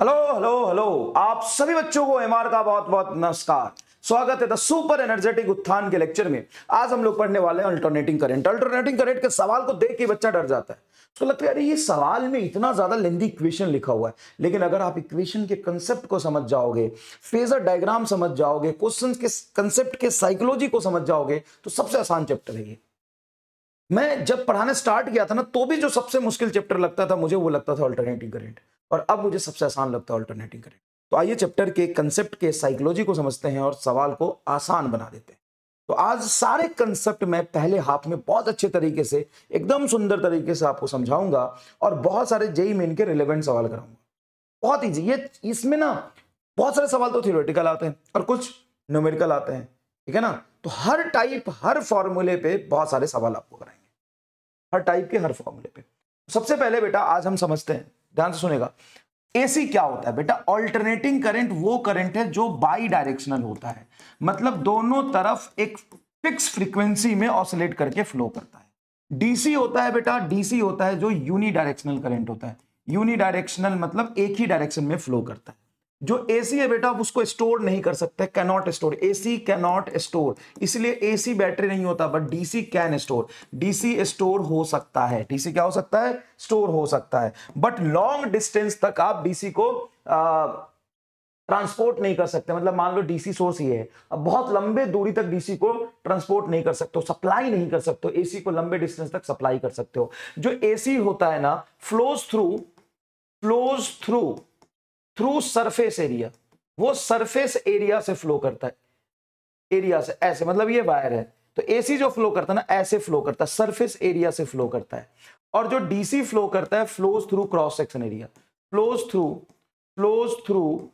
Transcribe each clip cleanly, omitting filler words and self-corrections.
Hello hello hello, आप सभी बच्चों को एमआर का बहुत बहुत नमस्कार। स्वागत है द सुपर एनर्जेटिक उत्थान के लेक्चर में। आज हम लोग पढ़ने वाले हैं अल्टरनेटिंग करंट। अल्टरनेटिंग करंट के सवाल को देख के बच्चा डर जाता है, उसको लगता है अरे ये सवाल में इतना ज्यादा लेंदी इक्वेशन लिखा हुआ है। लेकिन अगर आप इक्वेशन के कंसेप्ट को समझ जाओगे, फेजर डायग्राम समझ जाओगे, क्वेश्चन के कंसेप्ट के साइकोलॉजी को समझ जाओगे तो सबसे आसान चैप्टर है ये। मैं जब पढ़ाने स्टार्ट किया था ना, तो भी जो सबसे मुश्किल चैप्टर लगता था मुझे, वो लगता था अल्टरनेटिंग करंट, और अब मुझे सबसे आसान लगता है अल्टरनेटिंग करंट। तो आइए चैप्टर के कंसेप्ट के साइकोलॉजी को समझते हैं और सवाल को आसान बना देते हैं। तो आज सारे कंसेप्ट मैं पहले हाफ में बहुत अच्छे तरीके से, एकदम सुंदर तरीके से आपको समझाऊंगा और बहुत सारे जेईई मेन के रिलेवेंट सवाल कराऊंगा। बहुत ईजी ये, इसमें ना बहुत सारे सवाल तो थ्योरेटिकल आते हैं और कुछ न्यूमेरिकल आते हैं, ठीक है ना। तो हर टाइप, हर फॉर्मूले पे बहुत सारे सवाल आपको कराएंगे, हर टाइप के हर फॉर्मूले पे। सबसे पहले बेटा आज हम समझते हैं, ध्यान से सुनेगा, एसी क्या होता है। बेटा ऑल्टरनेटिंग करंट वो करंट है जो बाई डायरेक्शनल होता है, मतलब दोनों तरफ एक फिक्स फ्रीक्वेंसी में ऑसिलेट करके फ्लो करता है। डीसी होता है बेटा, डीसी होता है जो यूनी डायरेक्शनल करंट होता है। यूनी डायरेक्शनल मतलब एक ही डायरेक्शन में फ्लो करता है। जो एसी है बेटा, उसको स्टोर नहीं कर सकते, cannot store, AC cannot store, इसलिए एसी बैटरी नहीं होता, but DC can store. DC store हो सकता है, डीसी क्या हो सकता है, स्टोर हो सकता है, बट लॉन्ग डिस्टेंस तक आप डीसी को ट्रांसपोर्ट नहीं कर सकते। मतलब मान लो डीसी सोर्स ये है, अब बहुत लंबे दूरी तक डीसी को ट्रांसपोर्ट नहीं कर सकते हो, सप्लाई नहीं कर सकते हो, एसी को लंबे डिस्टेंस तक सप्लाई कर सकते हो। जो एसी होता है ना, फ्लोज थ्रू सरफेस एरिया, वो सरफेस एरिया से फ्लो करता है, एरिया से ऐसे, मतलब ये वायर है तो एसी जो फ्लो करता है ना, ऐसे फ्लो करता है, सरफेस एरिया से फ्लो करता है। और जो डीसी फ्लो करता है, flows through cross section area, flows through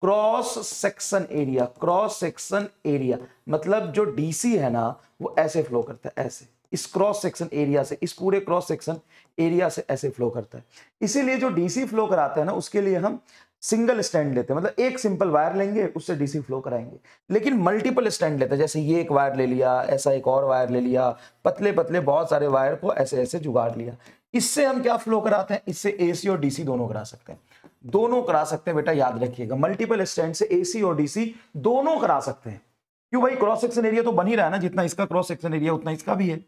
cross section area, cross section area, मतलब जो डीसी है ना वो ऐसे फ्लो करता है, ऐसे इस क्रॉस सेक्शन एरिया से, इस पूरे क्रॉस सेक्शन एरिया से ऐसे फ्लो करता है। इसीलिए जो डीसी फ्लो कराते हैं ना, उसके लिए हम सिंगल स्टैंड लेते हैं, मतलब एक सिंपल वायर लेंगे उससे डीसी फ्लो कराएंगे। लेकिन मल्टीपल स्टैंड लेते हैं, जैसे ये एक वायर ले लिया, ऐसा एक और वायर ले लिया, पतले पतले बहुत सारे वायर को ऐसे ऐसे जुगाड़ लिया। इससे हम क्या फ्लो कराते हैं, इससे एसी और डीसी दोनों करा सकते हैं, दोनों करा सकते हैं बेटा, याद रखिएगा। मल्टीपल स्टैंड से एसी और डीसी दोनों करा सकते हैं। क्यों भाई, क्रॉस सेक्शन एरिया तो बन ही रहा है ना, जितना इसका क्रॉस सेक्शन एरिया उतना इसका भी है।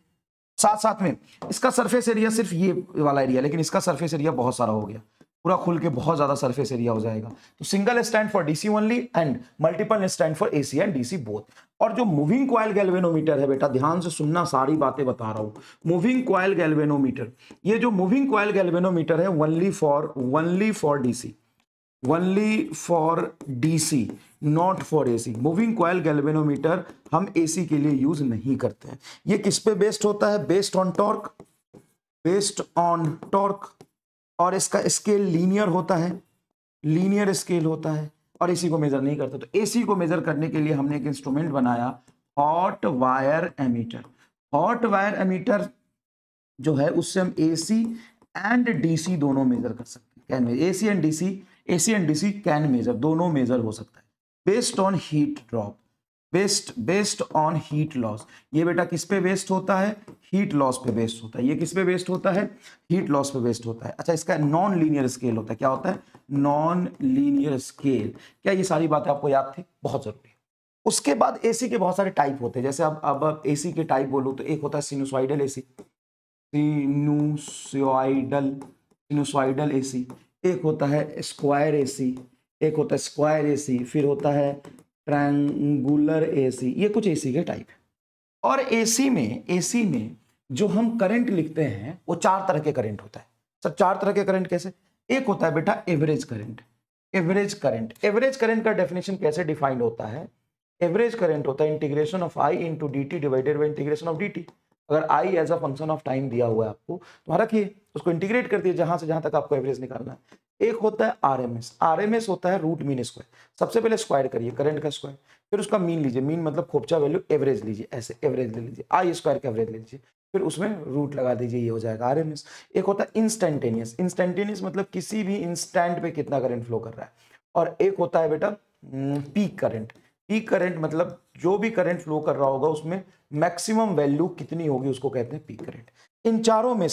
साथ साथ में इसका सरफेस एरिया सिर्फ ये वाला एरिया, लेकिन इसका सरफेस एरिया बहुत सारा हो गया, पूरा खुल के बहुत ज्यादा सरफेस एरिया हो जाएगा। तो single stand for DC only and multiple stand for AC and DC both. और जो मूविंग कॉइल गैल्वेनोमीटर है बेटा, ध्यान से सुनना, सारी बातें बता रहा हूं। मूविंग कॉइल गैल्वेनोमीटर, ये जो मूविंग कॉइल गैल्वेनोमीटर है, only for DC, only for DC, not for AC. Moving coil galvanometer हम एसी के लिए यूज नहीं करते हैं। ये किस पे बेस्ड होता है, बेस्ड ऑन टॉर्क, और इसका स्केल लीनियर होता है, लीनियर स्केल होता है, और एसी को मेजर नहीं करते। तो एसी को मेजर करने के लिए हमने एक इंस्ट्रूमेंट बनाया, hot wire ammeter. Hot wire ammeter जो है, उससे हम एसी एंड डीसी दोनों मेजर कर सकते हैं। AC and DC can measure, दोनों मेजर हो सकता है। Based on heat drop, based on heat loss. ये बेटा किस पे बेस्ड होता है, हीट लॉस पे बेस्ड होता है। ये किस पे बेस्ड होता है, हीट लॉस पे बेस्ड होता है। अच्छा, इसका नॉन लीनियर स्केल होता है। क्या होता है, नॉन लीनियर स्केल। क्या ये सारी बातें आपको याद थी, बहुत जरूरी है। उसके बाद एसी के बहुत सारे टाइप होते हैं। जैसे अब एसी के टाइप बोलूं तो एक होता है सिनुसॉइडल एसी, सिनुसॉइडल एसी, एक होता है स्क्वायर एसी, एक होता है स्क्वायर एसी, फिर होता है ट्रायंगुलर एसी। ये कुछ एसी के टाइप है। और एसी में जो हम करंट लिखते हैं वो चार तरह के करंट होता है। सर चार तरह के करंट कैसे, एक होता है बेटा एवरेज करंट। एवरेज करंट का डेफिनेशन कैसे डिफाइंड होता है, एवरेज करंट होता है integration of I into D T divided by integration of D T. अगर I as a function of time दिया हुआ है आपको, तो रखिए उसको इंटीग्रेट कर दिए जहां से जहां तक आपको एवरेज निकालना है। एक होता है आरएमएस होता है रूट मीन स्क्वायर। सबसे पहले स्क्वायर करिए करंट का स्क्वायर, फिर उसका मीन लीजिए, मीन मतलब खोपचा वैल्यू, एवरेज लीजिए, ऐसे एवरेज ले लीजिए, आई स्क्वायर का एवरेज ले लीजिए, फिर उसमें रूट लगा दीजिए, ये हो जाएगा आरएमएस। एक होता है इंस्टेंटेनियस मतलब किसी भी इंस्टेंट पे कितना करंट फ्लो कर रहा है। और एक होता है बेटा पीक करंट मतलब जो भी करंट फ्लो कर रहा होगा उसमें मैक्सिमम वैल्यू कितनी होगी, उसको कहते हैं पीक करंट। इन चारों में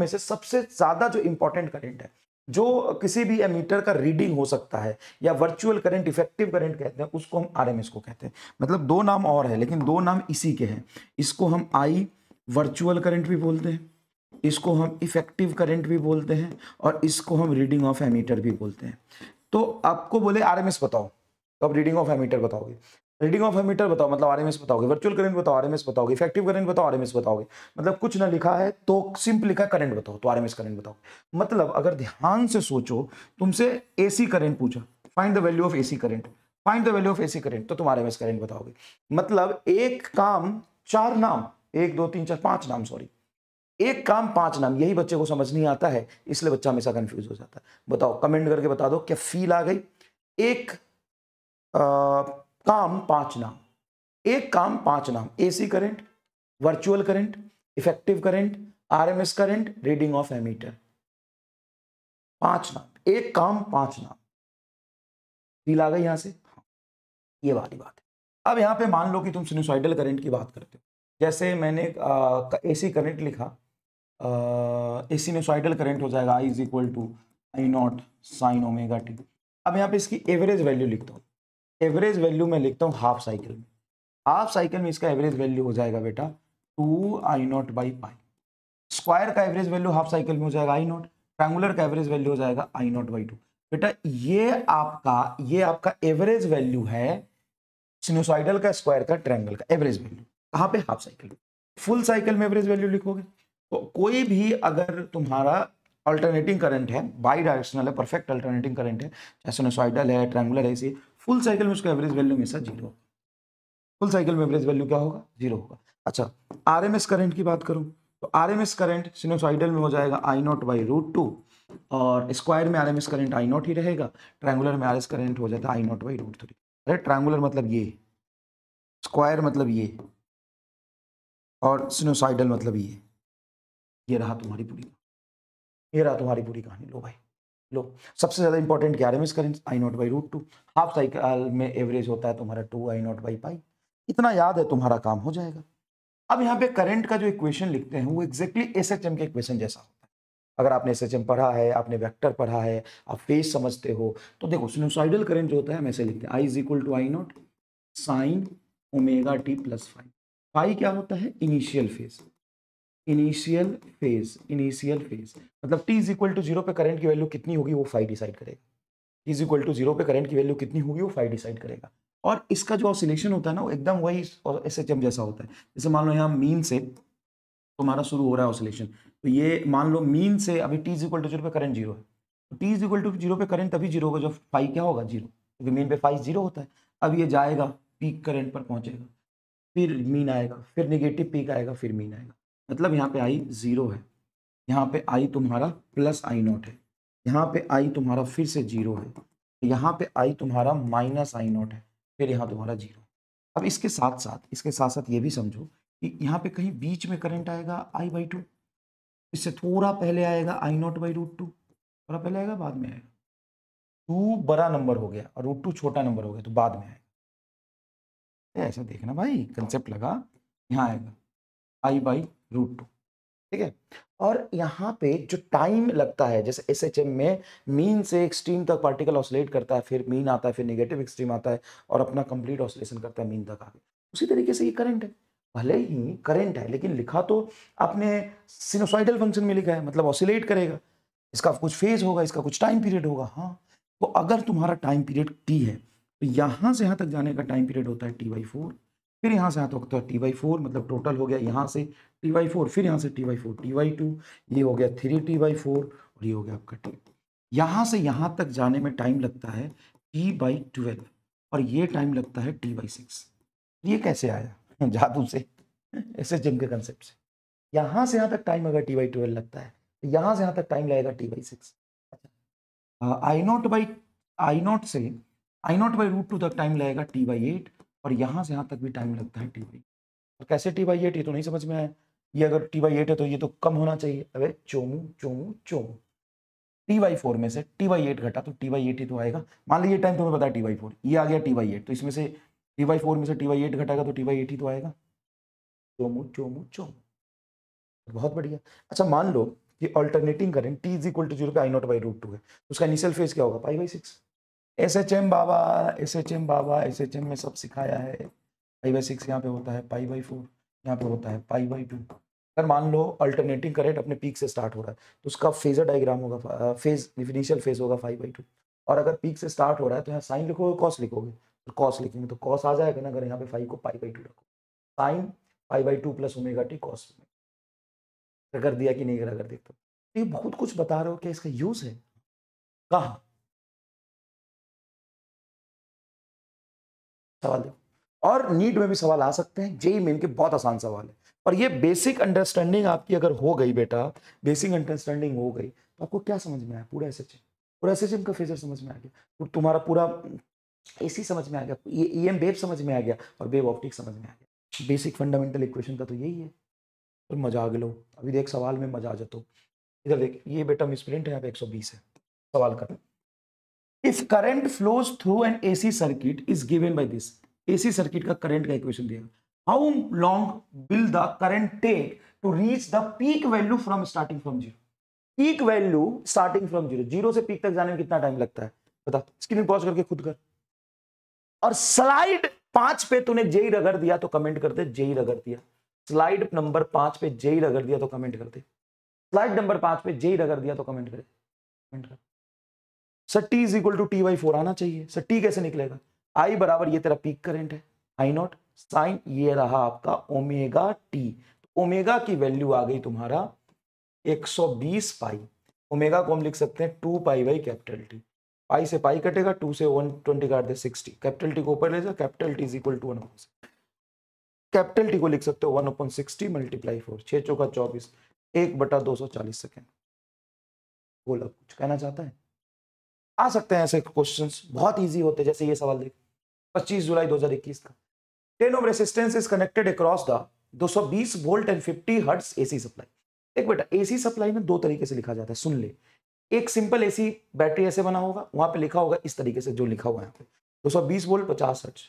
से सबसे ज्यादा जो इंपॉर्टेंट करंट है जो किसी भी एमीटर का रीडिंग हो सकता है, या वर्चुअल करंट, इफेक्टिव करंट कहते हैं, उसको हम आरएमएस को कहते हैं। मतलब दो नाम और है लेकिन दो नाम इसी के हैं। इसको हम आई वर्चुअल करंट भी बोलते हैं, इसको हम इफेक्टिव करंट भी बोलते हैं, और इसको हम रीडिंग ऑफ एमीटर भी बोलते हैं। तो आपको बोले आरएमएस बताओ, तो आप रीडिंग ऑफ एमीटर बताओगे, रीडिंग ऑफ एमीटर बताओ मतलब आरएमएस बताओगे, वर्चुअल करंट बताओ आरएमएस बताओगे, इफेक्टिव करंट बताओ आरएमएस बताओगे। मतलब कुछ ना लिखा है तो सिंपल लिखा है करंट बताओ तो आरएमएस करंट बताओगे। मतलब अगर ध्यान से सोचो, तुमसे एसी करंट पूछा, find the value of AC current, find the value of AC current, तो तुम आरएमएस करंट बताओगे। मतलब एक काम चार नाम, 1 2 3 4 5 नाम, सॉरी, एक काम 5 नाम, यही बच्चे को समझ नहीं आता है, इसलिए बच्चा हमेशा कंफ्यूज हो जाता है। बताओ, कमेंट करके बता दो, क्या फील आ गई? एक काम 5 नाम, एक काम 5 नाम, AC current, virtual current, effective current, RMS current, reading of ammeter, 5 नाम, एक काम 5 नाम। फील आ गई यहां से? ये वाली बात है। अब यहां पे मान लो कि तुम सिनुसाइडल करंट की बात करते हो, जैसे मैंने एसी करंट लिखा, एसी सिनुसाइडल करंट हो जाएगा I is equal to I naught sine omega T. अब यहाँ पे इसकी एवरेज वैल्यू लिखता हूँ, एवरेज वैल्यू मैं लिखता हूँ हाफ साइकिल में, हाफ साइकिल में इसका एवरेज वैल्यू हो जाएगा बेटा 2 आई नॉट बाई पाई। स्क्वायर का एवरेज वैल्यू हाफ साइकिल में हो जाएगा आई नॉट, ट्रायंगुलर का एवरेज वैल्यू हो जाएगा आई नॉट बाई 2। बेटा ये आपका एवरेज वैल्यू है सिनुसाइडल का, स्क्वायर का, ट्रायंगल का एवरेज वैल्यू। कहाँ पे? हाफ साइकिल में। फुल साइकिल में एवरेज वैल्यू लिखोगे तो कोई भी अगर तुम्हारा अल्टरनेटिंग करंट है, बाई डायरेक्शनल है, परफेक्ट अल्टरनेटिंग करंट है, चाहे सिनुसाइडल है, ट्रायंगुलर है, इसी फुल साइकिल में उसका एवरेज वैल्यू हमेशा 0 होगा। फुल साइकिल में एवरेज वैल्यू क्या होगा? 0 होगा। अच्छा, आरएमएस करंट की बात करूं तो आरएमएस करंट सिनुसाइडल में हो जाएगा आई नॉट बाई रूट 2, और स्क्वायर में आरएमएस करंट आई नॉट ही रहेगा, ट्रायंगुलर में आरएस करंट हो जाता है आई नॉट बाई रूट 3। अरे ट्रायंगुलर मतलब ये, स्क्वायर मतलब ये, और सिनुसाइडल मतलब ये रहा तुम्हारी पूरी, ये रहा तुम्हारी पूरी कहानी। लो भाई लो, सबसे ज्यादा इंपॉर्टेंट क्या? RMS current I naught by root 2, half cycle में एवरेज होता है तुम्हारा 2 आई नॉट बाई पाई। इतना याद है, तुम्हारा काम हो जाएगा। अब यहाँ पे करंट का जो इक्वेशन लिखते हैं वो एग्जैक्टली एसएचएम के इक्वेशन जैसा होता है। अगर आपने एसएचएम पढ़ा है, आपने वेक्टर पढ़ा है, आप फेज समझते हो, तो देखो सिनुसाइडल करंट जो होता है हम ऐसे लिखते हैं, I is equal to I naught sine omega T plus phi. Phi क्या होता है? Initial phase, initial phase, initial phase. मतलब टी इज इक्वल टू 0 पे करंट की वैल्यू कितनी होगी वो फाई डिसाइड करेगा। टी इज इक्वल टू 0 पे करंट की वैल्यू कितनी होगी वो फाई डिसाइड करेगा। और इसका जो ऑसिलेशन होता है ना, वो एकदम वही एसएचएम जैसा होता है। जैसे मान लो यहाँ मीन से तुम्हारा शुरू हो रहा है ऑसिलेशन, तो ये मान लो मीन से अभी टी इज इक्वल टू 0 पे करंट 0 है, तो टी इज इक्वल टू 0 पे करंट तभी 0 होगा जब फाई क्या होगा? 0, क्योंकि मीन पे फाई 0 होता है। अब ये जाएगा, पीक करंट पर पहुंचेगा, फिर मीन आएगा, फिर निगेटिव पीक आएगा, फिर मीन आएगा। मतलब यहाँ पे आई 0 है, यहाँ पे आई तुम्हारा प्लस आई नॉट है, यहाँ पे आई तुम्हारा फिर से 0 है, यहाँ पे आई तुम्हारा माइनस आई नॉट है, फिर यहाँ तुम्हारा 0। अब इसके साथ साथ ये भी समझो कि यहाँ पे कहीं बीच में करंट आएगा आई बाई 2, इससे थोड़ा पहले आएगा आई नॉट बाई रूट 2, थोड़ा पहले आएगा बाद में आएगा, 2 बड़ा नंबर हो गया और रूट 2 छोटा नंबर हो गया तो बाद में आएगा। ऐसा देखना भाई, कंसेप्ट लगा, यहाँ आएगा आई बाई रूट 2, ठीक है। और यहाँ पे जो टाइम लगता है, जैसे एसएचएम में मीन से एक्सट्रीम तक पार्टिकल ऑसिलेट करता है, फिर मीन आता है, फिर नेगेटिव एक्सट्रीम आता है और अपना कंप्लीट ऑसिलेशन करता है मीन तक आगे, उसी तरीके से ये करंट है। भले ही करंट है लेकिन लिखा तो आपने सिनुसाइडल फंक्शन में लिखा है, मतलब ऑसिलेट करेगा, इसका कुछ फेज होगा, इसका कुछ टाइम पीरियड होगा। हाँ, तो अगर तुम्हारा टाइम पीरियड टी है तो यहाँ से यहाँ तक जाने का टाइम पीरियड होता है t/4, फिर यहाँ से यहाँ तक होता है t/4, मतलब टोटल हो गया यहाँ से t/4, फिर यहाँ से t/4 t/2, ये हो गया 3t/4 और ये हो गया आपका t। यहाँ से यहाँ तक जाने में टाइम लगता है t/12 और ये टाइम लगता है t/6। ये कैसे आया? जादू से, एसएचएम के कंसेप्ट से। यहाँ से यहाँ तक टाइम अगर t/12 लगता है तो यहाँ से यहाँ तक टाइम लगेगा t/6। आई नॉट से आई नॉट बाई रूट 2 तक टाइम लगेगा t/8 और यहाँ से यहाँ तक भी टाइम लगता है t/8। तो कैसे t/8? ये तो नहीं समझ में आया। ये अगर t/8 है तो ये तो कम होना चाहिए। अबे चोमू चोमू चोमू, t/4 में से t/8 घटा तो t/8 ही तो आएगा। मान लीजिए टाइम तुम्हें पता है t/4, ये आ गया t/8, तो इसमें से t/4 में से t/8 घटाएगा तो t/8 ही तो आएगा। चोमू चोमू चोमू, बहुत बढ़िया। अच्छा मान लो कि alternating current t is equal to 0 पे I0/√2 है, तो उसका इनिशियल फेज क्या होगा π/6। SHM बाबा, SHM बाबा, SHM में सब सिखाया है। π/6 यहाँ पे होता है π/4, यहाँ पे होता है π/2। अगर मान लो अल्टरनेटिंग करंट अपने पीक से स्टार्ट हो रहा है तो उसका फेजर डायग्राम होगा, फेज इनिशियल फेज होगा 5/2। और अगर पीक से स्टार्ट हो रहा है तो यहाँ साइन लिखोगे कॉस लिखोगे, तो कॉस लिखेंगे तो कॉस आ जाएगा ना, अगर यहाँ पे 5 को π/2 रखो, साइन π/2 प्लस ω/t कॉस कर दिया कि नहीं करा कर देखते हो। ये बहुत कुछ बता रहे हो, क्या इसका यूज है कहाँ? सवाल देखो, और नीट में भी सवाल आ सकते हैं, जेई मेन के बहुत आसान सवाल है। और ये बेसिक अंडरस्टैंडिंग आपकी अगर हो गई बेटा, बेसिक अंडरस्टैंडिंग हो गई तो आपको क्या समझ में आया, पूरा एसएचएम का फेजर समझ में आ गया, तो तुम्हारा पूरा एसी समझ में आ गया, ये ईएम वेव समझ में आ गया और वेव ऑप्टिक्स समझ में आ गया। बेसिक फंडामेंटल इक्वेशन का तो यही है। तो मजा आ गया। लो अभी देख सवाल में मजा आ जाता। इधर देख, ये बेटा मिसप्रिंट है, यहाँ पे 120 है। सवाल कर, if current flows through an AC circuit is given by this, AC circuit का करंट का इक्वेशन दिया, how long will the current take to reach the peak value from starting from zero. Peak value starting from zero, zero से peak तक जाने में कितना time लगता है बता, स्क्रीन पॉज करके खुद कर। और स्लाइड 5 पे तूने जेई रगड़ दिया तो कमेंट कर दे जेई रगड़ दिया। स्लाइड नंबर 5 पे जेई रगड़ दिया तो कमेंट कर दे। स्लाइड नंबर 5 पे जेई रगड़ दिया तो कमेंट करे, कमेंट कर। Sir T is equal to t/4 आना चाहिए। सर टी कैसे निकलेगा, आई बराबर ये तेरा पीक करंट है I0 साइन, ये रहा आपका ओमेगा टी, तो ओमेगा की वैल्यू आ गई तुम्हारा 120 पाई। ओमेगा को हम लिख सकते हैं 2 पाई बाई कैपिटल टी, पाई से पाई कटेगा, 2 से 120 काट दे 60, कैपिटल टी को ऊपर ले जा, capital T is equal to 1/6, capital T को लिख सकते हो 1/60 मल्टीप्लाई 4, 6 चौका 24, 1/240 सेकेंड। बोला कुछ कहना चाहता है? आ सकते हैं ऐसे क्वेश्चंस, बहुत इजी होते हैं, जैसे ये सवाल देख 25 जुलाई 2021 का। 10 ohm resistance is connected across the 220 volt and 50 hertz AC supply. देख बेटा, एसी सप्लाई में दो तरीके से लिखा जाता है, सुन ले। एक सिंपल एसी बैटरी ऐसे बना होगा, वहां पे लिखा होगा इस तरीके से जो लिखा हुआ है यहाँ पे 220 वोल्ट 50 हर्ट्ज,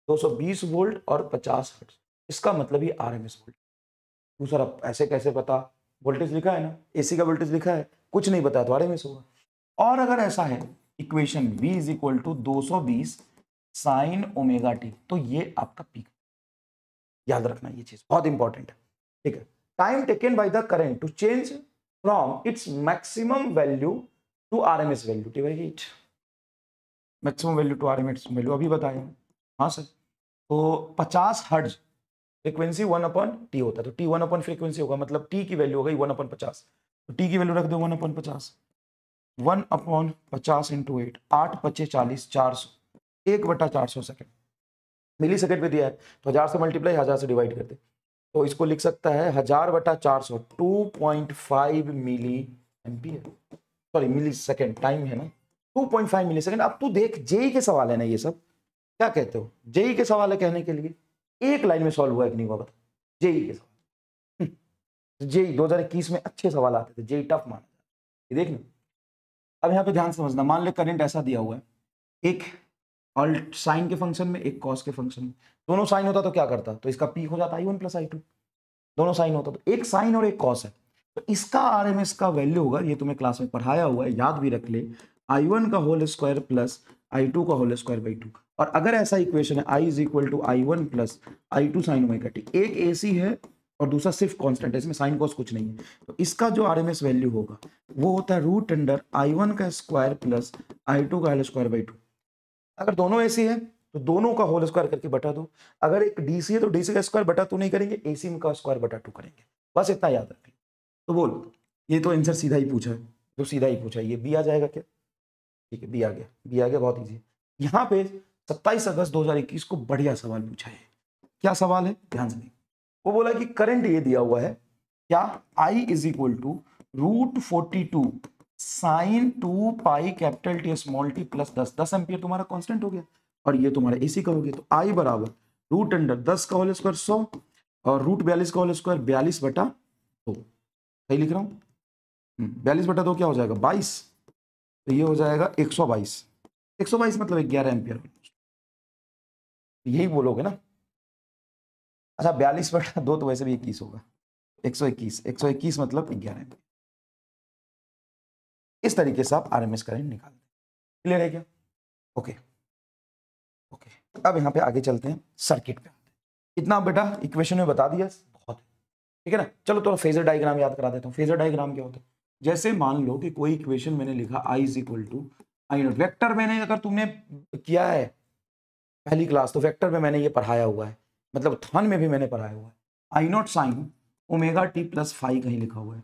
220 वोल्ट और 50 हर्ट्ज, इसका मतलब ये आरएमएस वोल्ट। दूसरा ऐसे कैसे पता, वोल्टेज लिखा है ना, एसी का वोल्टेज लिखा है, कुछ नहीं बताया तो आरएमएस होगा। और अगर ऐसा है equation V is equal to 220 sine omega T, तो ये आपका पीक, याद रखना ये चीज बहुत इंपॉर्टेंट है, ठीक है। Time taken by the current to change from its maximum value to RMS value, ठीक, maximum value to RMS value अभी बताया। हाँ सर, तो 50 हर्ट्ज फ्रीक्वेंसी 1/t होता है, तो t 1 फ्रीक्वेंसी होगा, मतलब t की वैल्यू हो गई 1/50, तो t की वैल्यू रख दो 1/50, 1/50 इंटू 8, 8 5 40, 400, 1/400 सेकेंड, मिली सेकेंड पे दिया है तो 1000 से मल्टीप्लाई 1000 से डिवाइड कर दे, तो इसको लिख सकता है 1000/400, 2.5 मिली एम्पियर, सॉरी मिली सेकेंड, टाइम है ना 2.5 मिली सेकेंड। अब तू देख, जेई के सवाल है ना ये सब, क्या कहते हो, जेई के सवाल है कहने के लिए एक लाइन में सॉल्व हुआ है कि नहीं हुआ बता, जेई के सवाल। जेई 2021 में अच्छे सवाल आते थे, जेई टफ माना जाता है, देख ना। अब यहाँ पे ध्यान समझना, मान ले करंट ऐसा दिया हुआ है, एक अल्ट साइन के फंक्शन में, एक कॉस के फंक्शन में, दोनों साइन होता तो क्या करता, तो इसका पीक हो जाता I1 + I2, दोनों साइन होता तो एक साइन और एक कॉस है, तो इसका आरएमएस का वैल्यू होगा, ये तुम्हें क्लास में पढ़ाया हुआ है, याद भी रख ले, I1 का होल स्क्वायर प्लस I2 का होल स्क्वायर बाई 2। और अगर ऐसा इक्वेशन है I is equal to I1 + I2 sine omega T, एक एसी है और दूसरा सिर्फ कांस्टेंट है, इसमें साइन कॉस कुछ नहीं है, तो इसका जो आरएमएस वैल्यू होगा वो होता है √I1 का स्क्वायर प्लस I2 का होल स्क्वायर बाई 2। अगर दोनों एसी है तो दोनों का होल स्क्वायर करके बटा दो, अगर एक डीसी है तो डीसी का स्क्वायर बटा 2 नहीं करेंगे, एसी में का स्क्वायर बटा 2 करेंगे, बस इतना याद रखें। तो बोल, ये तो आंसर सीधा ही पूछा है, तो सीधा ही पूछा है, ये बी आ जाएगा क्या, ठीक है बी आ गया, बी आ गया, बहुत ईजी। यहाँ पे 27 अगस्त 2021 को बढ़िया सवाल पूछा है, क्या सवाल है ध्यान से, वो बोला कि करंट ये दिया हुआ है क्या, I is equal to √42 sine 2 pi capital T small t plus 10 ampere तुम्हारा कांस्टेंट हो गया, और ये तुम्हारा एसी का हो गया, तो I बराबर √10 का होल स्क्वायर 100 और √42 का होल स्क्वायर 42/2, सही लिख रहा हूँ, 42/2 क्या हो जाएगा 22, तो ये हो जाएगा 122, 122 मतलब 11 एम्पियर, यही बोलोगे ना। अच्छा 42/2 तो वैसे भी 21 होगा, 121 मतलब 11 एम्पियर, इस तरीके से आप आरएमएस करंट निकालते हैं। क्लियर है क्या? ओके ओके, अब यहाँ पे आगे चलते हैं, सर्किट पे आते हैं। इतना बेटा इक्वेशन में बता दिया, बहुत है, ठीक है ना। चलो थोड़ा फेजर डायग्राम याद करा देता हूँ। फेजर डायग्राम क्या होता है? जैसे मान लो कि कोई इक्वेशन मैंने लिखा I is equal to I naught, vector मैंने अगर तुमने किया है पहली क्लास तो वेक्टर में मैंने ये पढ़ाया हुआ है, मतलब उत्थान में भी मैंने पढ़ाया हुआ है। I naught sine omega T plus five कहीं लिखा हुआ है,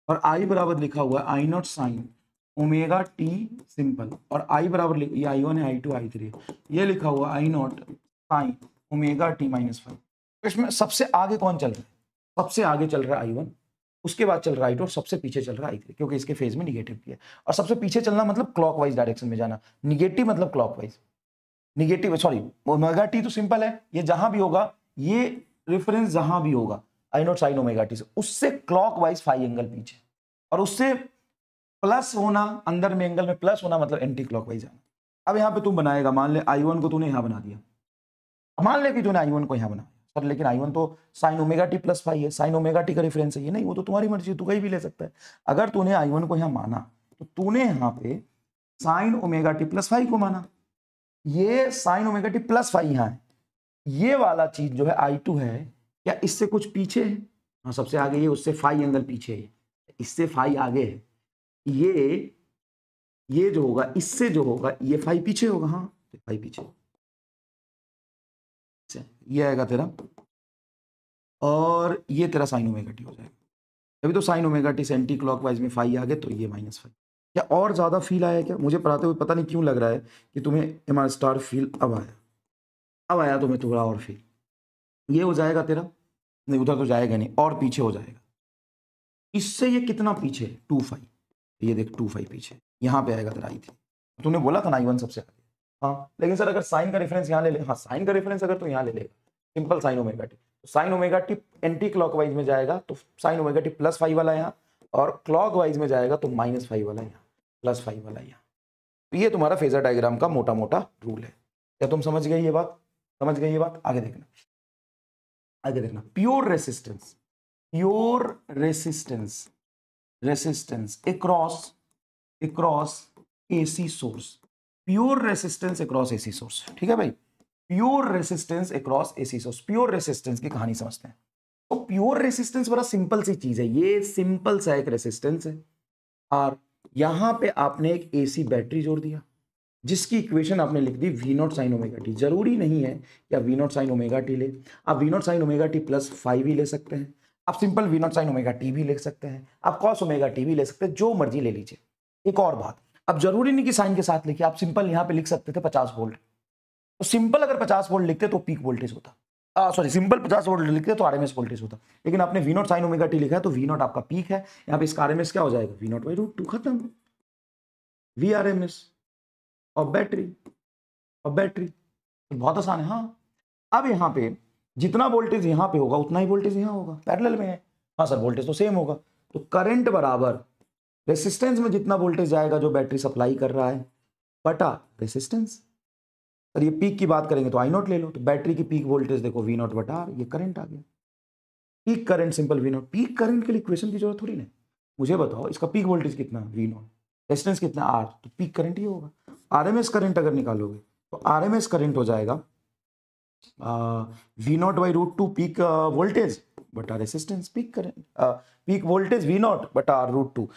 और आई बराबर लिखा हुआ है I naught sine omega T simple, और आई बराबर ये आई वन है, आई टू, आई थ्री, ये लिखा हुआ I naught sine omega T minus five. इसमें सबसे आगे कौन चल रहा है? सबसे आगे चल रहा है आई वन, उसके बाद चल रहा है आई टू, और सबसे पीछे चल रहा है आई थ्री, क्योंकि इसके फेज में निगेटिव भी है। और सबसे पीछे चलना मतलब क्लॉकवाइज डायरेक्शन में जाना, निगेटिव मतलब clockwise, negative sorry omega T तो सिंपल है, ये जहां भी होगा, ये रेफरेंस जहां भी होगा आई नॉट साइन ओमेगा टी से, उससे क्लॉकवाइज फाइव एंगल पीछे, और उससे प्लस होना, अंदर में एंगल में प्लस होना मतलब एंटी क्लॉकवाइज आना। अब यहाँ पे तुम बनाएगा, मान ले आई वन को तूने यहाँ बना दिया, मान ले कि तूने आई वन को यहाँ बनाया सर, लेकिन आई वन तो sign omega T plus five है, साइन ओमेगा टी का रेफरेंस है ये, नहीं वो तो तुम्हारी मर्जी, तू कहीं भी ले सकता है। अगर तूने आई वन को यहाँ माना तो तूने यहाँ पे sign omega T plus five को माना, ये sign omega T plus five यहाँ है, ये वाला चीज जो है आई टू है, क्या इससे कुछ पीछे है? हाँ सबसे आगे, ये उससे फाइव एंगल पीछे है, इससे फाइव आगे है, ये जो होगा इससे जो होगा ये फाइव पीछे होगा, हाँ फाइव पीछे, ये आएगा तेरा, और ये तेरा साइन ओमेगा टी हो जाएगा। अभी तो साइन ओमेगा टी से एंटी क्लॉकवाइज में फाइव आगे, तो ये माइनस फाइव। क्या और ज्यादा फील आया क्या? मुझे पढ़ाते हुए पता नहीं क्यों लग रहा है कि तुम्हें एम आर स्टार फील अब आया तुम्हें थोड़ा और फील। ये हो जाएगा तेरा, नहीं उधर तो जाएगा नहीं, और पीछे हो जाएगा, इससे ये कितना पीछे? 2.5, ये देख 2.5 पीछे, यहाँ पे आएगा तेरा आई थी। तूने बोला था ना I1 सबसे आगे, हाँ लेकिन सर अगर साइन का रेफरेंस यहाँ ले ले, हाँ साइन का रेफरेंस अगर तो यहाँ ले लेगा, सिंपल साइन ओमेगा टी, तो sign omega T anti clockwise में जाएगा तो sign omega T plus five वाला यहाँ, और क्लॉकवाइज में जाएगा तो माइनस फाइव वाला यहाँ, प्लस फाइव वाला यहाँ। तो ये तुम्हारा फेजर डायग्राम का मोटा मोटा रूल है। क्या तुम समझ गए ये बात? समझ गए ये बात? आगे देखना, आगे देखना। Pure resistance, pure resistance, resistance across AC source, pure resistance across AC source, ठीक है भाई, pure resistance across AC source. Pure resistance की कहानी समझते हैं। तो प्योर रेसिस्टेंस बड़ा सिंपल सी चीज है, ये सिंपल सा एक रेसिस्टेंस है, और यहां पे आपने एक एसी बैटरी जोड़ दिया, जिसकी इक्वेशन आपने लिख दी V naught sine omega T. जरूरी नहीं है कि आप V naught sine omega T ले, आप V naught sine omega T plus five भी ले सकते हैं, आप simple V naught sine omega T भी ले सकते हैं, आप कॉस ओमेगा टी भी ले सकते हैं, जो मर्जी ले लीजिए। एक और बात, अब जरूरी नहीं कि साइन के साथ लिखिए, आप सिंपल यहाँ पे लिख सकते थे 50 वोल्ट, तो सिंपल अगर 50 वोल्ट लिखते तो पीक वोल्टेज होता, सॉरी सिंपल 50 वोल्ट लिखते तो आरएमएस वोल्टेज होता, लेकिन आपने V naught sine omega T लिखा है तो वी नॉट आपका पीक है, यहाँ पे इसका आरएमएस क्या हो जाएगा? V naught by root two, खत्म, वी आरएमएस और बैटरी, तो बहुत आसान है। हाँ अब यहाँ पे जितना वोल्टेज यहाँ पे होगा उतना ही वोल्टेज यहाँ होगा, पैरेलल में है। हाँ सर वोल्टेज तो सेम होगा, तो करंट बराबर रेसिस्टेंस में जितना वोल्टेज जाएगा जो बैटरी सप्लाई कर रहा है बटा रेसिस्टेंस। सर ये पीक की बात करेंगे तो आई नॉट ले लो, तो बैटरी की पीक वोल्टेज देखो वी नॉट बटा आर, ये करंट आ गया, peak current simple V naught. Peak current के लिए इक्वेशन की जरूरत थोड़ी नहीं, मुझे बताओ इसका पीक वोल्टेज कितना वी नॉट, रेजिस्टेंस कितना आर, तो पीक करंट ही होगा। आरएमएस करंट अगर निकालोगे तो आरएमएस करंट हो जाएगा V naught by root two peak voltage बटा resistance, peak current peak voltage V naught बटा R root two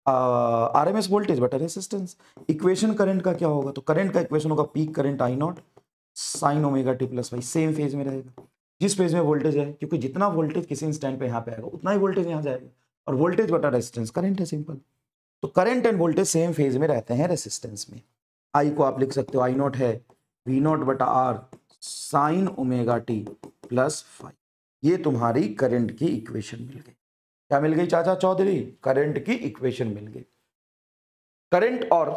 RMS voltage बटा रेसिस्टेंस। इक्वेशन करंट का क्या होगा? तो करंट का इक्वेशन होगा peak current I naught sine omega T plus Y, same phase में रहेगा जिस फेज में वोल्टेज है, क्योंकि जितना वोल्टेज किसी इंस्टेंट पे यहाँ पे आएगा उतना ही वोल्टेज यहाँ जाएगा, और वोल्टेज बटा रेसिस्टेंस करंट है, सिंपल। तो current end voltage same phase में रहते हैं रेसिस्टेंस में। आई को आप लिख सकते हो आई नॉट है वी नॉट बटा R sine omega T plus five. ये तुम्हारी करंट की इक्वेशन मिल गई। क्या मिल गई चाचा चौधरी? करंट की इक्वेशन मिल गई। करंट और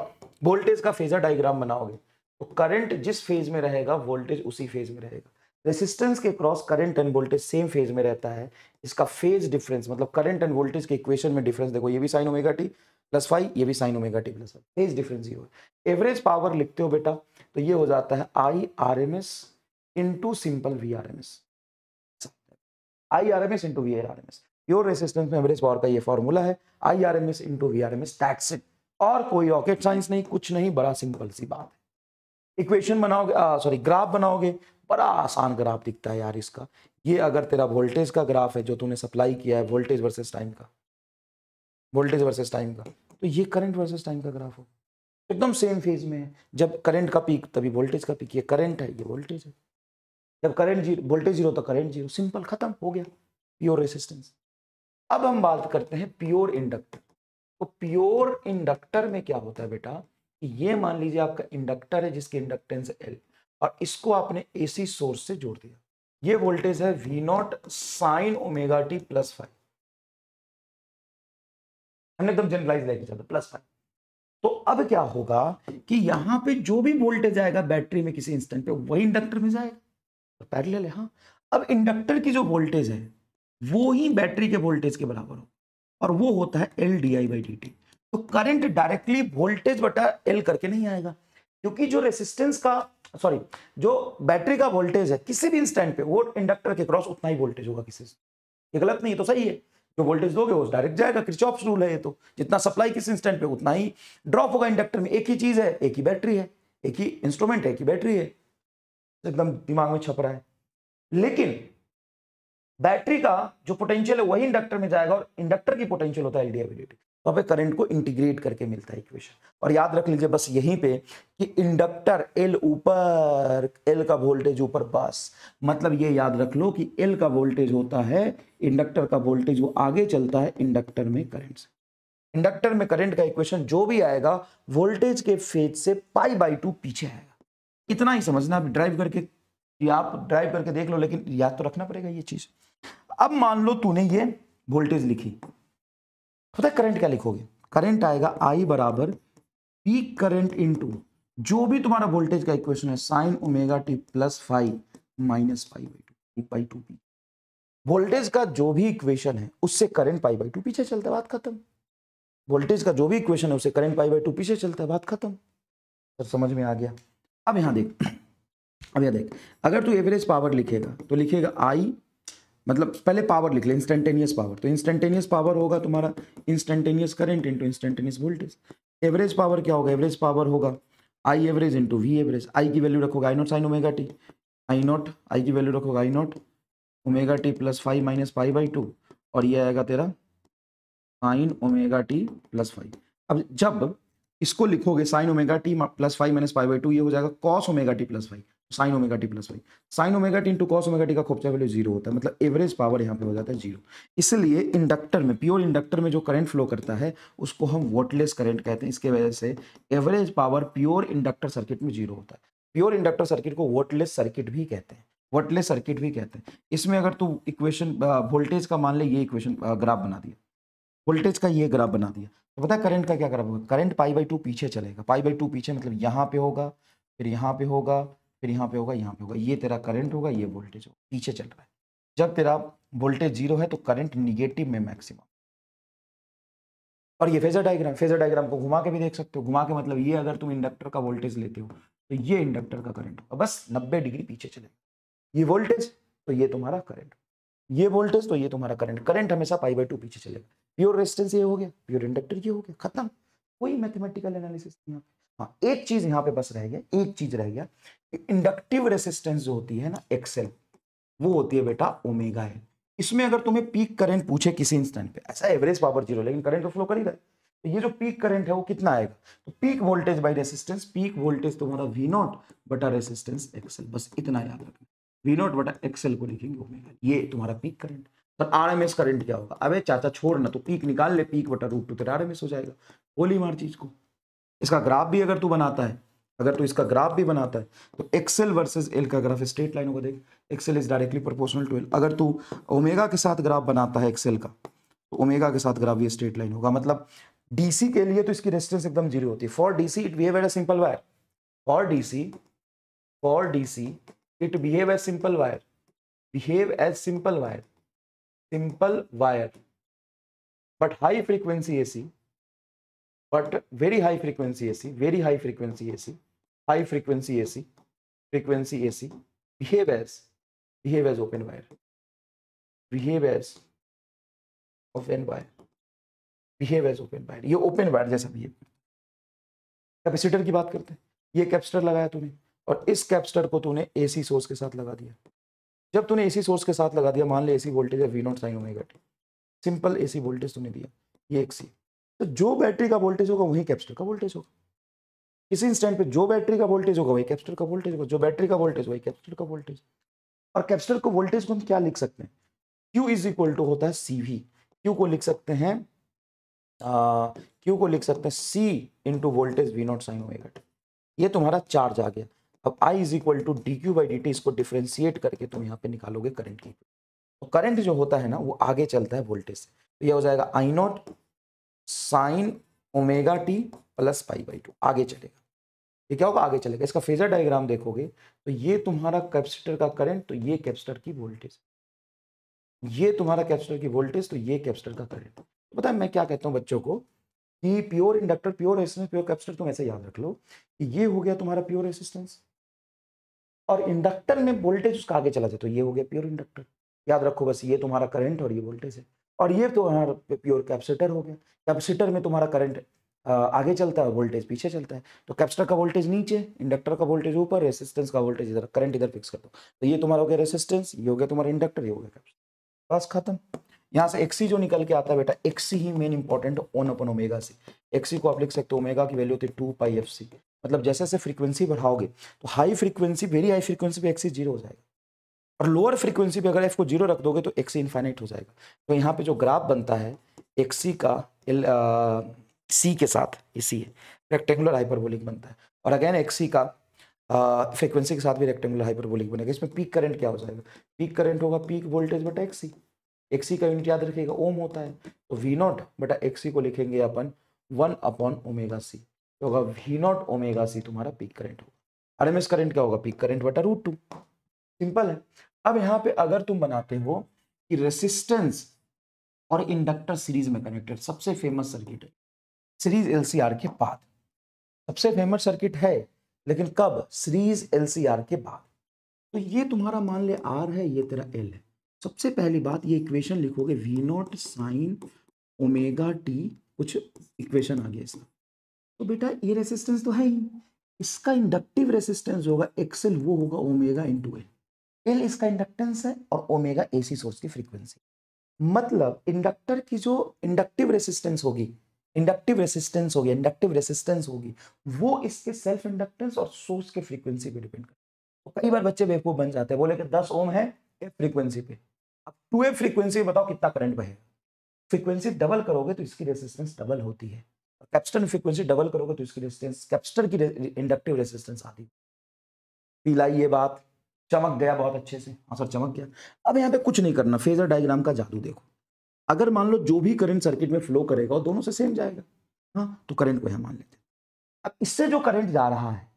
वोल्टेज का फेजर डायग्राम बनाओगे तो करंट जिस फेज में रहेगा वोल्टेज उसी फेज में रहेगा। रेसिस्टेंस के cross current end voltage same phase में रहता है, इसका फेज डिफरेंस मतलब करंट एंड वोल्टेज के इक्वेशन में डिफरेंस देखो, ये भी sign omega T plus five, ये भी sign omega T plus five, phase difference ये हो। एवरेज पावर लिखते हो बेटा तो ये हो जाता है I R M S into simple V R M S, I R M S into V R M S. Pure resistance में एवरेज पावर का ये फॉर्मूला है, I R M S into V R M S, that's it. और कोई rocket science नहीं, कुछ नहीं, बड़ा सिंपल सी बात है। इक्वेशन बनाओगे, सॉरी ग्राफ बनाओगे, बड़ा आसान ग्राफ दिखता है यार इसका। ये अगर तेरा वोल्टेज का ग्राफ है जो तूने सप्लाई किया है, वोल्टेज वर्सेस टाइम का, वोल्टेज वर्सेस टाइम का, तो ये करंट वर्सेस टाइम का ग्राफ हो, एकदम सेम फेज में है। जब करंट का पीक तभी वोल्टेज का पीक, ये करंट है ये वोल्टेज है। जब करंट जीरो, वोल्टेज जीरो तो करंट जीरो, सिंपल, खत्म हो गया, प्योर रेसिस्टेंस। अब हम बात करते हैं प्योर इंडक्टर। तो प्योर इंडक्टर में क्या होता है बेटा, कि ये मान लीजिए आपका इंडक्टर है जिसकी इंडक्टेंस है एल, और इसको आपने एसी सोर्स से जोड़ दिया। ये वोल्टेज है V naught sine omega T plus 5, हमने एकदम जनरलाइज लेके चलते प्लस 5। तो अब क्या होगा कि यहां पे जो भी वोल्टेज आएगा बैटरी में किसी इंस्टेंट पे, वही इंडक्टर में जाएगा, तो पैरेलल है। हाँ, अब इंडक्टर की जो वोल्टेज है वो ही बैटरी के वोल्टेज के बराबर हो, और वो होता है L D I by D T. तो करंट डायरेक्टली वोल्टेज बटा एल करके नहीं आएगा, क्योंकि जो रेसिस्टेंस का, सॉरी, जो बैटरी का वोल्टेज है किसी भी इंस्टेंट पे, वो इंडक्टर के क्रॉस उतना ही वोल्टेज होगा किसी से। ये गलत नहीं है, तो सही है। जो वोल्टेज दोगे वो डायरेक्ट जाएगा, किरचॉफ्स रूल है ये तो, जितना सप्लाई किस इंस्टेंट पे उतना ही ड्रॉप होगा इंडक्टर में। एक ही चीज है, एक ही बैटरी है, एक ही इंस्ट्रूमेंट है, एक ही बैटरी है, एकदम दिमाग में छप रहा है। लेकिन बैटरी का जो पोटेंशियल है वही इंडक्टर में जाएगा, और इंडक्टर की पोटेंशियल होता है एलडीआईडीटी। तो अब करंट को इंटीग्रेट करके मिलता है इक्वेशन। और याद रख लीजिए बस यहीं पे कि इंडक्टर एल ऊपर, एल का वोल्टेज ऊपर, बस मतलब ये याद रख लो कि एल का वोल्टेज होता है इंडक्टर का वोल्टेज, वो आगे चलता है इंडक्टर में करंट से। इंडक्टर में करंट का इक्वेशन जो भी आएगा वोल्टेज के फेज से पाई बाई 2 पीछे आएगा। इतना ही समझना, आप ड्राइव करके, आप ड्राइव करके देख लो, लेकिन याद तो रखना पड़ेगा ये चीज। अब मान लो तूने ये वोल्टेज लिखी, पता है करंट क्या लिखोगे? करंट आएगा आई बराबर पीक करंट इनटू जो भी तुम्हारा वोल्टेज का इक्वेशन है sine omega T plus 5 minus pi two P. Voltage का जो भी इक्वेशन है उससे करंट पाई बाई 2 पीछे चलता है, बात खत्म। वोल्टेज का जो भी इक्वेशन है उससे करंट पाई बाई 2 पीछे चलता है, बात खत्म। तो समझ में आ गया। अब यहां देख, अब यहां देख, अगर तू एवरेज पावर लिखेगा तो लिखेगा आई, मतलब पहले पावर लिख ले, इंस्टेंटेनियस पावर। तो इंस्टेंटेनियस पावर होगा तुम्हारा instantaneous current into instantaneous voltage. Average power क्या होगा? एवरेज पावर होगा I average into V average. I की वैल्यू रखोगे I naught sine omega T, I naught, I की वैल्यू रखोगे I naught omega T plus 5 minus pi by 2, और ये आएगा तेरा साइन ओमेगा टी प्लस 5। अब जब इसको लिखोगे sign omega T plus 5 minus pi by 2, ये हो जाएगा cos omega T plus 5, sign omega T plus 5। Sign omega T into cos omega T का खोपचा वैल्यू जीरो होता है, मतलब एवरेज पावर यहाँ पे हो जाता है जीरो। इसलिए इंडक्टर में, प्योर इंडक्टर में जो करंट फ्लो करता है उसको हम वोल्टलेस करंट कहते हैं। इसके वजह से average power pure inductor circuit में जीरो होता है। प्योर इंडक्टर सर्किट को वोल्टलेस सर्किट भी कहते हैं, वोल्टलेस सर्किट भी कहते हैं। इसमें अगर तू इक्वेशन वोल्टेज का मान ले, ये इक्वेशन ग्राफ बना दिया, वोल्टेज का ये ग्राफ बना दिया, तो पता है करंट का क्या ग्राफ होगा? करंट पाई बाई 2 पीछे चलेगा, पाई बाई 2 पीछे मतलब यहाँ पे होगा, फिर यहाँ पे होगा, फिर यहाँ पे होगा, यहाँ पे होगा। ये तेरा करंट होगा, ये वोल्टेज होगा, पीछे चल रहा है। जब तेरा वोल्टेज जीरो है तो करंट निगेटिव में मैक्सिमम। और ये फेजर डायग्राम, फेजर डायग्राम को घुमा के भी देख सकते हो। घुमा के मतलब ये, अगर तुम इंडक्टर का वोल्टेज लेते हो तो ये इंडक्टर का करंट होगा, बस 90 डिग्री पीछे चलेगा। ये वोल्टेज तो ये तुम्हारा करंट, ये वोल्टेज तो ये तुम्हारा करंट। करंट हमेशा पाई बाई 2 पीछे चलेगा। प्योर रेजिस्टेंस ये हो गया, प्योर इंडक्टर ये हो गया, खत्म। कोई मैथमेटिकल एनालिसिस नहीं। हाँ, एक चीज यहाँ पे बस रह गया, एक चीज रह गया, इंडक्टिव रेसिस्टेंस जो होती है ना एक्सएल, वो होती है बेटा ओमेगा है। इसमें अगर तुम्हें पीक करंट पूछे किसी इंस्टेंट पे, ऐसा एवरेज पावर जीरो लेकिन करंट तो फ्लो कर ही रहा है, तो ये जो पीक करंट है वो कितना आएगा? तो peak voltage bye resistance, peak voltage तुम्हारा वी नॉट बटा रेसिस्टेंस एक्सएल, बस इतना याद रखना। वी नॉट बटा एक्सएल को लिखेंगे ओमेगा, ये तुम्हारा पीक करंट। पर आरएमएस करंट क्या होगा? अबे चाचा छोड़ ना, तो पीक निकाल ले, पीक बटा रूट 2 तेरा आरएमएस हो जाएगा। गोली मार चीज को। इसका ग्राफ भी अगर तू बनाता है, अगर तू इसका ग्राफ भी बनाता है तो एक्सएल वर्सेस एल का ग्राफ स्ट्रेट लाइन होगा। देख, X L is directly proportional to L. अगर तू ओमेगा के साथ ग्राफ बनाता है एक्सएल का, तो ओमेगा के साथ ग्राफ ये स्ट्रेट लाइन होगा। मतलब डीसी के लिए तो इसकी रेजिस्टेंस एकदम जीरो होती है। For DC it behave as a simple wire, for DC it behave as simple wire, behave as simple wire, simple wire, but high frequency AC, but very high frequency AC, very high frequency AC, high frequency AC, frequency AC behave as open wire, behave as open wire, behave as open wire। ये open wire जैसा behave। Capacitor की बात करते हैं, ये capacitor लगाया तूने और इस कैपेसिटर को तूने एसी सोर्स के साथ लगा दिया। जब तूने एसी सोर्स के साथ लगा दिया, मान ले एसी वोल्टेज है V0 sin omega T, simple AC voltage तूने दिया, ये एक्सी, तो जो बैटरी का वोल्टेज होगा वही कैपेसिटर का वोल्टेज होगा। किसी इंस्टेंट पे जो बैटरी का वोल्टेज होगा वही कैपेसिटर का वोल्टेज होगा, जो बैटरी का वोल्टेज वही कैपेसिटर का वोल्टेज। और कैपेसिटर को वोल्टेज को हम क्या लिख सकते हैं, Q इज इक्वल टू होता है CV। Q को लिख सकते हैं Q को लिख सकते हैं C into voltage V0 sin omega T. ये तुम्हारा चार्ज आ गया। अब I is equal to DQ by dt, इसको डिफ्रेंशिएट करके तुम यहाँ पे निकालोगे करंट की। तो करंट जो होता है ना वो आगे चलता है वोल्टेज से, तो ये हो जाएगा I0 sign omega T plus pi by 2, आगे चलेगा। ये क्या होगा, आगे चलेगा। इसका फेजर डायग्राम देखोगे तो ये तुम्हारा कैपेसिटर का करंट, तो ये कैपेसिटर की वोल्टेज, ये तुम्हारा कैपेसिटर की वोल्टेज, तो ये कैपेसिटर का करंट। तो पता है मैं क्या कहता हूँ बच्चों को कि pure inductor, pure resistance, pure capacitor, तुम ऐसे याद रख लो कि ये हो गया तुम्हारा प्योर रेजिस्टेंस और इंडक्टर में वोल्टेज उसका आगे चला जाए तो ये हो गया प्योर इंडक्टर। याद रखो बस, ये तुम्हारा करंट और ये वोल्टेज है। और ये तुम्हारा प्योर कैपेसिटर हो गया। कैपेसिटर में तुम्हारा करंट आगे चलता है, वोल्टेज पीछे चलता है। तो कैपेसिटर का वोल्टेज नीचे, इंडक्टर का वोल्टेज ऊपर, रेसिस्टेंस का वोल्टेज इधर, करंट इधर फिक्स कर दो। तो ये तुम्हारा हो गया रेसिस्टेंस, ये हो गया तुम्हारा इंडक्टर, ये हो गया कैपेसिटर। बस खत्म। यहाँ से एक्सी जो निकल के आता है बेटा, एक्सी ही मेन इंपॉर्टेंट, ओन अपन ओमेगा से। एक्सी को आप लिख सकते हो, ओमेगा की वैल्यू होती है 2 पाई एफ सी। मतलब जैसे जैसे फ्रीक्वेंसी बढ़ाओगे तो high frequency, very high frequency पे एक्सी जीरो हो जाएगा, और लोअर फ्रीक्वेंसी पे अगर एफ को जीरो रख दोगे तो एक्सी इनफाइनाइट हो जाएगा। तो यहाँ पे जो ग्राफ बनता है एक्सी का सी के साथ, इसी है रेक्टेंगुलर हाइपरबोलिक बनता है। और अगेन एक्सी का फ्रीक्वेंसी के साथ भी रेक्टेंगुलर हाइपरबोलिक बनेगा। इसमें पीक करंट क्या हो जाएगा, पीक करंट होगा पीक वोल्टेज बटा एक्सी। एक्सी का यूनिट याद रखिएगा ओम होता है, तो वी नॉट बटा एक्सी को लिखेंगे अपन 1 अपॉन ओमेगा सी, तो होगा वी नॉट ओमेगा सी तुम्हारा पीक करंट होगा। आरएमएस करंट क्या होगा, पीक करंट बटा √2। सिंपल है। अब यहाँ पे अगर तुम बनाते हो कि रेसिस्टेंस और इंडक्टर सीरीज में कनेक्टेड, सबसे फेमस सर्किट है सीरीज एलसीआर के बाद, सबसे फेमस सर्किट है, लेकिन कब, सीरीज एलसीआर के बाद। तो ये तुम्हारा मान ले आर है, ये तेरा एल है। सबसे पहली बात, ये इक्वेशन लिखोगे V naught sine omega T, कुछ इक्वेशन आ गया इसका। तो बेटा ये रेसिस्टेंस तो है ही, इसका इंडक्टिव रेसिस्टेंस होगा एक्सएल, वो होगा ओमेगा इंटू एल। एल इसका इंडक्टेंस है और ओमेगा एसी सोर्स की फ्रीक्वेंसी। मतलब इंडक्टर की जो इंडक्टिव रेसिस्टेंस होगी, इंडक्टिव रेसिस्टेंस होगी, वो इसके सेल्फ इंडक्टेंस और सोर्स के फ्रीक्वेंसी पे डिपेंड करता है। तो कई बार बच्चे बेवकूफ बन जाते हैं, बोले कि 10 ओम है एफ फ्रीक्वेंसी पे, अब 2f फ्रीक्वेंसी बताओ कितना करंट बहेगा। फ्रीक्वेंसी डबल करोगे तो इसकी रेसिस्टेंस डबल होती है, कैपेसिटर फ्रीक्वेंसी डबल करोगे तो इसकी रेसिस्टेंस, कैपेसिटर की इंडक्टिव रेसिस्टेंस आती है। पिलाई ये बात, चमक गया बहुत अच्छे से, हाँ सर चमक गया। अब यहाँ पे कुछ नहीं करना, फेजर डायग्राम का जादू देखो। अगर मान लो जो भी करंट सर्किट में फ्लो करेगा वो दोनों से सेम जाएगा, हाँ, तो करंट को यहाँ मान लेते हैं। अब इससे जो करंट जा रहा है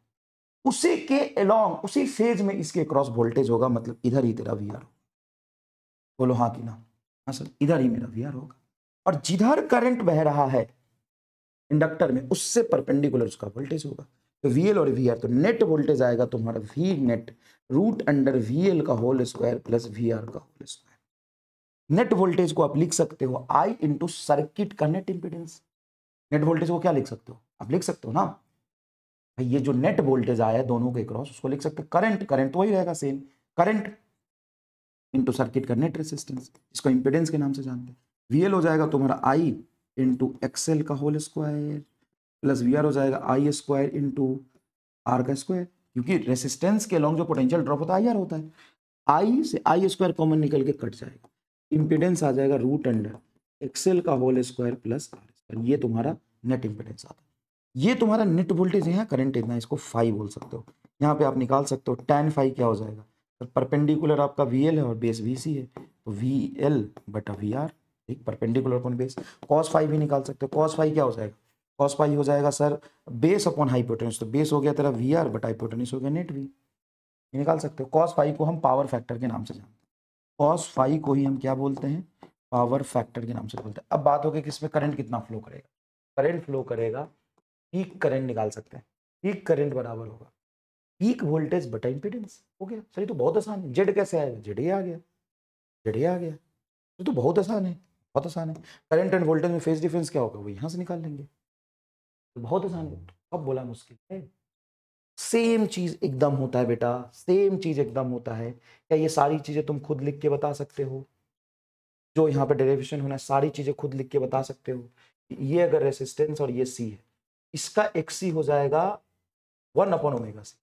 उसी के अलोंग, उसी फेज में इसके क्रॉस वोल्टेज होगा, मतलब इधर ही तेरा वी आर होगा। बोलो हाँ कि ना, हाँ सर, इधर ही मेरा वी आर होगा। और जिधर करंट बह रहा है इंडक्टर में, उससे परपेंडिकुलर उसका वोल्टेज होगा। तो VL और VR, तो नेट वोल्टेज आएगा तुम्हारा V net root under VL का होल स्क्वायर प्लस VR का होल स्क्वायर। नेट वोल्टेज को आप लिख सकते हो I इंटू सर्किट का नेट इंपीडेंस। नेट वोल्टेज को क्या लिख सकते हो, आप लिख सकते हो ना भाई, ये जो नेट वोल्टेज आया है दोनों के क्रॉस, उसको लिख सकते हो करंट, करंट तो वही रहेगा सेम, करंट इंटू सर्किट का नेट रेसिस्टेंस, इसको इंपीडेंस के नाम से जानते हैं। VL हो जाएगा तुम्हारा I इंटू एक्सएल का होल स्क्वायर प्लस VR हो जाएगा आई स्क्वायर इंटू आर का स्क्वायर, क्योंकि रेसिस्टेंस के लॉन्ग जो पोटेंशियल ड्रॉप होता है IR होता है। आई से आई स्क्वायर कॉमन निकल के कट जाएगा, इंपीडेंस आ जाएगा रूट अंडर एक्सएल का whole square plus R square, ये तुम्हारा नेट इंपीडेंस आता है। ये तुम्हारा नेट वोल्टेज है, करंट इतना, इसको फाई बोल सकते हो। यहाँ पे आप निकाल सकते हो tan फाई क्या हो जाएगा, तो परपेंडिकुलर आपका VL है और बेस VC है, तो VL बटा VR, एक perpendicular upon base. cos phi भी निकाल सकते हो, cos फाई क्या हो जाएगा, cos फाई हो जाएगा सर बेस अपॉन हाइपोटेन्यूज, तो बेस हो गया तेरा VR बटा हाइपोटेन्यूज हो गया नेट V, ये निकाल सकते हो। cos फाई को हम पावर फैक्टर के नाम से जानते हैं, cos फाई को ही हम क्या बोलते हैं, पावर फैक्टर के नाम से बोलते हैं। अब बात हो गई कि इसमें करंट कितना फ्लो करेगा, करंट फ्लो करेगा, पीक करंट निकाल सकते हैं, पीक करंट बराबर होगा पीक वोल्टेज बटा इंपीडेंस। हो गया सर, ये तो बहुत आसान है। जेड कैसे आएगा, जेड ये आ गया, जेड ये आ गया, ये तो बहुत आसान है, बहुत आसान है। करंट एंड वोल्टेज में फेज डिफरेंस क्या होगा, वो यहाँ से निकाल लेंगे, तो बहुत आसान है। अब बोला मुश्किल है, सेम चीज एकदम होता है बेटा, सेम चीज एकदम होता है। क्या ये सारी चीजें तुम खुद लिख के बता सकते हो? जो यहाँ पे डेरिवेशन होना है सारी चीजें खुद लिख के बता सकते हो? ये अगर रेसिस्टेंस और ये सी है, इसका एक्सी हो जाएगा 1/ओमेगा सी,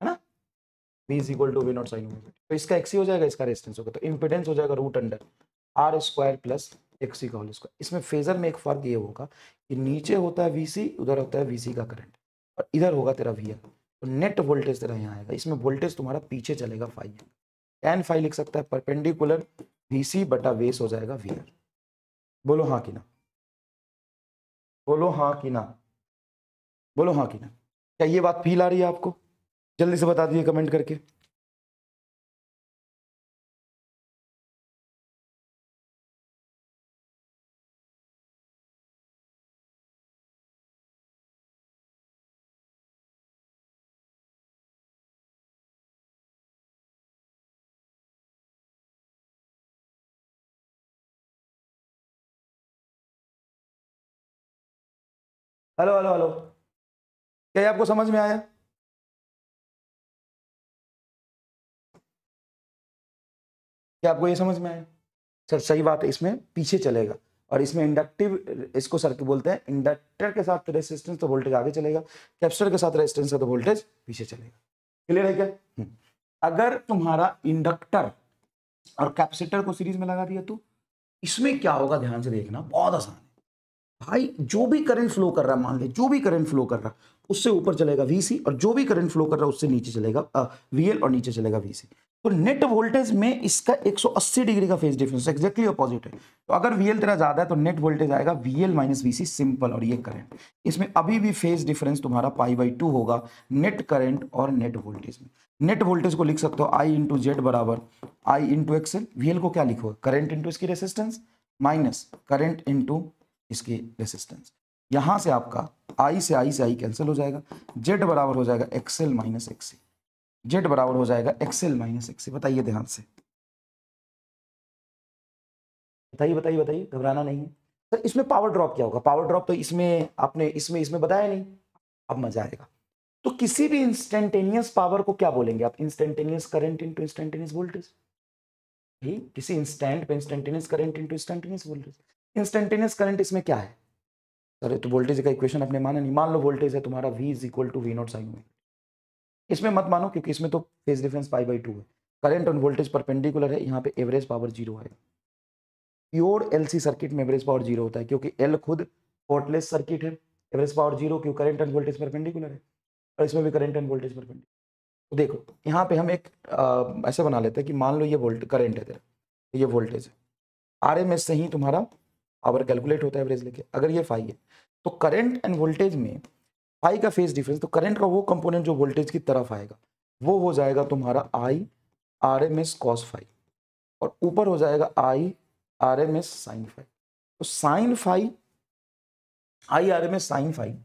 है ना, V is equal to V naught sine omega. तो इसका एक्सी हो जाएगा, इसका रेजिस्टेंस होगा, तो इम्पिडेंस हो जाएगा root under R square plus XC का होल स्क्वायर। इसमें फेजर में एक फर्क ये होगा कि नीचे होता है वीसी, उधर होता है वीसी का करंट, और इधर होगा तेरा वी। तो नेट वोल्टेज तेरा यहाँ आएगा, इसमें वोल्टेज तुम्हारा पीछे चलेगा फाइव, टेन फाइव लिख सकता है, परपेंडिकुलर वीसी बटा बेस हो जाएगा वी। बोलो हाँ कि ना, बोलो हाँ कि ना, बोलो हाँ कि ना। क्या ये बात फील आ रही है आपको? जल्दी से बता दीजिए कमेंट करके। हेलो हेलो हेलो, क्या ये आपको समझ में आया? क्या आपको ये समझ में आया? सर सही बात है, इसमें पीछे चलेगा, और इसमें इंडक्टिव, इसको सर्किट बोलते हैं, इंडक्टर के साथ रेजिस्टेंस तो वोल्टेज आगे चलेगा, कैपेसिटर के साथ रेजिस्टेंस है तो वोल्टेज पीछे चलेगा। क्लियर है क्या? अगर तुम्हारा इंडक्टर और कैपेसिटर को सीरीज में लगा दिया तो इसमें क्या होगा, ध्यान से देखना, बहुत आसान है भाई। जो भी करंट फ्लो कर रहा है, मान ले जो भी करंट फ्लो कर रहा है उससे ऊपर चलेगा वीसी, और जो भी करंट फ्लो कर रहा है उससे नीचे चलेगा वीएल, और नीचे चलेगा वीसी। तो नेट वोल्टेज में इसका 180 डिग्री का फेज डिफरेंस, एक्जेक्टली अपोजिट है। तो अगर वीएल तेरा ज्यादा है तो नेट वोल्टेज आएगा वीएल माइनस वीसी सिंपल, और ये करंट, इसमें अभी भी फेज डिफरेंस तुम्हारा π/2 होगा नेट करंट और नेट वोल्टेज में। नेट वोल्टेज को लिख सकते हो आई इंटू जेड बराबर आई इंटू एक्सएल। वीएल को क्या लिखोगे, करंट इंटू इसकी रेसिस्टेंस माइनस करंट इंटू इसकी रेसिस्टेंस। यहां से आपका आई से आई कैंसिल हो जाएगा, जेड बराबर हो जाएगा एक्सएल माइनस एक्सी, जेड बराबर हो जाएगा एक्सएल माइनस एक्सी। बताइए ध्यान से, बताइए बताइए बताइए, घबराना नहीं है। सर इसमें पावर ड्रॉप क्या होगा? पावर ड्रॉप तो इसमें आपने इसमें बताया नहीं, अब मजा आएगा। तो किसी भी इंस्टेंटेनियस पावर को क्या बोलेंगे आप? Instantaneous current into instantaneous voltage. किसी इंस्टेंट पे instantaneous current into instantaneous voltage. Instantaneous current इसमें क्या है? सर तो वोल्टेज का इक्वेशन अपने माना नहीं। मान लो वोल्टेज है तुम्हारा V is equal to V naught sine omega. इसमें मत मानो क्योंकि इसमें तो फेज डिफरेंस π/2 है, करंट और वोल्टेज परपेंडिकुलर है, यहाँ पे एवरेज पावर जीरो है। प्योर एलसी सर्किट में एवरेज पावर जीरो होता है क्योंकि एल खुद पोर्टलेस सर्किट है, एवरेज पावर जीरो क्यों, करंट एंड वोल्टेज परपेंडिकुलर है, और इसमें भी करंट एंड वोल्टेज परपेंडिकुलर। तो देखो यहाँ पे हम एक ऐसे बना लेते हैं कि मान लो ये वोल्ट करंट है तेरा, ये वोल्टेज है, आरएमएस से ही तुम्हारा पावर कैलकुलेट होता है एवरेज लेके। अगर ये फाई है तो करंट एंड वोल्टेज में फाई का फेज डिफरेंस, तो करंट का वो कंपोनेंट जो वोल्टेज की तरफ आएगा वो हो जाएगा तुम्हारा I R M S cos phi, और ऊपर हो जाएगा I R M S sine phi. तो sine phi, I R M S sine phi,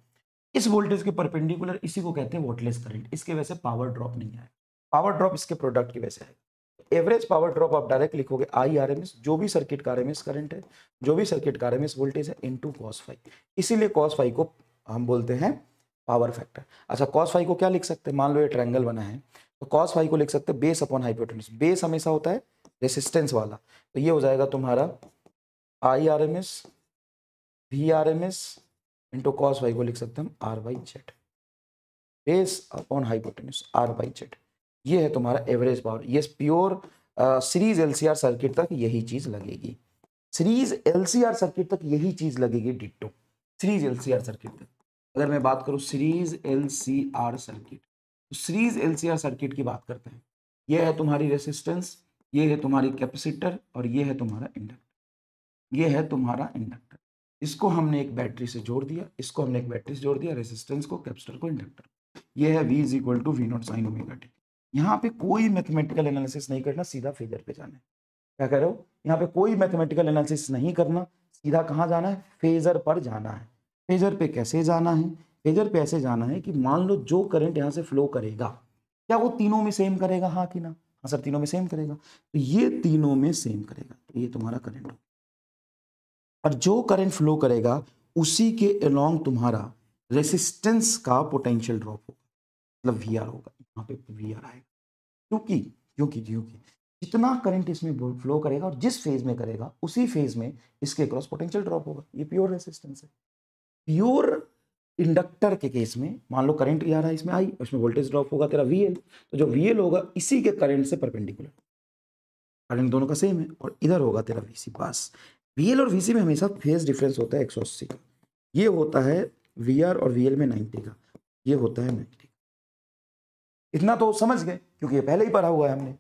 इस वोल्टेज के परपेंडिकुलर, इसी को कहते हैं वोल्टलेस करंट। इसके वजह से पावर ड्रॉप नहीं आएगा, पावर ड्रॉप इसके प्रोडक्ट की वजह से आएगा। एवरेज पावर ड्रॉप आप डायरेक्ट लिखोगे आई आर एम एस, जो भी सर्किट का आरएमएस करंट है, जो भी सर्किट का आरएमएस वोल्टेज है, इनटू कॉस फाई। इसीलिए कॉस फाई को हम बोलते हैं पावर फैक्टर। अच्छा कॉस फाई को क्या लिख सकते हैं? मान लो ये ट्रायंगल बना है तो कॉस फाई को लिख सकते हैं बेस अपॉन हाइपोटेन्यूज। बेस हमेशा होता है रेसिस्टेंस वाला, तो ये हो जाएगा तुम्हारा I R M S V R M S into cos phi को लिख सकते हैं हम R by Z, base upon hypotenuse R by Z. ये है तुम्हारा एवरेज पावर। ये प्योर सीरीज एलसीआर सर्किट तक यही चीज लगेगी, सीरीज एलसीआर सर्किट तक यही चीज लगेगी डिट्टो। सीरीज एलसीआर सर्किट तक अगर मैं बात करूं सीरीज एलसीआर सर्किट, तो सीरीज एलसीआर सर्किट की बात करते हैं। ये है तुम्हारी रेसिस्टेंस, ये है तुम्हारी कैपेसिटर, और ये है तुम्हारा इंडक्टर। ये है तुम्हारा इंडक्टर, इसको हमने एक बैटरी से जोड़ दिया, इसको हमने एक बैटरी से जोड़ दिया, रेसिस्टेंस को, कैपेसिटर को, इंडक्टर। ये है V is equal to V naught sine omega T. यहाँ पे कोई मैथमेटिकल एनालिसिस नहीं करना, सीधा फेजर पे जाना है। क्या कह रहे हो? यहाँ पे कोई मैथमेटिकल एनालिसिस नहीं करना, सीधा कहाँ जाना है? फेजर पर जाना है। फेजर पे कैसे जाना है? फेजर पे ऐसे जाना है कि मान लो जो करंट यहाँ से फ्लो करेगा, क्या वो तीनों में सेम करेगा? हाँ कि ना? हाँ सर तीनों में सेम करेगा, तो ये तीनों में सेम करेगा, तो ये तुम्हारा करंट होगा। और जो करंट फ्लो करेगा उसी के अलोंग तुम्हारा रेसिस्टेंस का पोटेंशियल ड्रॉप होगा, मतलब वी आर होगा, यहाँ पे वी आर आएगा। क्योंकि क्योंकि क्योंकि जितना करंट इसमें फ्लो करेगा और जिस फेज में करेगा उसी फेज में इसके क्रॉस पोटेंशियल ड्रॉप होगा। ये प्योर रेसिस्टेंस है। प्योर इंडक्टर के केस में मान लो करंट आ रहा है इसमें आई, उसमें वोल्टेज ड्रॉप होगा तेरा वीएल, तो जो वीएल होगा इसी के करंट से परपेंडिकुलर, करंट दोनों का सेम है, और इधर होगा तेरा वीसी। बस वीएल और वीसी में हमेशा फेज डिफरेंस होता है 180 का। ये होता है वीआर और वीएल में 90 का, ये होता है 90 का। इतना तो समझ गए क्योंकि ये पहले ही पढ़ा हुआ है हमने।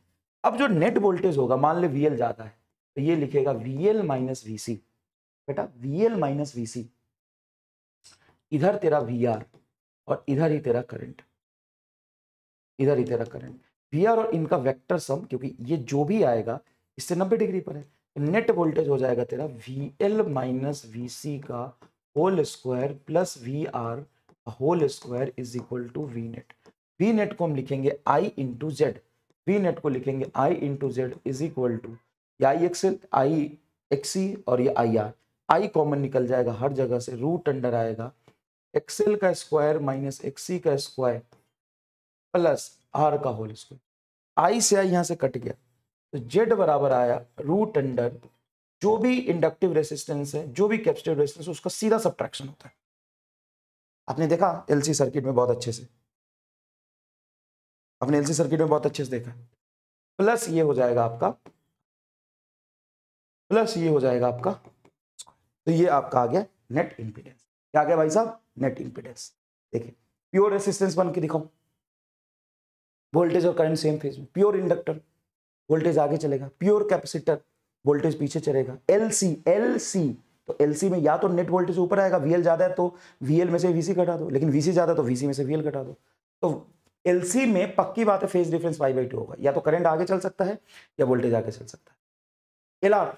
अब जो नेट वोल्टेज होगा, मान ले वीएल जाता है तो ये लिखेगा वीएल माइनस वीसी। बेटा वीएल माइनस वीसी, इधर तेरा वीआर और इधर ही तेरा करंट, इधर ही तेरा करंट। वीआर और इनका वेक्टर सम, क्योंकि ये जो भी आएगा इससे 90 डिग्री पर है, तो नेट वोल्टेज हो जाएगा तेरा वीएल माइनस वीसी का whole square plus V R whole square is equal to V net. V net को हम लिखेंगे I into Z, V net को लिखेंगे I into Z is equal to I XL I XC और ये आई R. आई common निकल जाएगा हर जगह से, रूट अंडर आएगा एक्सएल का स्क्वायर माइनस एक्सी का स्क्वायर प्लस आर का होल स्क्वायर। आई से आई यहां से कट गया तो जेड बराबर आया रूट अंडर जो भी इंडक्टिव रेसिस्टेंस है, जो भी कैपेसिटिव रेसिस्टेंस है, उसका सीधा सब्ट्रैक्शन होता है। आपने देखा एलसी सर्किट में बहुत अच्छे से, आपने एलसी सर्किट में बहुत अच्छे से देखा। प्लस ये हो जाएगा आपका, प्लस ये हो जाएगा आपका, तो ये आपका आ गया नेट इंपीडेंस। क्या आ गया भाई साहब? Net impedance. देखिए प्योर रेसिस्टेंस बन के दिखाओ, वोल्टेज और करंट सेम फेज में। प्योर इंडक्टर वोल्टेज आगे चलेगा, प्योर कैपेसिटर वोल्टेज पीछे चलेगा। एलसी, एलसी तो एलसी में या तो नेट वोल्टेज ऊपर आएगा, वीएल ज्यादा है तो वीएल में से वीसी घटा दो, लेकिन वीसी ज्यादा तो वीसी में से वीएल घटा दो। तो एलसी में पक्की बात है फेज डिफरेंस पाई/2 होगा, या तो करंट आगे चल सकता है या वोल्टेज आगे चल सकता है। एलआर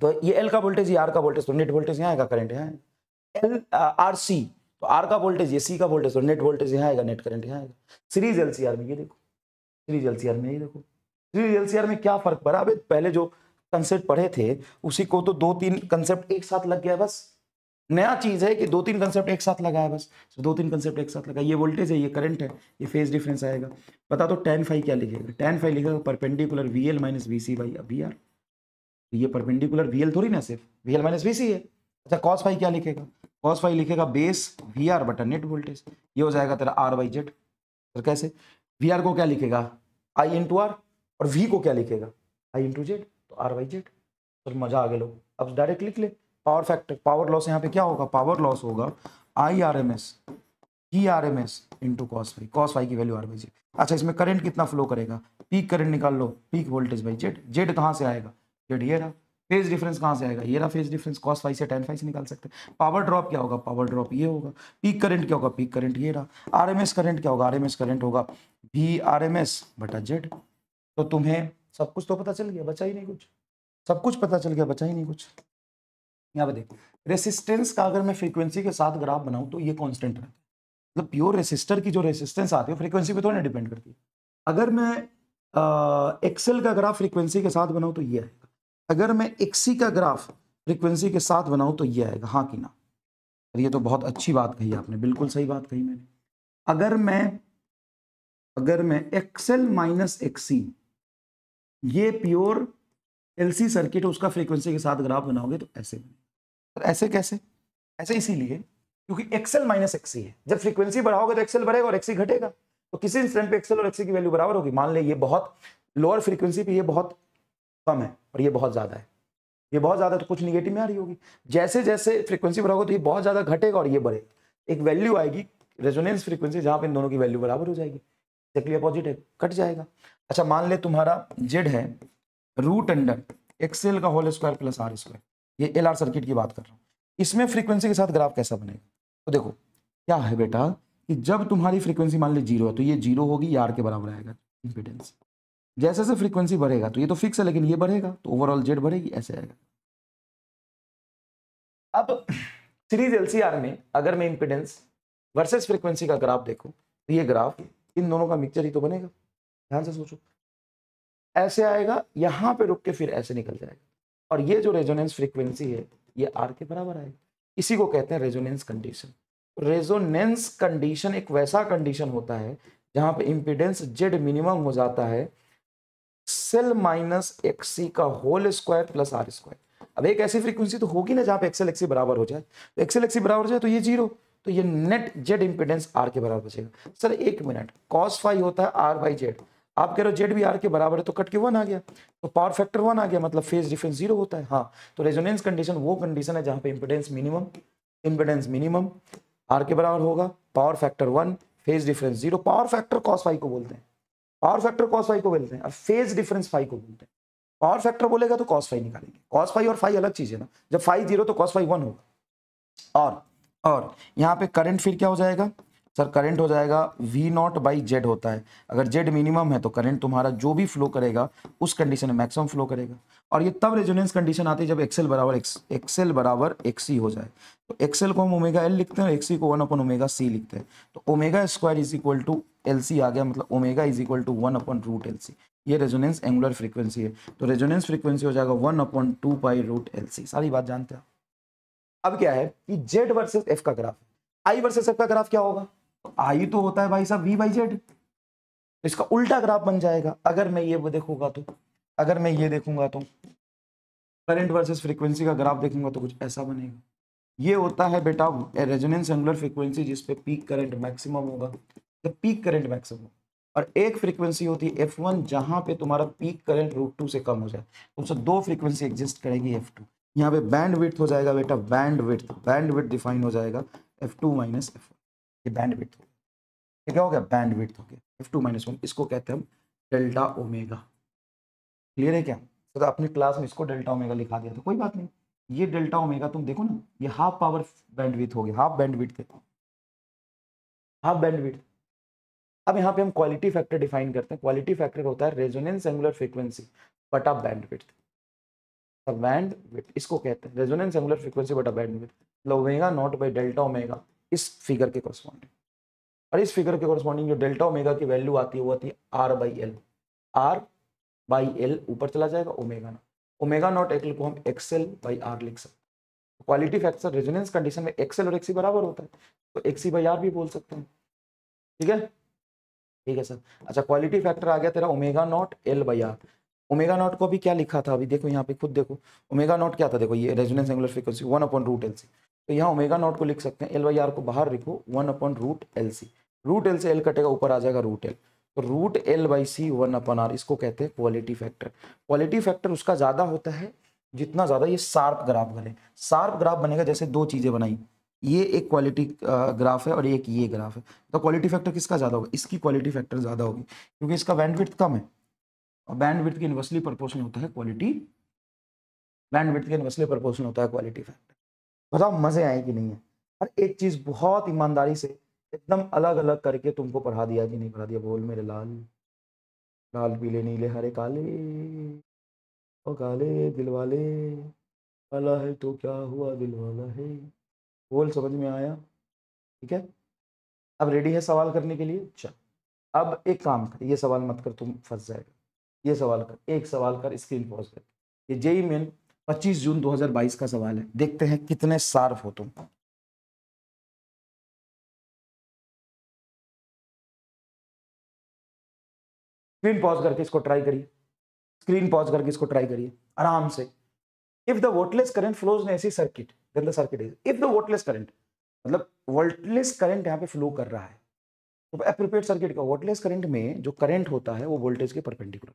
तो ये एल का वोल्टेज, ये आर का वोल्टेज, तो नेट वोल्टेज यहाँ आएगा, करंट यहाँ आएगा। एल आर सी तो आर का वोल्टेज, ये सी का वोल्टेज, तो नेट वोल्टेज यहाँ आएगा, नेट करंट यहाँ आएगा। सीरीज एलसीआर में ये देखो, सीरीज एलसीआर में ये देखो, सीरीज एलसीआर में क्या फर्क पड़ा? अबे पहले जो कंसेप्ट पढ़े थे उसी को तो 2-3 कंसेप्ट एक साथ लग गया बस। नया चीज है कि 2-3 कंसेप्ट एक साथ लगाया बस, 2-3 कंसेप्ट एक साथ लगा। ये वोल्टेज है, ये करंट है, ये फेज डिफरेंस आएगा। बता दो tan फाई क्या लिखेगा? tan फाई लिखेगा perpendicular VL minus VC by VR. ये परपेंडिकुलर वीएल थोड़ी ना, सिर्फ वीएल माइनस वीसी है। अच्छा कॉस फाई क्या लिखेगा? कॉस फाई लिखेगा बेस वीआर बटा नेट वोल्टेज, ये हो जाएगा तेरा आर बाई जेड। तो कैसे? वीआर को क्या लिखेगा? आई इंटू आर, और वी को क्या लिखेगा? आई इंटू जेड, तो आर बाई जेड। तो मजा आ गया लोग, अब डायरेक्ट लिख ले। पावर फैक्टर, पावर लॉस यहाँ पे क्या होगा? पावर लॉस होगा I R M S E R M S into cos phi की वैल्यू आर बाई जेड। अच्छा इसमें करंट कितना फ्लो करेगा? पीक करंट निकाल लो, peak voltage by Z. Z कहाँ से आएगा? जेड ये रहा। फेज डिफरेंस कहाँ से आएगा? ये रहा फेज डिफरेंस, कॉस फाई से tan फाई से निकाल सकते हैं। पावर ड्रॉप क्या होगा? पावर ड्रॉप ये होगा। पीक करंट क्या होगा? पीक करंट ये रहा। आरएमएस करंट क्या होगा? आरएमएस करंट होगा वी आर एम एस बटा जेड। तो तुम्हें सब कुछ तो पता चल गया, बचा ही नहीं कुछ। सब कुछ पता चल गया, बचा ही नहीं कुछ। यहाँ पे देखो, रेसिस्टेंस का अगर मैं फ्रीक्वेंसी के साथ ग्राफ बनाऊं तो ये कांस्टेंट रहता है। मतलब प्योर रेसिस्टर की जो रेसिस्टेंस आती है फ्रीक्वेंसी पे थोड़ी ना डिपेंड करती है। अगर मैं एक्सेल का ग्राफ फ्रीक्वेंसी के साथ बनाऊं तो ये आएगा। अगर मैं एक्सी का ग्राफ फ्रीक्वेंसी के साथ बनाऊं तो ये आएगा, हाँ कि ना? और ये तो बहुत अच्छी बात कही आपने, बिल्कुल सही बात कही मैंने। अगर मैं एक्सेल माइनस एक्सी, ये प्योर एलसी सर्किट है, उसका फ्रीक्वेंसी के साथ ग्राफ बनाओगे तो ऐसे बनेगा। तो ऐसे कैसे? ऐसे इसीलिए क्योंकि एक्सेल माइनस एक्सी है। जब फ्रीक्वेंसी बढ़ाओगे तो एक्सेल बढ़ेगा और एक्सी घटेगा, तो किसी इंस्टेंट पे एक्सेल और एक्सी की वैल्यू बराबर होगी। मान ले ये बहुत लोअर फ्रीक्वेंसी पे ये बहुत कम है और ये बहुत ज्यादा है, ये बहुत ज्यादा तो कुछ निगेटिव में आ रही होगी। जैसे जैसे फ्रीक्वेंसी बढ़ाओगे तो ये बहुत ज्यादा घटेगा और ये बढ़ेगा। एक वैल्यू आएगी रेजोनेंस फ्रीक्वेंसी जहां पे इन दोनों की वैल्यू बराबर हो जाएगी, एक्जेक्टली अपोजिट है, कट जाएगा। अच्छा मान ले तुम्हारा जेड है रूट अंडर एक्सएल का whole square plus R square, ये एलआर सर्किट की बात कर रहा हूँ। इसमें फ्रीक्वेंसी के साथ ग्राफ कैसा बनेगा? तो देखो क्या है बेटा कि जब तुम्हारी फ्रीक्वेंसी मान ली 0 है तो ये 0 होगी, ये आर के बराबर आएगा इंपीडेंस। जैसे जैसे फ्रीक्वेंसी बढ़ेगा तो ये तो फिक्स है लेकिन ये बढ़ेगा तो ओवरऑल जेड बढ़ेगी, ऐसे आएगा। अब सीरीज एलसीआर में अगर मैं इंपीडेंस वर्सेस फ्रीक्वेंसी का ग्राफ देखूं तो ये ग्राफ इन दोनों का मिक्सचर ही तो बनेगा। ध्यान से सोचो, ऐसे आएगा, यहां पे रुक के फिर ऐसे निकल जाएगा, और ये जो रेजोनेंस फ्रीक्वेंसी है ये आर के बराबर आएगी। इसी को कहते हैं रेजोनेंस कंडीशन। रेजोनेंस कंडीशन एक वैसा कंडीशन होता है जहां पे इंपीडेंस जेड मिनिमम हो जाता है एक्सएल माइनस एक्सी का whole square plus R square. अब एक ऐसी फ्रीक्वेंसी तो होगी ना जहां पे एक्सएल एक्सी बराबर हो जाए, तो एक्सएल एक्सी बराबर हो जाए तो ये जीरो, तो ये नेट जेड इंपीडेंस आर के बराबर बचेगा। सर एक मिनट, कॉस फाई होता है आर बाई जेड, आप कह रहे हो जेड भी आर के बराबर है तो कट के 1 आ गया, तो पावर फैक्टर 1 आ गया, मतलब फेज डिफरेंस 0 होता है। हाँ, तो रेजोनेंस कंडीशन वो कंडीशन है जहां पे इंपीडेंस मिनिमम आर के बराबर होगा, power factor 1, phase difference 0। Power factor cos phi को बोलते हैं, पावर फैक्टर कॉस फाई को बोलते हैं, और फेज डिफरेंस फाई को बोलते हैं। पावर फैक्टर बोलेगा तो कॉस फाई निकालेंगे, कॉस फाई और फाई अलग चीज है ना, जब फाई 0 तो कॉस फाई 1 होगा। और यहाँ पे करंट फिर क्या हो जाएगा सर, करंट हो जाएगा V नॉट बाई जेड होता है, अगर जेड मिनिमम है तो करंट तुम्हारा जो भी फ्लो करेगा उस कंडीशन में मैक्सिमम फ्लो करेगा। और ये तब रेजोनेंस कंडीशन आती है जब एक्सएल बराबर एक्सी हो जाए, तो एक्सएल को हम ओमेगा एल लिखते हैं और एक्सी को 1 अपॉन ओमेगा सी लिखते हैं, तो omega square is equal to L C आ गया, मतलब omega is equal to 1 upon root L C. ये रेजोनेंस एंगुलर फ्रीक्वेंसी है, तो रेजोनेंस फ्रीक्वेंसी हो जाएगा 1 upon 2 pi root L C. सारी बात जानते हैं। अब क्या है कि जेड वर्सेस एफ का ग्राफ, आई वर्सेस एफ का ग्राफ क्या होगा, आई तो होता है भाई साहब वी बाई जेड, इसका उल्टा ग्राफ बन जाएगा। अगर मैं ये देखूंगा तो करंट वर्सेस फ्रीक्वेंसी का ग्राफ देखूंगा तो कुछ ऐसा बनेगा। ये होता है बेटा रेजोनेंस एंगुलर फ्रीक्वेंसी जिसपे पीक करंट मैक्सिमम होगा, पीक करंट मैक्सिमम। और एक फ्रीक्वेंसी होती है F1 जहां पे तुम्हारा पीक करंट √2 से कम हो जाए, तो दो फ्रीक्वेंसी एग्जिस्ट करेगी F2। यहाँ पे बैंड विड्थ हो जाएगा बेटा, बैंड विड्थ डिफाइन हो जाएगा F2 माइनस F1, ये बैंड विड्थ हो गया। ये क्या हो गया, बैंड विड्थ हो गया F2 माइनस 1, इसको कहते हैं हम डेल्टा ओमेगा। क्लियर है क्या, तो आपने क्लास में इसको डेल्टा ओमेगा लिखा दिया, तो कोई बात नहीं, ये डेल्टा ओमेगा तुम देखो ना, ये हाफ पावर बैंडविड्थ हो गया, हाफ बैंडविड्थ। अब यहाँ पे हम क्वालिटी फैक्टर डिफाइन करते हैं। क्वालिटी फैक्टर होता है रेजोनेंस एंगुलर फ्रीक्वेंसी बटा बैंडविड्थ, इसको कहते हैं रेजोनेंस एंगुलर फ्रीक्वेंसी बटा बैंडविड्थ, मतलब omega naught by delta omega इस फिगर के कॉरस्पॉन्डिंग। और इस फिगर के कॉरस्पॉन्डिंग जो डेल्टा ओमेगा की वैल्यू आती है वो आती है आर बाई एल, ऊपर चला जाएगा ओमेगा नॉट एल को हम एक्सएल बाई आर लिख सकते हैं। क्वालिटी फैक्टर रेजोनेंस कंडीशन में एक्सएल और एक्सी बराबर होता है, तो एक्सी बाई आर भी बोल सकते हैं। ठीक है सर। अच्छा, क्वालिटी फैक्टर आ गया तेरा omega naught L by R. Omega naught को भी क्या लिखा था, अभी देखो यहाँ पे खुद देखो, ओमेगा नॉट क्या था, देखो ये resonance angular frequency 1 upon root L C, तो यहाँ ओमेगा नॉट को लिख सकते हैं एल बाई आर को बाहर लिखो 1 upon root L C, root L से एल कटेगा ऊपर आ जाएगा रूट एल, तो root L by C 1 upon R, इसको कहते हैं क्वालिटी फैक्टर। क्वालिटी फैक्टर उसका ज्यादा होता है जितना ज्यादा ये शार्प ग्राफ बने। शार्प ग्राफ बनेगा जैसे दो चीजें बनाई, ये एक क्वालिटी ग्राफ है और एक ये ग्राफ है, तो क्वालिटी फैक्टर किसका ज्यादा होगा, इसकी क्वालिटी फैक्टर ज्यादा होगी क्योंकि इसका बैंडविड्थ कम है, और बैंडविड्थ के इनवर्सली प्रोपोर्शनल होता है क्वालिटी फैक्टर। बताओ मजे आए कि नहीं है। और एक चीज बहुत ईमानदारी से एकदम अलग अलग करके तुमको पढ़ा दिया कि नहीं पढ़ा दिया, बोल मेरे लाल, लाल पीले नीले हरे काले, ओ काले दिल वाले, काला है तो क्या हुआ दिल वाला है, बोल समझ में आया, ठीक है। अब रेडी है सवाल करने के लिए, चल अब एक काम कर, ये सवाल मत कर, तुम फंस जाएगा, ये सवाल कर, एक सवाल कर, स्क्रीन पॉज कर, ये जेईई मेन 25 जून 2022 का सवाल है, देखते हैं कितने शार्प हो तुम। स्क्रीन पॉज करके इसको ट्राई करिए, आराम से। If the wattless current flows in AC circuit, then the circuit is, if the wattless current मतलब वोल्टलेस करंट यहाँ पे फ्लो कर रहा है, तो एप्रोप्रिएट सर्किट का वोल्टलेस करंट में जो करंट होता है वो वोल्टेज के परपेंडिकुलर,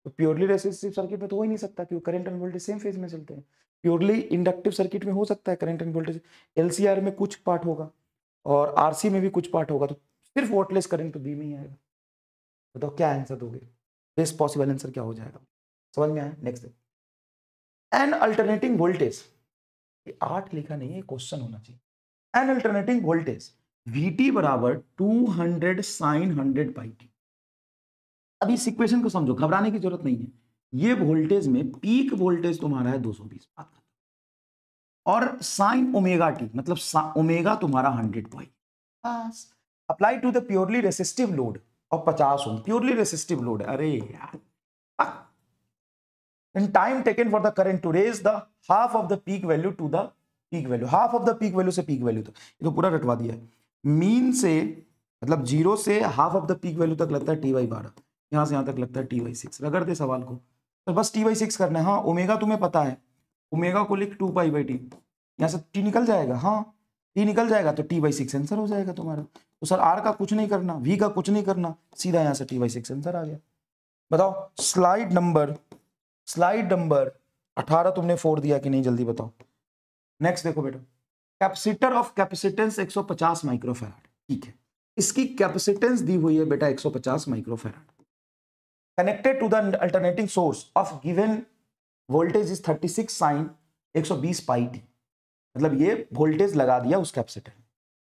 तो प्योरली रेसिस्टिव सर्किट में तो हो ही नहीं सकता क्योंकि current end voltage same phase में चलते हैं। प्योरली इंडक्टिव सर्किट में हो सकता है करंट एंड वोल्टेज, एलसीआर में कुछ पार्ट होगा और आरसी में भी कुछ पार्ट होगा, तो सिर्फ वोल्टलेस करंट तो बी में ही आएगा। बताओ क्या आंसर दोगे, बेस्ट पॉसिबल आंसर क्या हो जाएगा, समझ में आया। नेक्स्ट, एन अल्टरनेटिंग वोल्टेज, 8 लिखा नहीं है, क्वेश्चन होना चाहिए। एन अल्टरनेटिंग वोल्टेज Vt बराबर 200 sin 100 पाई टी। अब इस इक्वेशन को समझो, घबराने की जरूरत नहीं है, ये वोल्टेज में पीक वोल्टेज तुम्हारा है 220 और साइन ओमेगा टी मतलब ओमेगा तुम्हारा 100 pi. Apply to the purely resistive load और 50 ओम, प्योरली रेसिस्टिव लोड, अरे यार, in time taken for the current to raise the half of the peak value to the peak value, half of the peak value से peak value तक, ये तो पूरा रटवा दिया है। मीन से मतलब 0 से half of the peak value तक लगता है t/12, यहां से यहां तक लगता है t/6। रगड़ दे सवाल को, तो बस t/6 करना है। हाँ ओमेगा तुम्हें पता है, ओमेगा को लिख 2π/t, यहाँ से t निकल जाएगा, हाँ t निकल जाएगा तो t/6 आंसर हो जाएगा तुम्हारा। तो सर r का कुछ नहीं करना, v का कुछ नहीं करना, सीधा यहाँ से t/6 आंसर आ गया। बताओ स्लाइड नंबर 18 तुमने 4 दिया कि नहीं, जल्दी बताओ। नेक्स्ट देखो बेटा, कैपेसिटर ऑफ कैपेसिटेंस 150 माइक्रोफैराड, ठीक है, इसकी कैपेसिटेंस दी हुई है बेटा 150 microfarad, connected to the alternating source of given voltage is 36 sine 120 pi T, मतलब ये वोल्टेज लगा दिया उस कैपेसिटर।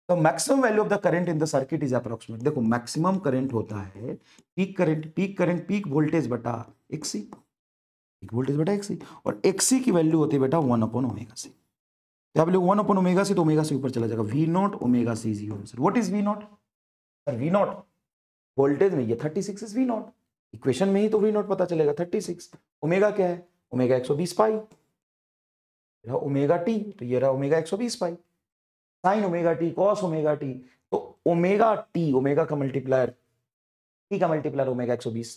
तो maximum value of the current in the circuit is approximate, देखो मैक्सिमम करंट होता है पीक करंट पीक वोल्टेज बटा एक्सी, पीक वोल्टेज बटा एक्सी, और एक्सी की वैल्यू होती है बेटा 1/ω/c। तो आप लोग 1/ω/c, तो ओमेगा से ऊपर चला जाएगा, V0 ω/c 0 answer. What is V0? Sir V0 voltage में ये 36 इज V0, इक्वेशन में ही तो V0 पता चलेगा 36। ओमेगा क्या है? ओमेगा 120 पाई, ओमेगा टी, तो ये रहा omega 120 pi, sine omega T cos omega T, तो ओमेगा टी, ओमेगा का मल्टीप्लायर, टी का मल्टीप्लायर ओमेगा 120,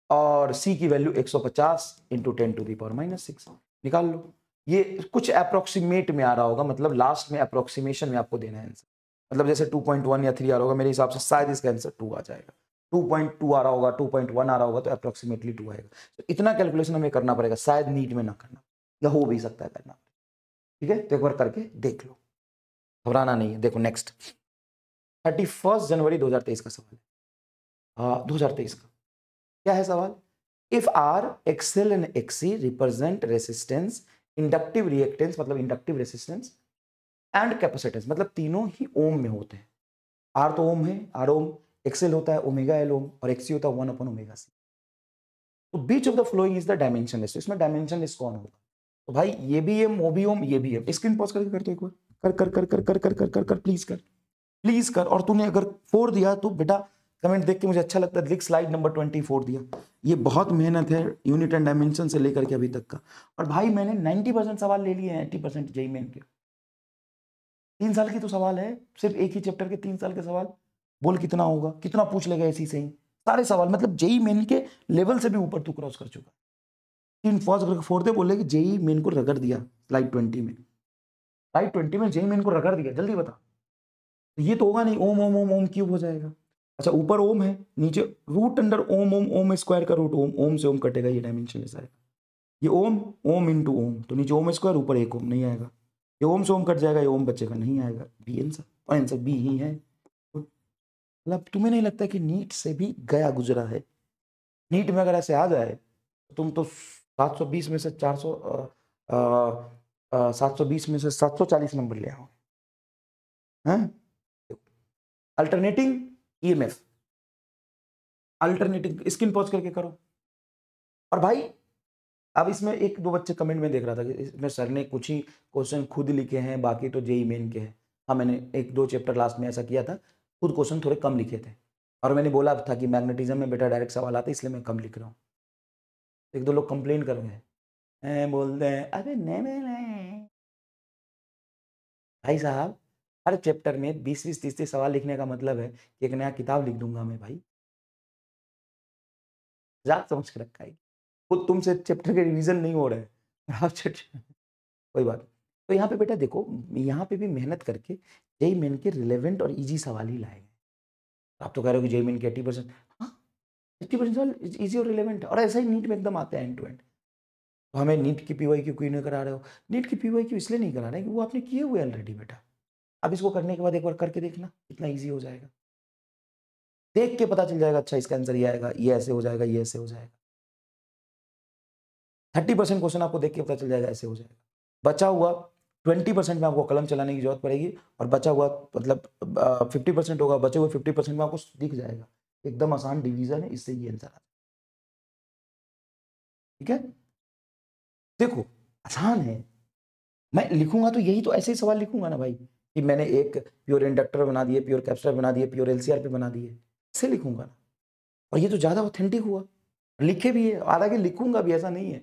और सी की वैल्यू 150 इंटू 10⁻⁻6 निकाल लो। ये कुछ अप्रोक्सीमेट में आ रहा होगा, मतलब लास्ट में अप्रोक्सीमेशन में आपको देना है आंसर, मतलब जैसे 2.1 या 3 आ रहा होगा, मेरे हिसाब से शायद इसका आंसर 2 आ जाएगा, 2.2 आ रहा होगा, 2.1 आ रहा होगा, तो अप्रोक्सीमेटली 2 आएगा। तो इतना कैलकुलेशन हमें करना पड़ेगा, शायद नीट में ना करना, या हो भी सकता है करना, ठीक है, तो एक बार करके देख लो, घबराना नहीं है। देखो नेक्स्ट 31 जनवरी 2023 का सवाल है, 2023 का क्या है सवाल? If R XL and XC represent resistance, inductive reactance मतलब इंडक्टिव रेसिस्टेंस, एंड कैपेसिटेंस मतलब तीनों ही ओम में होते हैं, आर तो ओम है, आर ओम, एक्सएल होता है ओमेगा एल ओम, और एक्सी होता है 1/ω/c। तो which of the following is the dimensionless, इसमें डायमेंशन लिस्ट कौन होगा? तो भाई ये भी एम, वो भी ओम, ये भी एम। स्क्रीन पॉज करके कर दो एक बार, कर कर कर कर कर कर कर कर कर प्लीज कर, प्लीज कर। और तूने अगर 4 दिया तो बेटा कमेंट देख के मुझे अच्छा लगता है, लिख स्लाइड नंबर 24 दिया। ये बहुत मेहनत है यूनिट एंड डायमेंशन से लेकर के अभी तक का, और भाई मैंने 90% सवाल ले लिए हैं, 80% जेईई मेन के। 3 साल की तो सवाल है, सिर्फ एक ही चैप्टर के 3 साल के सवाल, बोल कितना होगा, कितना पूछ लेगा इसी से ही सारे सवाल, मतलब जेईई मेन के लेवल से भी ऊपर तू क्रॉस कर चुका। 3 फॉज करके 4 दे, बोले कि जेईई मेन को रगड़ दिया स्लाइड 20 में, स्लाइड 20 में जेईई मेन को रगड़ दिया, जल्दी बता। तो ये तो होगा नहीं, ओम ओम ओम ओम क्यूब हो जाएगा। अच्छा ऊपर ओम है, नीचे root under Om Om Om square का रूट ओम, ओम से ओम कटेगा, ये डायमेंशन लेस आएगा। ये ओम ओम इंटू ओम, तो नीचे ओम स्क्वायर ऊपर एक ओम, नहीं आएगा। ये ओम से ओम कट जाएगा, ये ओम बचेगा, नहीं आएगा। बी आंसर, और आंसर बी ही है। मतलब तुम्हें नहीं लगता कि नीट से भी गया गुजरा है? नीट में अगर ऐसे आ जाए तो तुम तो 720 में से 720 में से 740 नंबर ले आओ। Alternating EMF, alternating, screen pause करके करो। और भाई अब इसमें एक दो बच्चे कमेंट में देख रहा था कि इसमें सर ने कुछ ही क्वेश्चन खुद लिखे हैं, बाकी तो जेईई मेन के हैं। हाँ मैंने 1-2 चैप्टर लास्ट में ऐसा किया था, खुद क्वेश्चन थोड़े कम लिखे थे, और मैंने बोला था कि मैग्नेटिज्म में बेटा डायरेक्ट सवाल आता है, इसलिए मैं कम लिख रहा हूँ। 1-2 लोग कंप्लेन कर रहे हैं, बोलते हैं अरे नहीं भाई साहब, हर चैप्टर में 20-20, 30-30 सवाल लिखने का मतलब है कि एक नया किताब लिख दूंगा मैं भाई, मजाक समझ के रखा है। खुद तुमसे चैप्टर के रिवीजन नहीं हो रहे हैं, आप कोई बात। तो यहाँ पे बेटा देखो, यहाँ पे भी मेहनत करके जेईई मेन के रिलेवेंट और इजी सवाल ही लाए गए। आप तो कह रहे हो कि जेईई मेन के 80%, हाँ 80% सवाल इजी और रिलेवेंट है, और ऐसा ही नीट में एकदम आते हैं एंड टू एंड। तो हमें नीट की पीवाईक्यू क्यों नहीं करा रहे हो? नीट की पीवाईक्यू इसलिए नहीं करा रहे कि वो आपने किए हुए ऑलरेडी बेटा। अब इसको करने के बाद एक बार करके देखना, कितना ईजी हो जाएगा, देख के पता चल जाएगा। अच्छा इसका आंसर ये आएगा, ये ऐसे हो जाएगा, ये ऐसे हो जाएगा। 30% क्वेश्चन आपको देख के पता चल जाएगा, ऐसे हो जाएगा। बचा हुआ 20% में आपको कलम चलाने की जरूरत पड़ेगी, और बचा हुआ मतलब 50% होगा, बचे हुए 50% में आपको दिख जाएगा। एकदम आसान डिवीजन है, इससे ये आंसर आता है। ठीक है, देखो आसान है। मैं लिखूंगा तो यही तो ऐसे ही सवाल लिखूंगा ना भाई, कि मैंने एक प्योर इंडक्टर बना दिए, प्योर कैपेसिटर बना दिए, प्योर एलसीआर पे बना दिए, ऐसे लिखूंगा ना। और ये तो ज्यादा ऑथेंटिक हुआ, लिखे भी है, हालांकि लिखूंगा भी, ऐसा नहीं है।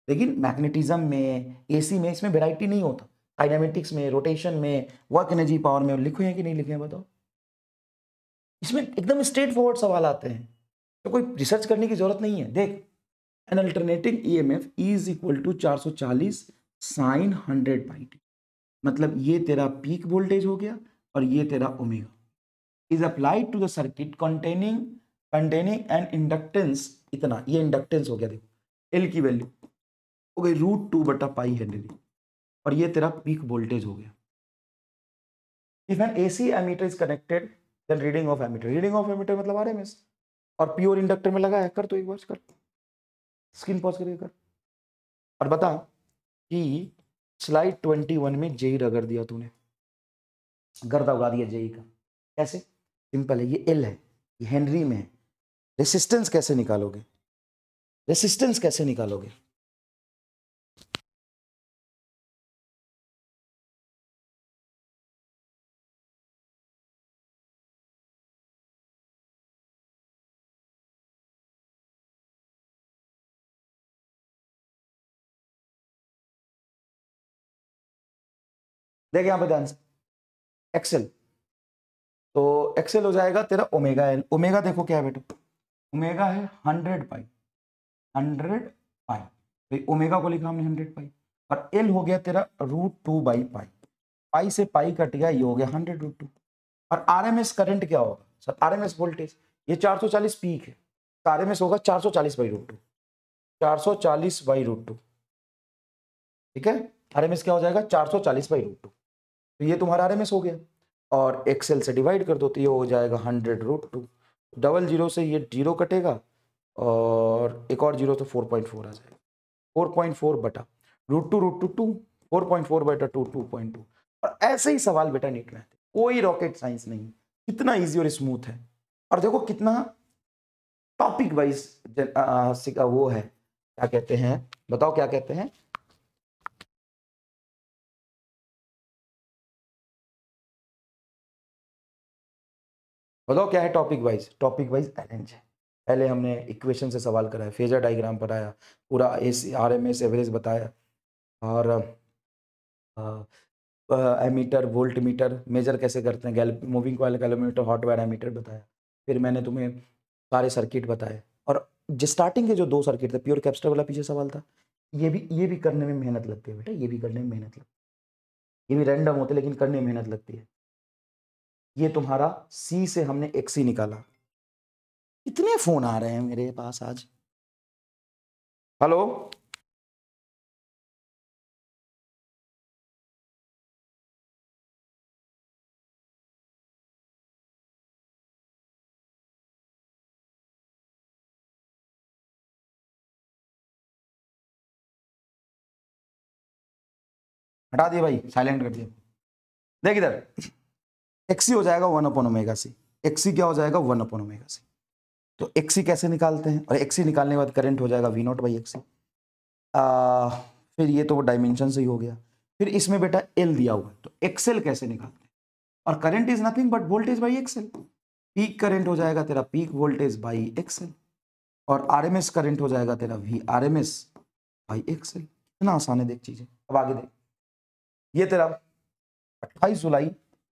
लेकिन मैग्नेटिज्म में, एसी में इसमें वेराइटी नहीं होता। काइनेमेटिक्स में, रोटेशन में, वर्क एनर्जी पावर में लिखे हैं कि नहीं लिखे हैं बताओ? इसमें एकदम स्ट्रेट फॉरवर्ड सवाल आते हैं, तो कोई रिसर्च करने की जरूरत नहीं है। देख, an alternating EMF is equal to 440 sine 100/t, मतलब ये तेरा पीक वोल्टेज हो गया और ये तेरा omega is applied to the circuit containing an inductance, इतना, ये इंडक्टेंस हो गया, देखो एल की वैल्यू हो गई √2/π हेनरी, और ये तेरा पीक वोल्टेज हो गया। If an AC ammeter is connected then reading of ammeter मतलब आरएमएस, और प्योर इंडक्टर में लगा है, कर तो एक बार कर, स्क्रीन पॉज करके कर, और बता कि स्लाइड 21 में जेई रगड़ दिया तूने, गर्दा उड़ा दिया जेई का, कैसे? सिंपल है, ये एल है, ये हेनरी में है, रेसिस्टेंस कैसे निकालोगे? रेसिस्टेंस कैसे निकालोगे? देख यहां पे ध्यान से, एक्सेल, तो एक्सेल हो जाएगा तेरा ओमेगा एल। ओमेगा देखो क्या है बेटा, ओमेगा है 100π, 100π, तो ओमेगा को लिखा हमने 100π, और एल हो गया तेरा √2/π, पाई से पाई कट गया, ये हो गया 100√2। और आरएमएस करंट क्या होगा सर? आरएमएस वोल्टेज, ये 440 पीक है, तो आरएमएस होगा 440/√2, 440/√2, ठीक है? आरएमएस क्या हो जाएगा? 440/√2, तो ये तुम्हारा आरएमएस हो गया, और एक्सेल से डिवाइड कर दो तो ये हो जाएगा 100√2, डबल जीरो से ये जीरो कटेगा, और एक और जीरो तो 4.4 आ जाएगा, 4.4 बटा √2, 4.4/2, 2.2। और ऐसे ही सवाल बेटा नीट में, कोई रॉकेट साइंस नहीं, कितना इजी और स्मूथ है, और देखो कितना टॉपिक वाइज वो है, क्या कहते हैं बताओ, क्या कहते हैं? बताओ क्या है topic wise? Topic wise arrange है। पहले हमने इक्वेशन से सवाल कराया, फेजर डायग्राम पढ़ाया, पूरा एसी आरएमएस एवरेज बताया, और एमीटर, वोल्ट मीटर मेजर कैसे करते हैं, moving coil galvanometer, hot wire ammeter बताया। फिर मैंने तुम्हें सारे सर्किट बताए, और जो स्टार्टिंग के जो 2 सर्किट थे, प्योर कैपेसिटर वाला पीछे सवाल था, ये भी करने में मेहनत लगती है बेटा, ये भी करने में मेहनत लगती है, ये भी रैंडम होते लेकिन करने में मेहनत लगती है। ये तुम्हारा सी से हमने एक्सी निकाला। इतने फोन आ रहे हैं मेरे पास आज। हेलो, हटा दिया भाई, साइलेंट कर दिया। देख इधर, एक्सी हो जाएगा 1/ω/c, एक्सी क्या हो जाएगा? 1/ω/c। तो एक्सी कैसे निकालते हैं? और एक्सी निकालने के बाद करंट हो जाएगा V0/XC। फिर ये तो डायमेंशन से ही हो गया। फिर इसमें बेटा एल दिया हुआ है, तो एक्सएल कैसे निकालते हैं? और current is nothing but voltage by XL. Peak current हो जाएगा तेरा पीक वोल्टेज बाई एक्सएल, और आरएमएस करंट हो जाएगा तेरा वी आरएमएस बाई एक्सएल। इतना आसान है, देख चीजें। अब आगे देख, ये तेरा 28 जुलाई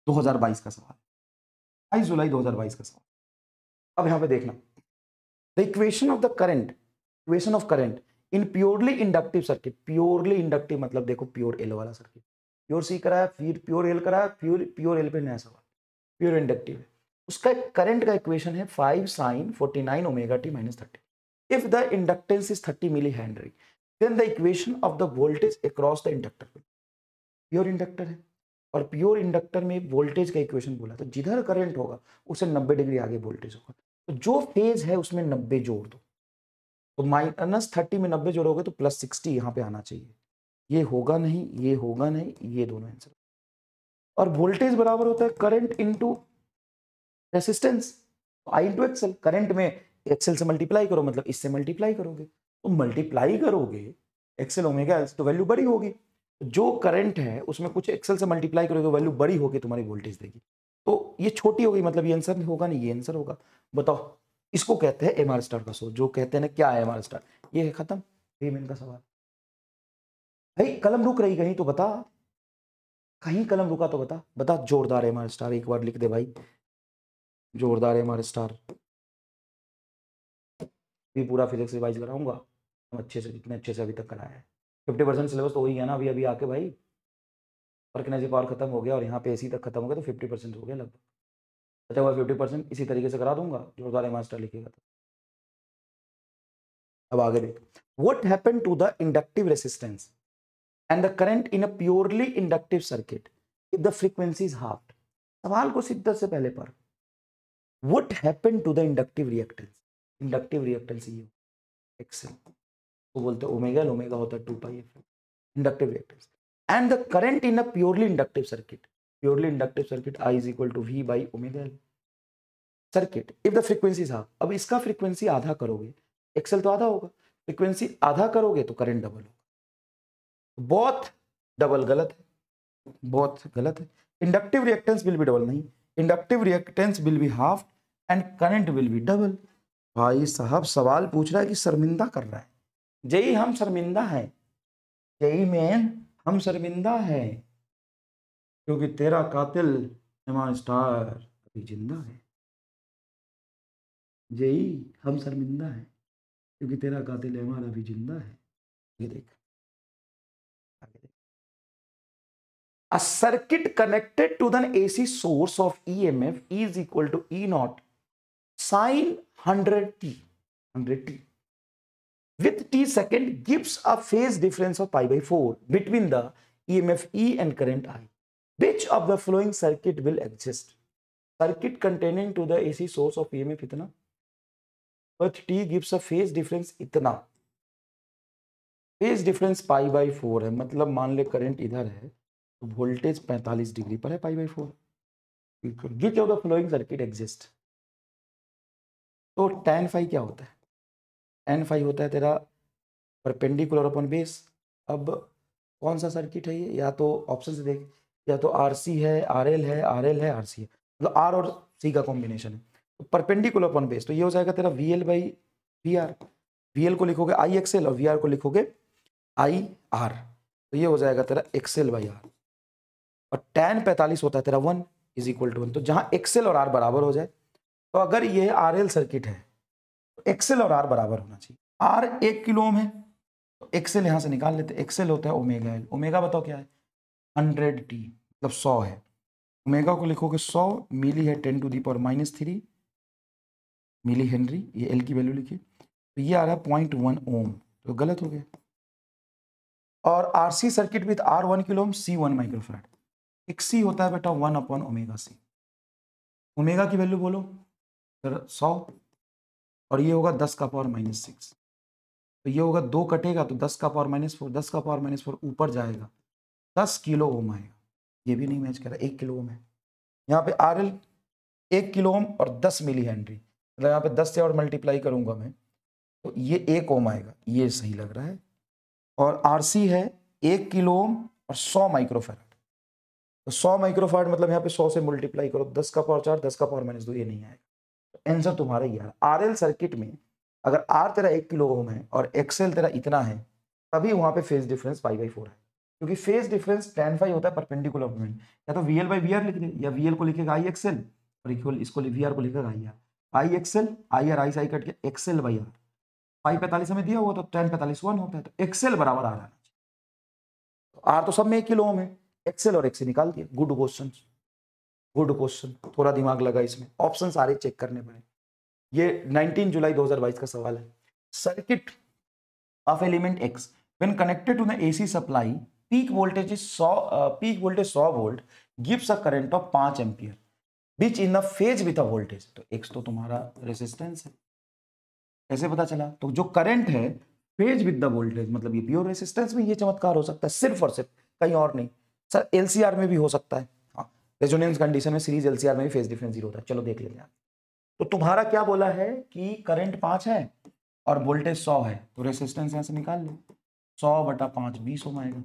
2022 का सवाल, 28 जुलाई 2022 का सवाल। अब यहां पे देखना, the equation of the current, equation of current in purely inductive circuit. Purely inductive मतलब देखो प्योर एल वाला सर्किट, प्योर सी कराया, फिर प्योर एल कराया, प्योर एल पे नया सवाल, प्योर इंडक्टिव है। उसका करंट का इक्वेशन है 5 sin 49 ωt - 30। If the inductance is 30 milli henry, then the equation of the voltage across the inductor. Pure inductor है, और प्योर इंडक्टर में वोल्टेज का इक्वेशन बोला, तो जिधर करंट होगा उसे 90 डिग्री आगे वोल्टेज होगा, तो जो फेज है उसमें 90 जोड़ दो, तो -30 में 90 जोड़ोगे तो +60 यहाँ पे आना चाहिए। ये होगा नहीं, ये होगा नहीं, ये दोनों आंसर। और वोल्टेज बराबर होता है करंट इनटू रेसिस्टेंस, आई इंटू एक्सएल। करंट में एक्सएल से मल्टीप्लाई करो, मतलब इससे मल्टीप्लाई करोगे, तो मल्टीप्लाई करोगे एक्सएल ओमेगा एल, तो वैल्यू बड़ी होगी। जो करंट है उसमें कुछ एक्सएल से मल्टीप्लाई करोगे तो वैल्यू बड़ी होगी, तुम्हारी वोल्टेज देगी। तो ये छोटी होगी, मतलब ये आंसर होगा नहीं, ये आंसर होगा। बताओ, इसको कहते हैं एमआर स्टार का सोच। जो कहते हैं ना क्या है एमआर स्टार, ये है खत्म, 3 मिनट का सवाल। भाई कलम रुक रही कहीं तो बता, कहीं कलम रुका तो बता, बता। जोरदार एमआर स्टार एक बार लिख दे भाई, जोरदार एमआर स्टार। भी पूरा फिजिक्स रिवाइज कराऊंगा अच्छे से, जितने अच्छे से अभी तक कराया है। 50% सिलेबस तो हो ही गया ना अभी अभी आके भाई। वर्क एनर्जी पावर खत्म हो गया और यहाँ पे एसी तक खत्म हो गया, तो 50% हो गया लगभग। अच्छा हुआ 50% इसी तरीके से करा दूंगा, जोरदार एमआर स्टार लिखेगा तो। अब आगे देख, what happened to the inductive resistance and the current in a purely inductive circuit if the frequency is halved। सवाल को सीधा से पहले पर, what happened to the inductive reactance? inductive reactance ये XL वो बोलते हैं ओमेगा, ओमेगा होता है 2 पाई F, inductive reactance and the current in a purely inductive circuit I is equal to V by omega L circuit if the frequency is half। अब इसका frequency आधा करोगे, XL तो आधा होगा, फ्रीक्वेंसी आधा करोगे तो करंट डबल होगा। बहुत डबल गलत है, बहुत गलत है। Inductive reactance will be double, नहीं, inductive reactance will be half and current will be double. भाई साहब सवाल पूछ रहा है कि शर्मिंदा कर रहा है। जेई हम शर्मिंदा है, जेई में हम शर्मिंदा है क्योंकि तेरा कातिल एमआर स्टार अभी जिंदा है। जेई हम शर्मिंदा है क्योंकि तेरा कातिल एमआर अभी जिंदा है। ये देख, a circuit connected to the AC source of EMF is equal to E naught sin 100t with t second gives a phase difference of pi by 4 between the EMF E and current I। Which of the following circuit will exist? Circuit containing to the AC source of EMF इतना with t gives a phase difference इतना, phase difference pi by 4 है, मतलब मान ले current इधर है तो voltage 45 degree पर है pi by 4। Which of the flowing circuit exist? तो tan फाई क्या होता है? tan फाई होता है तेरा परपेंडिकुलर अपॉन बेस। अब कौन सा सर्किट है ये? या तो ऑप्शन से देख, या तो आरसी है, आरएल है, आरएल है, आरसी है, मतलब आर और सी का कॉम्बिनेशन है। तो परपेंडिकुलर अपॉन बेस तो ये हो जाएगा तेरा VL by V R. VL को लिखोगे आई एक्सएल और वी आर को लिखोगे आई आर, तो ये हो जाएगा तेरा एक्सएल बाई आर। और tan 45 होता है तेरा 1 इज इक्वल टू 1। तो जहां एक्सएल और आर बराबर हो जाए, तो अगर ये आरएल सर्किट है तो एक्सएल और आर बराबर होना चाहिए। आर 1 किलो ओम है तो एक्सएल यहां से निकाल लेते हैं, एक्सएल होता है ओमेगा एल। ओमेगा बताओ क्या है? 100t, मतलब 100 है। ओमेगा को लिखोगे 100, मिली है 10⁻³ मिली हेनरी, ये एल की वैल्यू लिखी, तो ये आ रहा है 0.1 ओम, तो गलत हो गया। और RC circuit with R 1 kilo ohm, C 1 microfarad. XC होता है बेटा 1 अपॉन ओमेगा सी। ओमेगा की वैल्यू बोलो सर 100, और ये होगा 10 का पावर -6, तो ये होगा 2 कटेगा तो 10 का पावर -4, 10 का पावर -4 ऊपर जाएगा 10 किलो ओम आएगा। ये भी नहीं मैच कर रहा, 1 किलो ओम है। यहाँ पे RL 1 किलो ओम और 10 मिली हेनरी, मतलब यहाँ पे 10 से और मल्टीप्लाई करूंगा मैं तो ये 1 ओम आएगा, ये सही लग रहा है। और RC है 1 किलो ओम और 100 माइक्रोफैराड, तो 100 माइक्रोफैराड मतलब यहाँ पे 100 से मल्टीप्लाई करो, 10 का पावर 4, 10 का पावर -2, ये नहीं आएगा। तो आंसर तुम्हारा ये है। आरएल सर्किट में अगर आर तेरा 1 किलो ओम है और एक्सएल तेरा इतना है, तभी वहां पे फेज डिफरेंस पाई बाई 4 है, क्योंकि फेज डिफरेंस tan फाई होता है परपेंडिकुलर मोमेंट। या तो वीएल बाई वीआर लिख दे, या वीएल को लिखेगा आई एक्सएल और इक्वल इसको वीआर को लिखेगा I R. I XL I R, I से आई कट के एक्सएल बाई आर। पाई 45 हमें दिया हुआ तो tan 45 1 होता है, तो एक्सएल बराबर आर आना चाहिए। तो आर तो सब में 1 किलो ओम है, एक्सएल और एक्स निकाल दिया। गुड क्वेश्चन, गुड क्वेश्चन, थोड़ा दिमाग लगा इसमें, ऑप्शन सारे चेक करने पड़े। ये 19 जुलाई 2022 का सवाल है। Circuit of element X when connected to the AC supply, peak voltage 100 volt gives a current of 5 ampere which in the phase with a voltage. तो एक्स तो तुम्हारा रेजिस्टेंस है, कैसे पता चला? तो जो करंट है फेज विद द वोल्टेज, मतलब ये प्योर रेजिस्टेंस में ये चमत्कार हो सकता है, सिर्फ और सिर्फ, कहीं और नहीं। सर एलसीआर में भी हो सकता है, हाँ, रेजोनेंस कंडीशन में सीरीज एलसीआर में भी फेज डिफरेंस 0 होता है। चलो देख लेते हैं। तो तुम्हारा क्या बोला है कि करंट 5 है और वोल्टेज 100 है, तो रेजिस्टेंस यहां से निकाल लो, 100/5 20 ओम आएगा।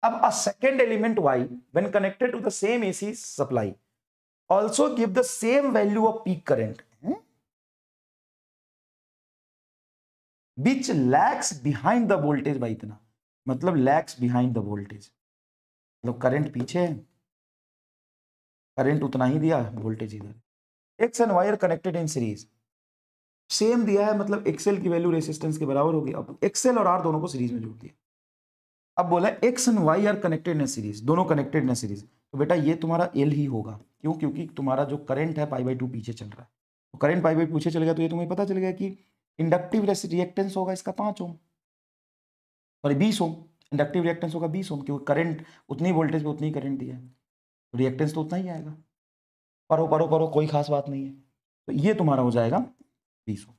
अब a second element y when connected to the same AC supply also give the same value of peak current which lags behind the voltage by इतना। मतलब लैग्स बिहाइंड द वोल्टेज, मतलब current पीछे है, current उतना ही दिया, voltage इधर। X and Y are connected in series, same दिया है, मतलब एक्सएल की वैल्यू रेसिस्टेंस के बराबर होगी। अब एक्सएल और आर दोनों को सीरीज में जोड़ दिया। अब बोला X and Y are connected in series, दोनों कनेक्टेड इन सीरीज, तो बेटा ये तुम्हारा एल ही होगा। क्यों? क्योंकि तुम्हारा जो करंट है π/2 पीछे चल रहा है, तो करंट π/2 पीछे चल गया, तो ये तुम्हें पता चल गया कि इंडक्टिव रिएक्टेंस होगा इसका 5 ओम, सॉरी 20 ओम। इंडक्टिव रिएक्टेंस होगा 20 ओम, क्योंकि करंट उतनी वोल्टेज पे उतनी करंट दिया है, तो रिएक्टेंस तो उतना ही आएगा। पढ़ो पढ़ो पढ़ो, कोई खास बात नहीं है। तो ये तुम्हारा हो जाएगा 20 ओम।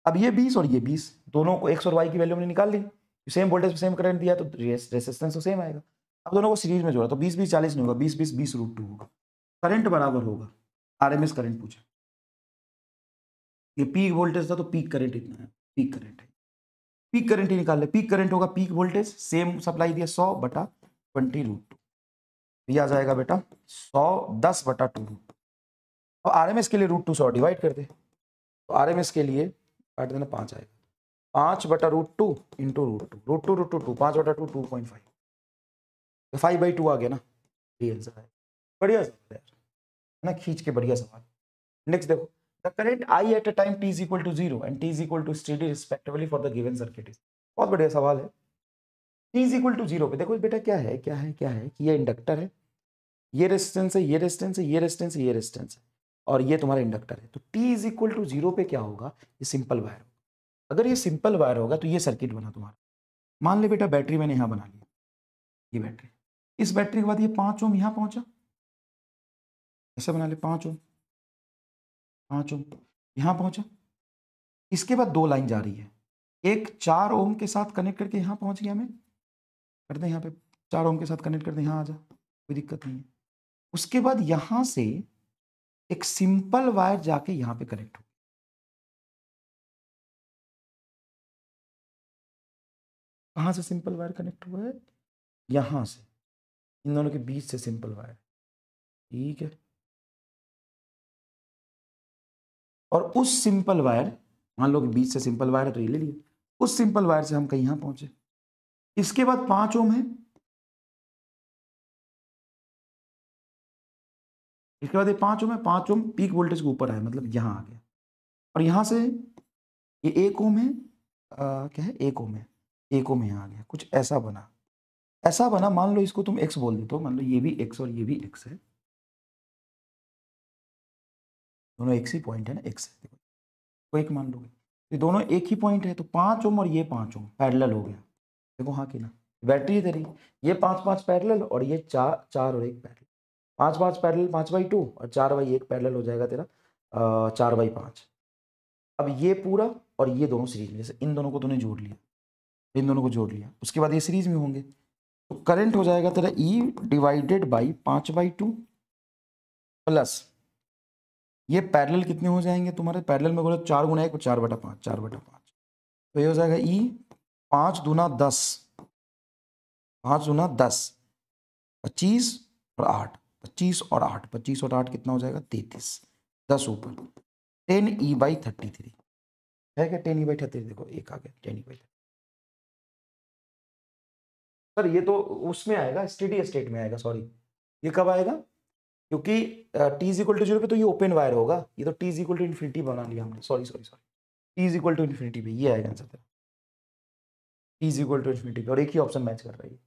अब ये 20 और ये 20, दोनों को एक्स और वाई की वैल्यू हमने निकाल ली, सेम वोल्टेज पे सेम करंट दिया, तो रेसिस्टेंस तो सेम आएगा। अब दोनों को सीरीज में जोड़ा, तो 20 20 40 नहीं होगा, 20 20 20√2 होगा। करंट बराबर होगा, आरएमएस करंट पूछा, ये पीक वोल्टेज था तो पीक करंट इतना है, पीक करंट है, पीक करंट ही निकाल ले। पीक करंट होगा पीक वोल्टेज, सेम सप्लाई दिया 100/20√2, ये आ जाएगा बेटा 100 10/2। और आरएमएस के लिए √2 100 डिवाइड कर दे, तो आरएमएस के लिए काट देना 5 आएगा, 5/√2 इंटू √2, 5/2 2.5, 5/2 आ गया ना, ये आंसर है। बढ़िया सवाल है ना, खींच के बढ़िया सवाल। नेक्स्ट देखो, the current I at a time t is equal to 0 and t is equal to steady respectively for the given circuit is, बहुत बढ़िया सवाल है। t is equal to 0 पे देखो बेटा क्या है कि ये इंडक्टर है, ये रेजिस्टेंस है, ये रेजिस्टेंस है, ये रेजिस्टेंस है, ये रेजिस्टेंस है, और ये तुम्हारा इंडक्टर है। तो t is equal to 0 पे क्या होगा? ये सिंपल वायर होगा। अगर ये सिंपल वायर होगा तो ये सर्किट बना तुम्हारा। मान ले बेटा बैटरी मैंने यहाँ बना ली, ये बैटरी, इस बैटरी के बाद ये 5 ओम यहाँ पहुंचा, ऐसे बना ले 5 ओम, 5 ओम यहाँ पहुंचा, इसके बाद 2 लाइन जा रही है, एक 4 ओम के साथ कनेक्ट करके यहाँ पहुंच गया, मैं कर दे यहाँ पे 4 ओम के साथ कनेक्ट कर दे, यहाँ आ जा, कोई दिक्कत नहीं है। उसके बाद यहाँ से एक सिंपल वायर जाके यहाँ पे कनेक्ट हो, कहाँ से सिंपल वायर कनेक्ट हुआ है? यहाँ से, इन दोनों के बीच से सिंपल वायर, ठीक है। और उस सिंपल वायर, मान लो कि बीच से सिंपल वायर है तो ये ले लिया, उस सिंपल वायर से हम कहीं यहाँ पहुंचे, इसके बाद 5 ओम है, इसके बाद ये 5 ओम है, 5 ओम पीक वोल्टेज के ऊपर है, मतलब यहाँ आ गया, और यहाँ से ये 1 ओम है, क्या है 1 ओम है, 1 ओम यहाँ आ गया, कुछ ऐसा बना, ऐसा बना। मान लो इसको तुम x बोल देते हो, मान लो ये भी x और ये भी x है, दोनों एक ही पॉइंट है ना, x है, देखो को एक मान लोगे, ये दोनों एक ही पॉइंट है, तो 5 ओम और ये 5 ओम पैरेलल हो गया, देखो हाँ कि ना, बैटरी इधर ही, ये 5 5 पैरेलल और ये 4 4 और 1 पैरेलल, 5 5 पैरेलल 5/2 और 4/1 पैरेलल हो जाएगा तेरा 4/5। अब ये पूरा और ये दोनों सीरीज में, जैसे इन दोनों को तूने जोड़ लिया, इन दोनों को जोड़ लिया, उसके बाद ये सीरीज में होंगे, तो करंट हो जाएगा तेरा E डिवाइडेड बाई 5/2 प्लस ये पैरेलल कितने हो जाएंगे तुम्हारे, पैरेलल में बोलो 4 × 1 4/5, 4/5, तो ये हो जाएगा E 5 दूना 10, 5 दूना 10, 25 और 8, 25 और 8, 25 और 8 कितना हो जाएगा 33, 10 ऊपर 10E/33 है क्या, 10E/33, देखो एक आ गया 10E/33। सर ये तो उसमें आएगा, स्टेडी स्टेट में आएगा, सॉरी ये कब आएगा, क्योंकि t इज इक्वल टू 0 पे तो ये ओपन वायर होगा, ये तो t is equal to infinity बना लिया हमने, sorry t is equal to infinity पे ये आएगा आंसर तेरा, t is equal to infinity पे, और एक ही ऑप्शन मैच कर रहा है,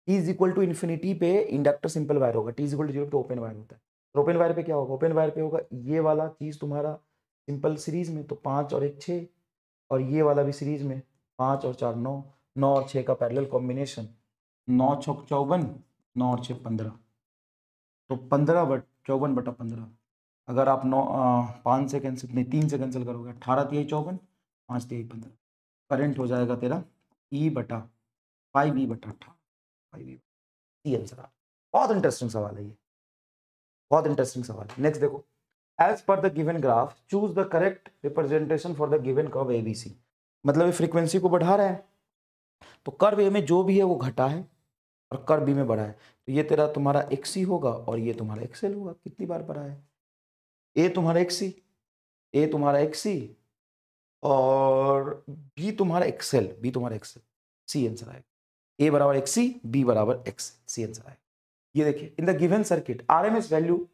t is equal to infinity पे इंडक्टर सिंपल वायर होगा, t इज इक्वल टू 0 पे ओपन वायर होता है, तो ओपन वायर पे क्या होगा, ओपन वायर पे होगा ये वाला चीज तुम्हारा सिंपल सीरीज में, तो 5 और 1 6, और ये वाला भी सीरीज में 5 और 4 9, 9 और 6 का पैरेलल कॉम्बिनेशन, 9 × 6 = 54, 9 और 6 15, तो 54/15, अगर आप 5 से कैंसिल नहीं 3 से कैंसिल करोगे, 18 × 3 = 54, 5 × 3 = 15, करंट हो जाएगा तेरा E/5E/18, 5E, ये आंसर। बहुत इंटरेस्टिंग सवाल है ये, बहुत इंटरेस्टिंग सवाल है। नेक्स्ट देखो, as per the given graph choose the correct representation for the given curve ABC, मतलब ये फ्रीक्वेंसी को बढ़ा रहा है, तो कर्व ए में जो भी है वो घटा है और कर्व बी में बढ़ा है, तो ये तेरा तुम्हारा XC होगा और ये तुम्हारा XL होगा। कितनी बार बढ़ा है, ए तुम्हारा XC, ए तुम्हारा XC और बी तुम्हारा XL, बी तुम्हारा XL, सी आंसर आएगा। ए बराबर एक्सी, बी बराबर एक्स, सी आंसर आएगा। ये देखिए, in the given circuit RMS value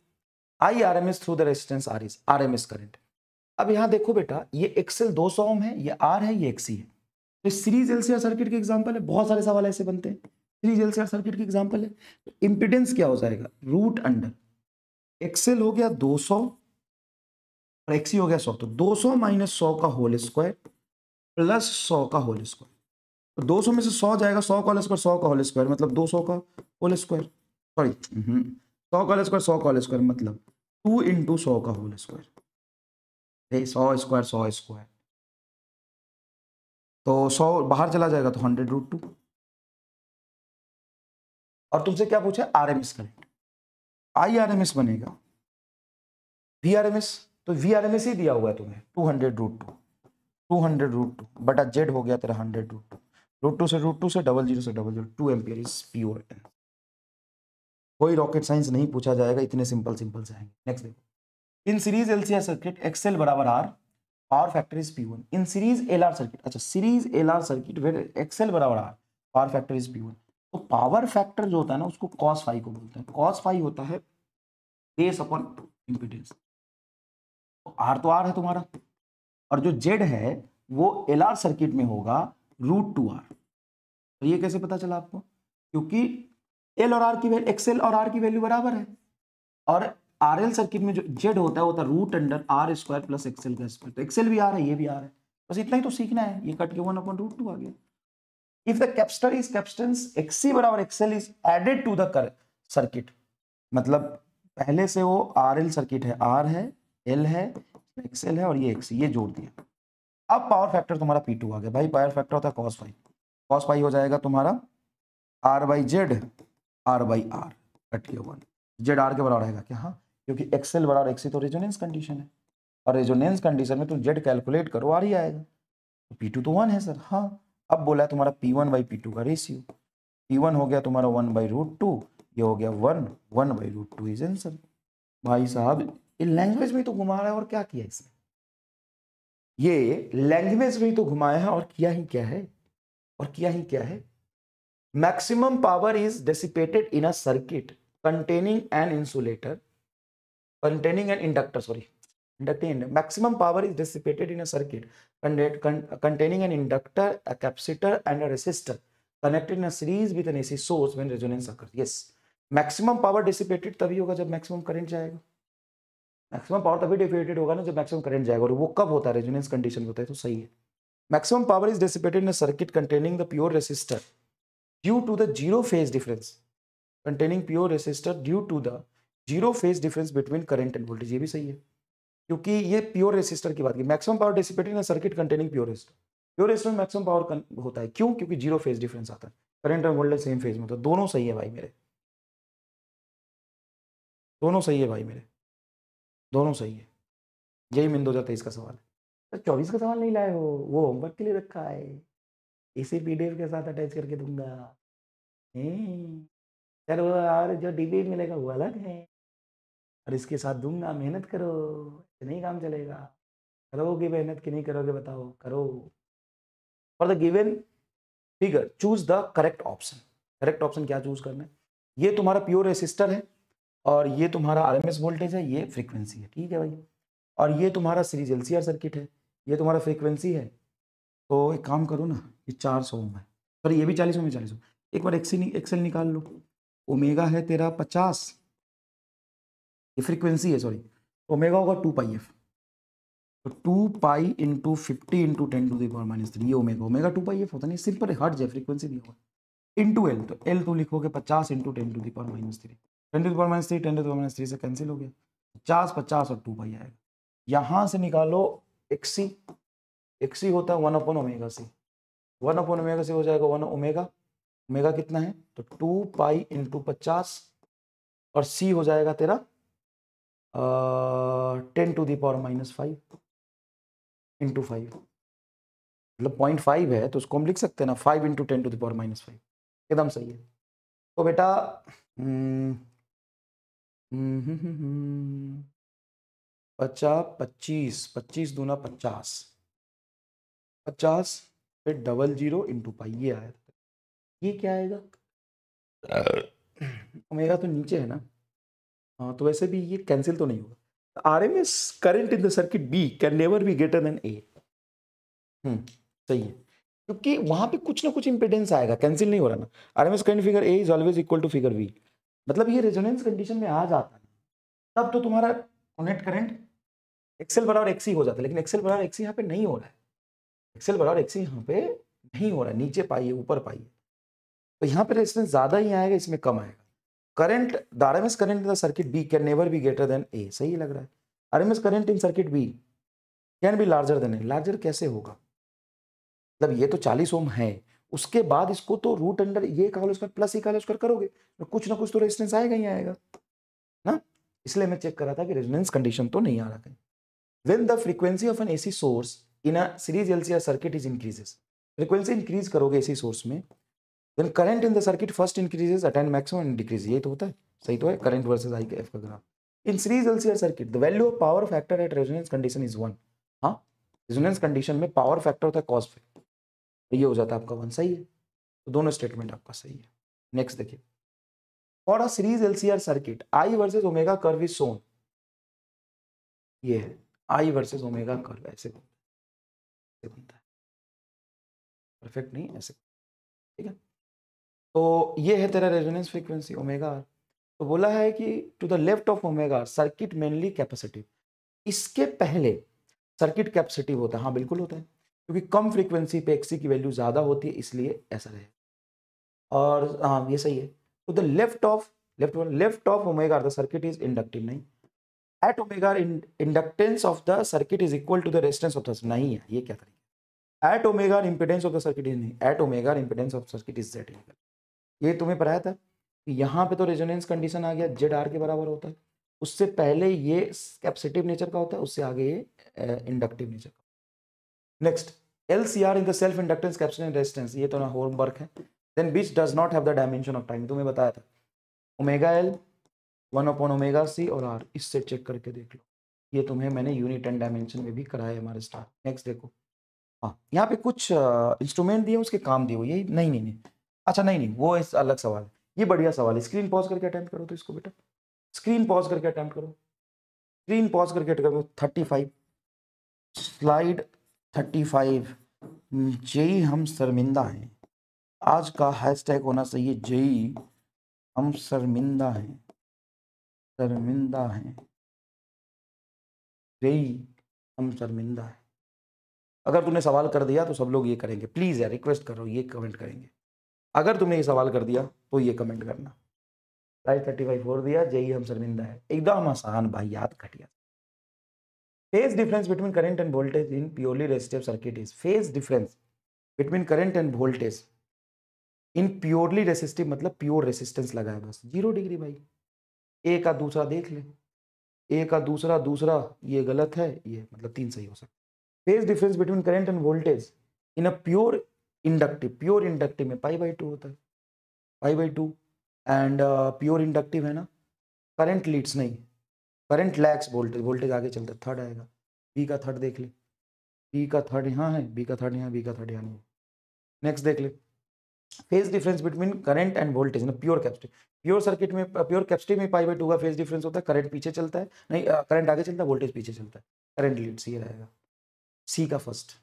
I RMS through the resistance R is RMS current. अब यहां देखो बेटा, ये एक्सएल 200 ओम है, ये आर है, ये एक्सी है। तो सीरीज एलसीआर सर्किट के एग्जांपल है, बहुत सारे सवाल ऐसे बनते हैं, सीरीज एलसीआर सर्किट के एग्जांपल है। तो इंपीडेंस क्या हो जाएगा, रूट अंडर एक्सएल हो गया 200 और एक्सी हो गया 100, तो 200 माइनस 100 का होल स्क्वायर प्लस 100 का होल स्क्वायर। तो 200 में से 100 जाएगा, 100 का होल स्क्वायर 100 का होल स्क्वायर मतलब 200 का होल स्क्वायर, सॉरी 100 का होल स्क्वायर 100 का होल स्क्वायर मतलब 2 इंटू 100 का होल स्क्वायर, 100 स्क्वायर 100 स्क्वायर, तो 100 बाहर चला जाएगा तो 100√2। और तुमसे क्या पूछा, आरएमएस करंट, आई आरएमएस बनेगा वी आरएमएस, तो वी आरएमएस ही दिया हुआ है तुम्हें 200√2, 200√2 बटा जेड हो गया तेरा 100√2, √2 से √2 से 00 से 00, 2 एम्पियर इज प्योर। कोई रॉकेट साइंस नहीं पूछा जाएगा, इतने सिंपल सिंपल से आएंगे। नेक्स्ट देखो, in series LCR circuit XL बराबर R, power factor is P1। In series LR circuit, अच्छा series LR circuit where XL बराबर R, power factor is P1। तो पावर फैक्टर जो होता है ना, उसको cos फाई को बोलते हैं। cos फाई होता है बेस अपॉन इंपीडेंस। तो आर तो आर है तुम्हारा, और जो जेड है वो एलआर सर्किट में होगा √2r। तो ये कैसे पता चला आपको, क्योंकि एल और आर की वैल्यू, एक्सएल और आर की वैल्यू बराबर है, और आरएल सर्किट में जो जेड होता है वो होता है root under R square plus XL का स्क्वायर। तो एक्सएल भी आर है, ये भी आर है, बस इतना ही तो सीखना है। ये कट के 1/√2 आ गया। If the capacitor is capacitance XC बराबर XL is added to the circuit, मतलब पहले से वो आरएल सर्किट है, आर है, एल है, एक्सएल है और ये एक्सी, ये जोड़ दिया। अब पावर फैक्टर तुम्हारा P2 आ गया। भाई पावर फैक्टर होता है cos फाई, cos फाई हो जाएगा तुम्हारा R by Z, R by R cut के 1, जेड आर के बराबर रहेगा क्या, हाँ, क्योंकि एक्सएल बराबर एक्सी तो रेजोनेंस कंडीशन है, और रेजोनेंस कंडीशन में तुम जेड कैलकुलेट करो आर ही आएगा। तो P2 तो 1 है सर, हाँ। अब बोला है तुम्हारा P1 बाई P2 का रेशियो, P1 हो गया तुम्हारा 1/√2, ये हो गया 1/√2 इज आंसर। भाई साहब ये लैंग्वेज में तो घुमा रहा है, और क्या किया इसने, ये लैंग्वेज में तो घुमाया है, और किया ही क्या है, और किया ही क्या है। Maximum power is dissipated in a circuit containing an insulator, containing an inductor, sorry, maximum power is dissipated in a circuit containing an inductor, a capacitor and a resistor connected in a series with an AC source when resonance occurs. Yes, maximum power dissipated तभी होगा जब maximum current जाएगा, maximum power तभी dissipated होगा ना जब maximum current जाएगा, और वो कब होता है, resonance condition होता है, तो सही है। Maximum power is dissipated in a circuit containing the pure resistor due to the zero phase difference, containing pure resistor due to the zero phase difference between current and voltage, ये भी सही है, क्योंकि ये प्योर रेसिस्टर की बात की। Maximum power dissipated इन circuit containing pure resistor, pure resistor में मैक्सिमम पावर होता है, क्यों, क्योंकि जीरो फेज डिफरेंस आता है, करंट और वोल्टेज सेम फेज में, तो दोनों सही है भाई मेरे, दोनों सही है भाई मेरे, दोनों सही है। यही मिन 2023 का सवाल है, तो 24 का सवाल नहीं लाए हो, वो होमवर्क के लिए रखा है, इसी पीडीएफ के साथ अटैच करके दूंगा। यार वो और जो डीबी मिलेगा वो अलग है, और इसके साथ दूंगा, मेहनत करो, नहीं काम चलेगा। करोगे मेहनत कि नहीं करोगे बताओ, करो। For the given figure choose the correct option. Correct option क्या चूज करना है, ये तुम्हारा प्योर रेसिस्टर है, और ये तुम्हारा आरएमएस वोल्टेज है, ये फ्रीक्वेंसी है, ठीक है भाई, और ये तुम्हारा सीरीज एलसीआर सर्किट है, ये तुम्हारा फ्रीक्वेंसी है। तो एक काम करो ना, ये 400 ओम है, सॉरी ये भी 40 ओम है, 40 ओम। एक बार एक्सेल निकाल लो, ओमेगा है तेरा 50, ये फ्रीक्वेंसी है, सॉरी, ओमेगा होगा 2πf, तो 2π इंटू 50 इंटू 10⁻³ ये ओमेगा, ओमेगा 2πf होता नहीं, सिंपल हट जाए, फ्रीक्वेंसी दिया हुआ इंटू एल, तो एल तो लिखोगे 50 इंटू 10⁻³ 10⁻³ 10⁻³ से कैंसिल हो गया, 50 50 और 2π आएगा। यहां से निकालो एक्सी, एक्सी होता है 1/ωc, 1/ωc हो जाएगा 1 ओमेगा, ओमेगा कितना है, तो 2π इंटू 50, और सी हो जाएगा तेरा 10⁻⁵ इंटू 5, मतलब 0.5 है, तो उसको हम लिख सकते हैं ना 5 इंटू 10⁻⁵, एकदम सही है। तो बेटा पचास 25 25 दूना 50 50 फिर 00 इंटू पाई, ये आया। ये क्या आएगा, ओमेगा तो नीचे है ना, हाँ तो वैसे भी ये कैंसिल तो नहीं होगा। RMS current in the circuit B can never be greater than A. सही है, क्योंकि वहां पे कुछ ना कुछ इंपेडेंस आएगा, कैंसिल नहीं हो रहा ना। RMS current figure A is always equal to figure B, मतलब ये रेजोनेंस कंडीशन में आ जाता है तब तो तुम्हारा नेट करंट एक्सएल बराबर एक्सी हो जाता है, लेकिन एक्सएल बराबर एक्सी यहाँ पे नहीं हो रहा है, एक्सएल बराबर एक्सी यहाँ पे नहीं हो रहा है, नीचे पाइए ऊपर पाइए, तो यहाँ पे रेजिस्टेंस ज्यादा ही आएगा, इसमें कम आएगा। Current, the RMS current in the circuit B can never be greater than A, सही लग रहा है। RMS current in circuit B can be larger than A, larger कैसे होगा, मतलब ये तो 40 ओम है, उसके बाद इसको तो रूट अंडर ये का होल स्क्वायर प्लस ई का होल स्क्वायर करोगे तो कुछ ना कुछ तो रेजिस्टेंस आएगा ही आएगा ना, इसलिए मैं चेक कर रहा था कि रेजोनेंस कंडीशन तो नहीं आ रहा कहीं। When the frequency of an AC source in a series LCR circuit is increases, frequency increase करोगे AC source में, then current in the circuit first increases, attain maximum and decrease, ये तो होता है, सही तो है, current versus I F का graph. In series LCR circuit, the value of power factor at resonance condition is 1, हाँ resonance condition में power factor होता है cos factor, ये हो जाता है आपका 1, सही है, तो दोनों स्टेटमेंट आपका सही है। नेक्स्ट देखिए, for a series LCR circuit I versus omega curve is shown, ये है I वर्सेस ओमेगा कर्व, ऐसे बनता है, परफेक्ट नहीं ऐसे, ठीक है। तो ये है तेरा रेजोनेंस फ्रीक्वेंसी ओमेगा आर, तो बोला है कि to the left of omega circuit mainly capacitive, इसके पहले सर्किट कैपेसिटिव होता है, हाँ बिल्कुल होता है, क्योंकि कम फ्रीक्वेंसी पे एक्सी की वैल्यू ज्यादा होती है, इसलिए ऐसा रहे, और हाँ ये सही है। तो the left of omega R the circuit is inductive, नहीं, at omega inductance of the circuit is equal to the resistance of the, नहीं है, ये क्या तरीका, at omega impedance of the circuit is, नहीं, at omega impedance of circuit is Z, ये तुम्हें पढ़ाया था कि यहाँ पे तो रेजोनेंस कंडीशन आ गया जेड आर के बराबर होता है, उससे पहले ये कैपेसिटिव नेचर का होता है, उससे आगे ये इंडक्टिव नेचर का। Next, LCR in the self inductance capacitance resistance, ये तो ना होमवर्क है, then which does not have the dimension of time, तुम्हें बताया था ओमेगा एल 1/ओमेगा c और r, इससे चेक करके देख लो, ये तुम्हें मैंने यूनिट एंड डायमेंशन में भी कराया हमारे स्टार। नेक्स्ट देखो, हाँ यहाँ पे कुछ इंस्ट्रूमेंट दिए उसके काम दिए, यही नहीं, अच्छा नहीं वो इस अलग सवाल है, ये बढ़िया सवाल है, स्क्रीन पॉज करके अटेम्प्ट करो तो इसको बेटा, स्क्रीन पॉज करके अटेम्प्ट करो, स्क्रीन पॉज करके अटेम्प्ट करो। 35 स्लाइड 35, जेई हम शर्मिंदा हैं, आज का हैशटैग होना चाहिए जेई हम शर्मिंदा हैं, शर्मिंदा हैं, जेई हम शर्मिंदा हैं। अगर तूने सवाल कर दिया तो सब लोग ये करेंगे, प्लीज यार रिक्वेस्ट करो, ये कमेंट करेंगे, अगर तुमने ये सवाल कर दिया तो ये कमेंट करना। राइट 35 फोड़ दिया, जेई हम शर्मिंदा है, एकदम आसान भाई, याद घटिया। Phase difference between current end voltage in purely resistive circuit is, phase difference between current end voltage in purely resistive, मतलब प्योर रेसिस्टेंस लगा है बस 0 डिग्री भाई, ए का दूसरा देख ले, ए का दूसरा ये गलत है, ये मतलब 3 सही हो सकता। Phase difference between current end voltage in a pure inductive में π/2 होता है, π/2, एंड प्योर इंडक्टिव है ना, करंट लीड्स नहीं, करंट लैग्स वोल्टेज आगे चलता है, थर्ड आएगा, बी का थर्ड देख ले, बी का थर्ड यहाँ है, बी का थर्ड यहाँ, बी का थर्ड यहाँ नहीं। नेक्स्ट देख ले, phase difference between current end voltage ना प्योर कैपेसिटिव, प्योर सर्किट में प्योर कैपेसिटिव में π/2 का फेज डिफरेंस होता है, करंट पीछे चलता है, नहीं करंट आगे चलता है, वोल्टेज पीछे चलता है, करंट लीड्स, ये रहेगा सी का फर्स्ट,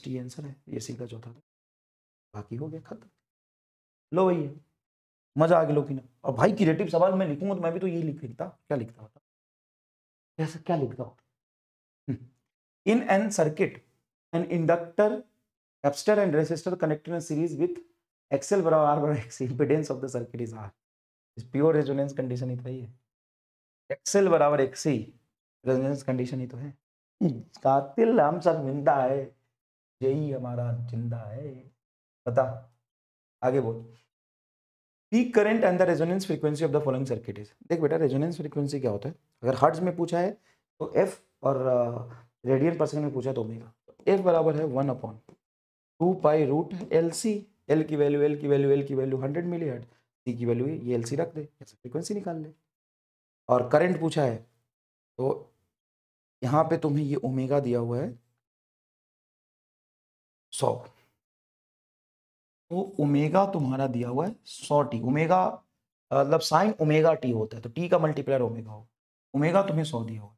ये आंसर है, ये सी का चौथा था, बाकी हो गया खत्म। लो भैया मजा आ गया लो कि ना, और भाई क्रिएटिव सवाल मैं लिखूंगा तो मैं भी तो यही लिखता, क्या लिखता होता, ऐसा क्या लिखता होता। In an circuit an inductor capacitor and resistor connected in series with XL बराबर आर बराबर X, impedance of the circuit is R, इस प्योर रेजोनेंस कंडीशन ही तो है, एक्सएल बराबर एक्सी रेजोनेंस कंडीशन ही तो है। कातिल हम शर्मिंदा है, यही हमारा जिंदा है, बता आगे बोल। Peak current and the resonance frequency of the following circuit is, देख बेटा रेजोनेंस फ्रीक्वेंसी क्या होता है, अगर हर्ट्ज में पूछा है तो एफ, और रेडियन पर सेकंड में पूछा तो ओमेगा, एफ बराबर है 1/2 pi root L C, L की वैल्यू 100 मिली हर्ट्ज, सी की वैल्यू ये एल सी रख दे, ऐसे फ्रीक्वेंसी निकाल ले। और करंट पूछा है तो यहाँ पे तुम्हें ये ओमेगा दिया हुआ है 100, तो ओमेगा तुम्हारा दिया हुआ है 100t, ओमेगा मतलब साइन ओमेगा टी होता है, तो टी का मल्टीप्लायर ओमेगा हो, ओमेगा तुम्हें 100 दिया हुआ है,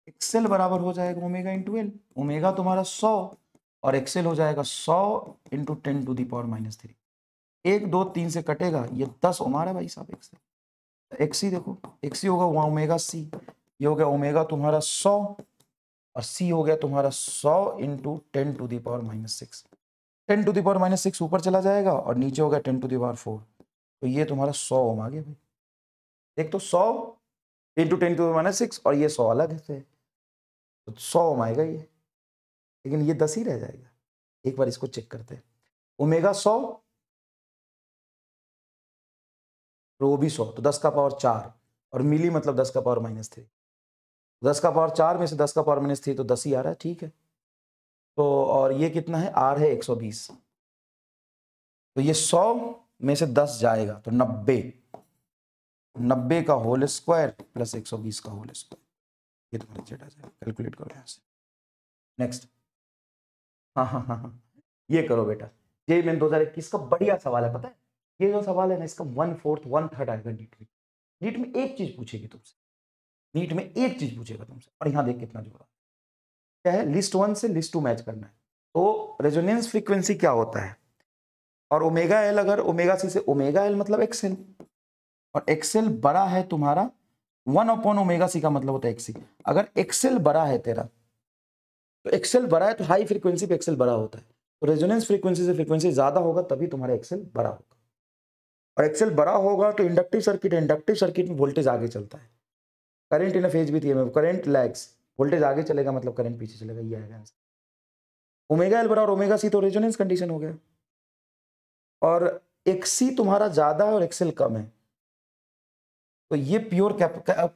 एक्सेल बराबर हो जाएगा ओमेगा इंटू एल, ओमेगा तुम्हारा 100 और एक्सेल हो जाएगा 100 इंटू 10⁻³ 1 2 3 से कटेगा, ये 10 हमारा भाई साहब एक्सेल, एक्सी देखो, एक्सी होगा वहाँ ओमेगा सी, ये हो गया ओमेगा तुम्हारा 100 और सी हो गया तुम्हारा 100 इंटू 10⁻⁻6, 10⁻⁻6 ऊपर चला जाएगा और नीचे हो गया 10⁻⁴, तो ये तुम्हारा 100 ओम आ गया भाई। एक तो 100 इंटू 10⁻⁻6 और ये 100 अलग है, तो 100 ओम आएगा ये, लेकिन ये 10 ही रह जाएगा। एक बार इसको चेक करते हैं, ओमेगा 100 वो भी 100, तो 10 का पावर 4 और मिली मतलब 10 का पावर -3, 10 का पावर 4 में से 10 का पावर -3 तो 10 ही आ रहा है, ठीक है। तो और ये कितना है, आर है 120, तो ये 100 में से 10 जाएगा तो 90 का होल स्क्वायर प्लस 120 का होल स्क्वायर, ये तुम्हारा जेड आ जाएगा। कैलकुलेट करो यहाँ से, नेक्स्ट। हाँ, ये करो बेटा, जेईई मेन 2021 का बढ़िया सवाल है, पता है ये जो सवाल है ना, इसका 1/4 1/3 आएगा नीट में। नीट में एक चीज पूछेगी तुमसे, नीट में एक चीज पूछेगा तुमसे, और यहाँ देख कितना जोड़ा क्या है, लिस्ट 1 से लिस्ट 2 मैच करना है। तो रेजोनेंस फ्रीक्वेंसी क्या होता है, और ओमेगा एल, अगर ओमेगा सी से, ओमेगा एल मतलब एक्सएल, और एक्सएल बड़ा है तुम्हारा 1/ओमेगा सी का मतलब होता है एक्सी। अगर एक्सएल बड़ा है तेरा, तो एक्सएल बड़ा है तो हाई फ्रीक्वेंसी पे एक्सएल बड़ा होता है, तो रेजोनेंस फ्रीक्वेंसी से फ्रीक्वेंसी ज्यादा होगा तभी तुम्हारा एक्सएल बड़ा होगा, और एक्सएल बड़ा होगा तो इंडक्टिव सर्किट है, इंडक्टिव सर्किट में वोल्टेज आगे चलता है, current in a phase with EMF, current lags, voltage आगे चलेगा मतलब करंट पीछे चलेगा, ये आएगा आंसर। ओमेगा एल बड़ा और ओमेगा सी तो रेजोनेंस कंडीशन हो गया, और एक्सी तुम्हारा ज्यादा है और एक्सएल कम है, तो ये प्योर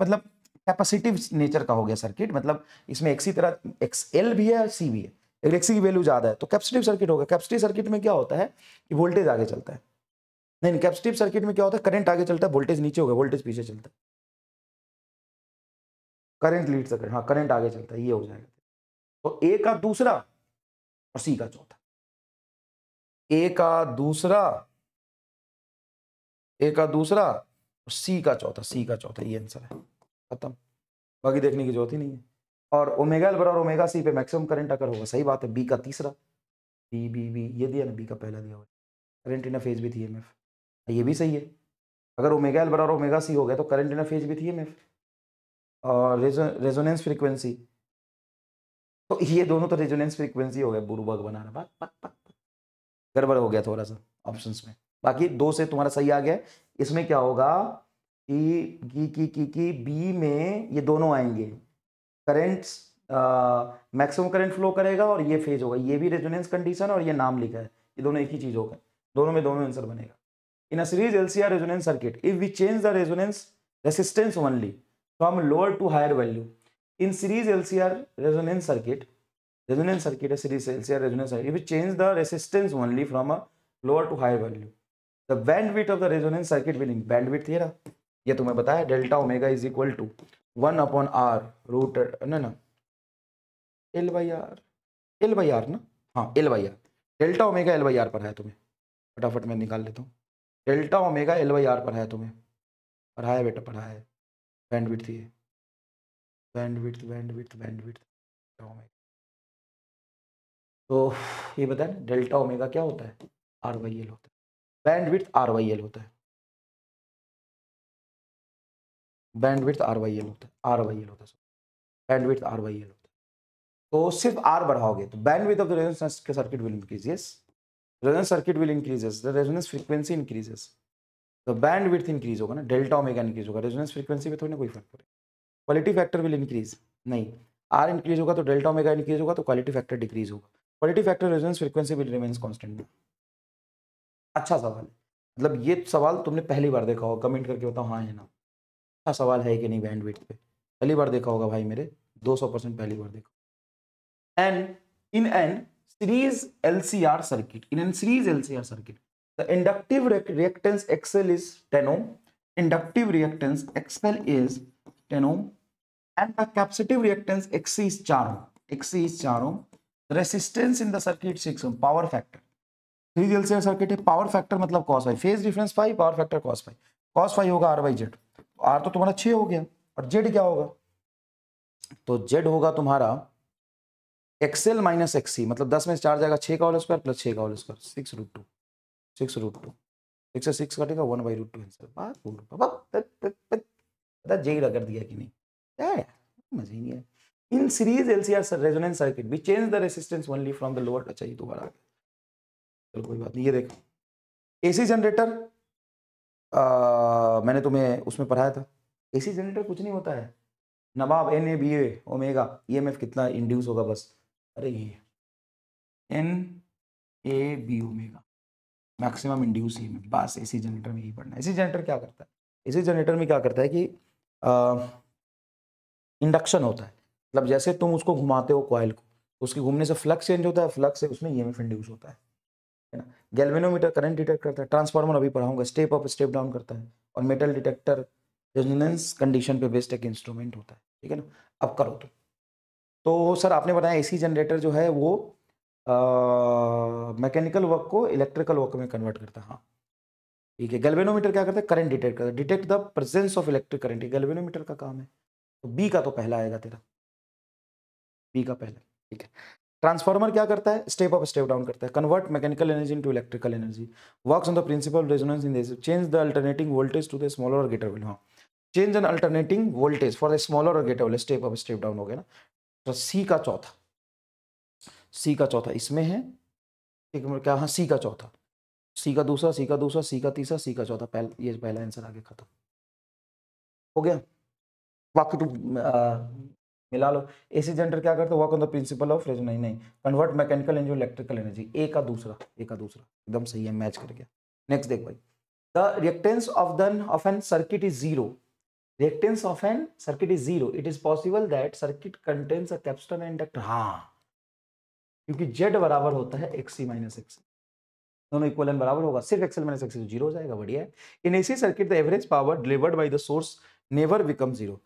मतलब कैपेसिटिव नेचर का हो गया सर्किट, मतलब इसमें एक्सी तरह एक्सएल भी है सी भी है, अगर एक्सी की वैल्यू ज्यादा है तो कैपेसिटिव सर्किट होगा। कैपेसिटिव सर्किट में क्या होता है कि वोल्टेज आगे चलता है, नहीं कैपेसिटिव सर्किट में क्या होता है, करंट आगे चलता है, वोल्टेज नीचे होगा, वोल्टेज पीछे चलता है, करंट लीड से, हाँ करंट आगे चलता है, ये हो जाएगा। तो ए का दूसरा और सी का चौथा, ए का दूसरा, ए का दूसरा और सी का चौथा, सी का चौथा, ये आंसर है, खत्म, बाकी देखने की जरूरत ही नहीं है। और ओमेगा एल बराबर ओमेगा सी पे मैक्सिमम करंट अगर होगा, सही बात है, बी का तीसरा, बी बी बी ये दिया ना, बी का पहला दिया हुआ, current in a phase with EMF, ये भी सही है, अगर ओमेगा एल बराबर ओमेगा सी हो गया तो current in a phase with EMF, और रेजोनेंस फ्रीक्वेंसी, तो ये दोनों तो रेजोनेंस फ्रीक्वेंसी हो गया, बुरुबग बना रहा, पक पक पक, गड़बड़ हो गया थोड़ा सा ऑप्शंस में, बाकी 2 से तुम्हारा सही आ गया। इसमें क्या होगा कि बी में ये दोनों आएंगे, करंट मैक्सिमम करंट फ्लो करेगा और ये फेज होगा, ये भी रेजोनेंस कंडीशन और ये नाम लिखा है, ये दोनों एक ही चीज होगा, दोनों में दोनों आंसर बनेगा। In a series LCR resonance circuit, if we change the resonance resistance only from lower to higher value, in series LCR resonance circuit, resonance circuit है series LCR resonance circuit, if we change the resistance only from a lower to higher value, the bandwidth of the resonance circuit will increase, bandwidth ये रहा, ये तुम्हें बताया, delta omega is equal to 1/r root ना L/R ना, हाँ L/R, delta omega L/R पर है, तुम्हें फटाफट मैं निकाल लेता हूँ, डेल्टा ओमेगा L/R पर है, तुम्हें पढ़ाया बेटा, पढ़ाया है, बैंडविड्थ ये, बैंडविड्थ बैंडविड्थ बैंडविड्थ ओमेगा, तो ये बताएं डेल्टा ओमेगा क्या होता है, R/L होता है, बैंडविड्थ R/L होता है, बैंडविड्थ R/L होता है, R/L होता है, बैंडविड्थ R/L होता है, तो सिर्फ R बढ़ाओगे तो bandwidth of the resonance circuit will increase, yes resonance circuit will increases, the resonance frequency increases, तो बैंडविड्थ इंक्रीज होगा ना, डेल्टा ओमेगा इंक्रीज होगा, रेजोनेंस फ्रीक्वेंसी पे थोड़ी ना कोई फर्क पड़ेगा, क्वालिटी फैक्टर विल इंक्रीज, नहीं R इंक्रीज होगा तो डेल्टा ओमेगा इंक्रीज होगा तो क्वालिटी फैक्टर डिक्रीज होगा, quality factor resonance frequency will remains constant. अच्छा सवाल है, मतलब ये सवाल तुमने पहली बार देखा होगा, कमेंट करके बताओ हाँ है ना, अच्छा सवाल है कि नहीं, बैंडविड्थ पे पहली बार देखा होगा भाई मेरे, 200% पहली बार देखा। And in an series LCR circuit, in a series LCR circuit, the inductive reactance XL is 10 ohm, inductive reactance XL is 10 ohm, and the capacitive reactance XC is 4 ohm, XC is 4 ohm, resistance in the circuit 6 ohm, power factor, series LCR circuit है, power factor मतलब cos phi, phase difference phi, power factor cos phi होगा r/z, r तो तुम्हारा 6 हो गया, और z क्या होगा, तो z होगा तुम्हारा XL माइनस XC, मतलब 10 में से 4 जाएगा, 6 का होल स्क्वायर प्लस 6 का होल स्क्वायर, 6√2, 6√2, 6 से 6 कटेगा 1/√2 आंसर। बात बोल पता जेई रगड़ दिया कि नहीं, क्या है मजा ही नहीं है। In series LCR resonance circuit we change the resistance only from the lower, अच्छा ये दोबारा आ गया, चलो कोई बात नहीं। ये देखो एसी जनरेटर, मैंने तुम्हें उसमें पढ़ाया था, एसी जनरेटर कुछ नहीं होता है, नवाब NABA ओमेगा, EMF कितना इंड्यूस होगा बस, अरे ये NAB omega maximum induce EMF, बस एसी जनरेटर में यही पढ़ना है। एसी जनरेटर क्या करता है, एसी जनरेटर में क्या करता है कि इंडक्शन होता है, मतलब जैसे तुम उसको घुमाते हो कॉइल को, उसके घूमने से फ्लक्स चेंज होता है, फ्लक्स से उसमें EMF इंड्यूस होता है ना। गैल्वेनोमीटर करंट डिटेक्ट करता है, ट्रांसफार्मर अभी पढ़ाऊंगा स्टेप अप स्टेप डाउन करता है, और मेटल डिटेक्टर रेजोनेंस कंडीशन पे बेस्ड एक इंस्ट्रूमेंट होता है, ठीक है ना। अब करो तो सर आपने बताया एसी जनरेटर जो है वो मैकेनिकल वर्क को इलेक्ट्रिकल वर्क में कन्वर्ट करता है, हाँ ठीक है। गैल्वेनोमीटर क्या करता है, करंट डिटेक्ट करता है, detect the presence of electric current, galvanometer का काम है। तो बी का तो पहला आएगा तेरा, बी का पहला, ठीक है। ट्रांसफार्मर क्या करता है, स्टेप अप स्टेप डाउन करता है, convert mechanical energy into electrical energy, works on the principle resonance in this, change the alternating voltage to the smaller और ग्रेटर वैल्यू, हाँ change an alternating voltage for the smaller और greater value, step up step down हो गया ना। तो सी का चौथा, सी का चौथा इसमें है, एक मिनट क्या, हाँ सी का चौथा, सी का दूसरा, सी का दूसरा, सी का तीसरा, सी का चौथा, पहला, ये पहला आंसर आगे खत्म हो गया। बाकी तुम मिला लो। एसी जनरेटर क्या करता है, work on the principle of resonance, नहीं convert mechanical into electrical energy, A का दूसरा, ए का दूसरा एकदम सही है, मैच कर गया। नेक्स्ट देख भाई, the reactance of an circuit is zero, reactance of an circuit is zero, it is possible that circuit contains a capacitor and inductor, हाँ क्योंकि Z बराबर होता है XC माइनस XL, दोनों इक्वल एंड बराबर होगा, सिर्फ XL माइनस XC तो जीरो हो जाएगा, बढ़िया है। In AC circuit the average power delivered by the source never become zero,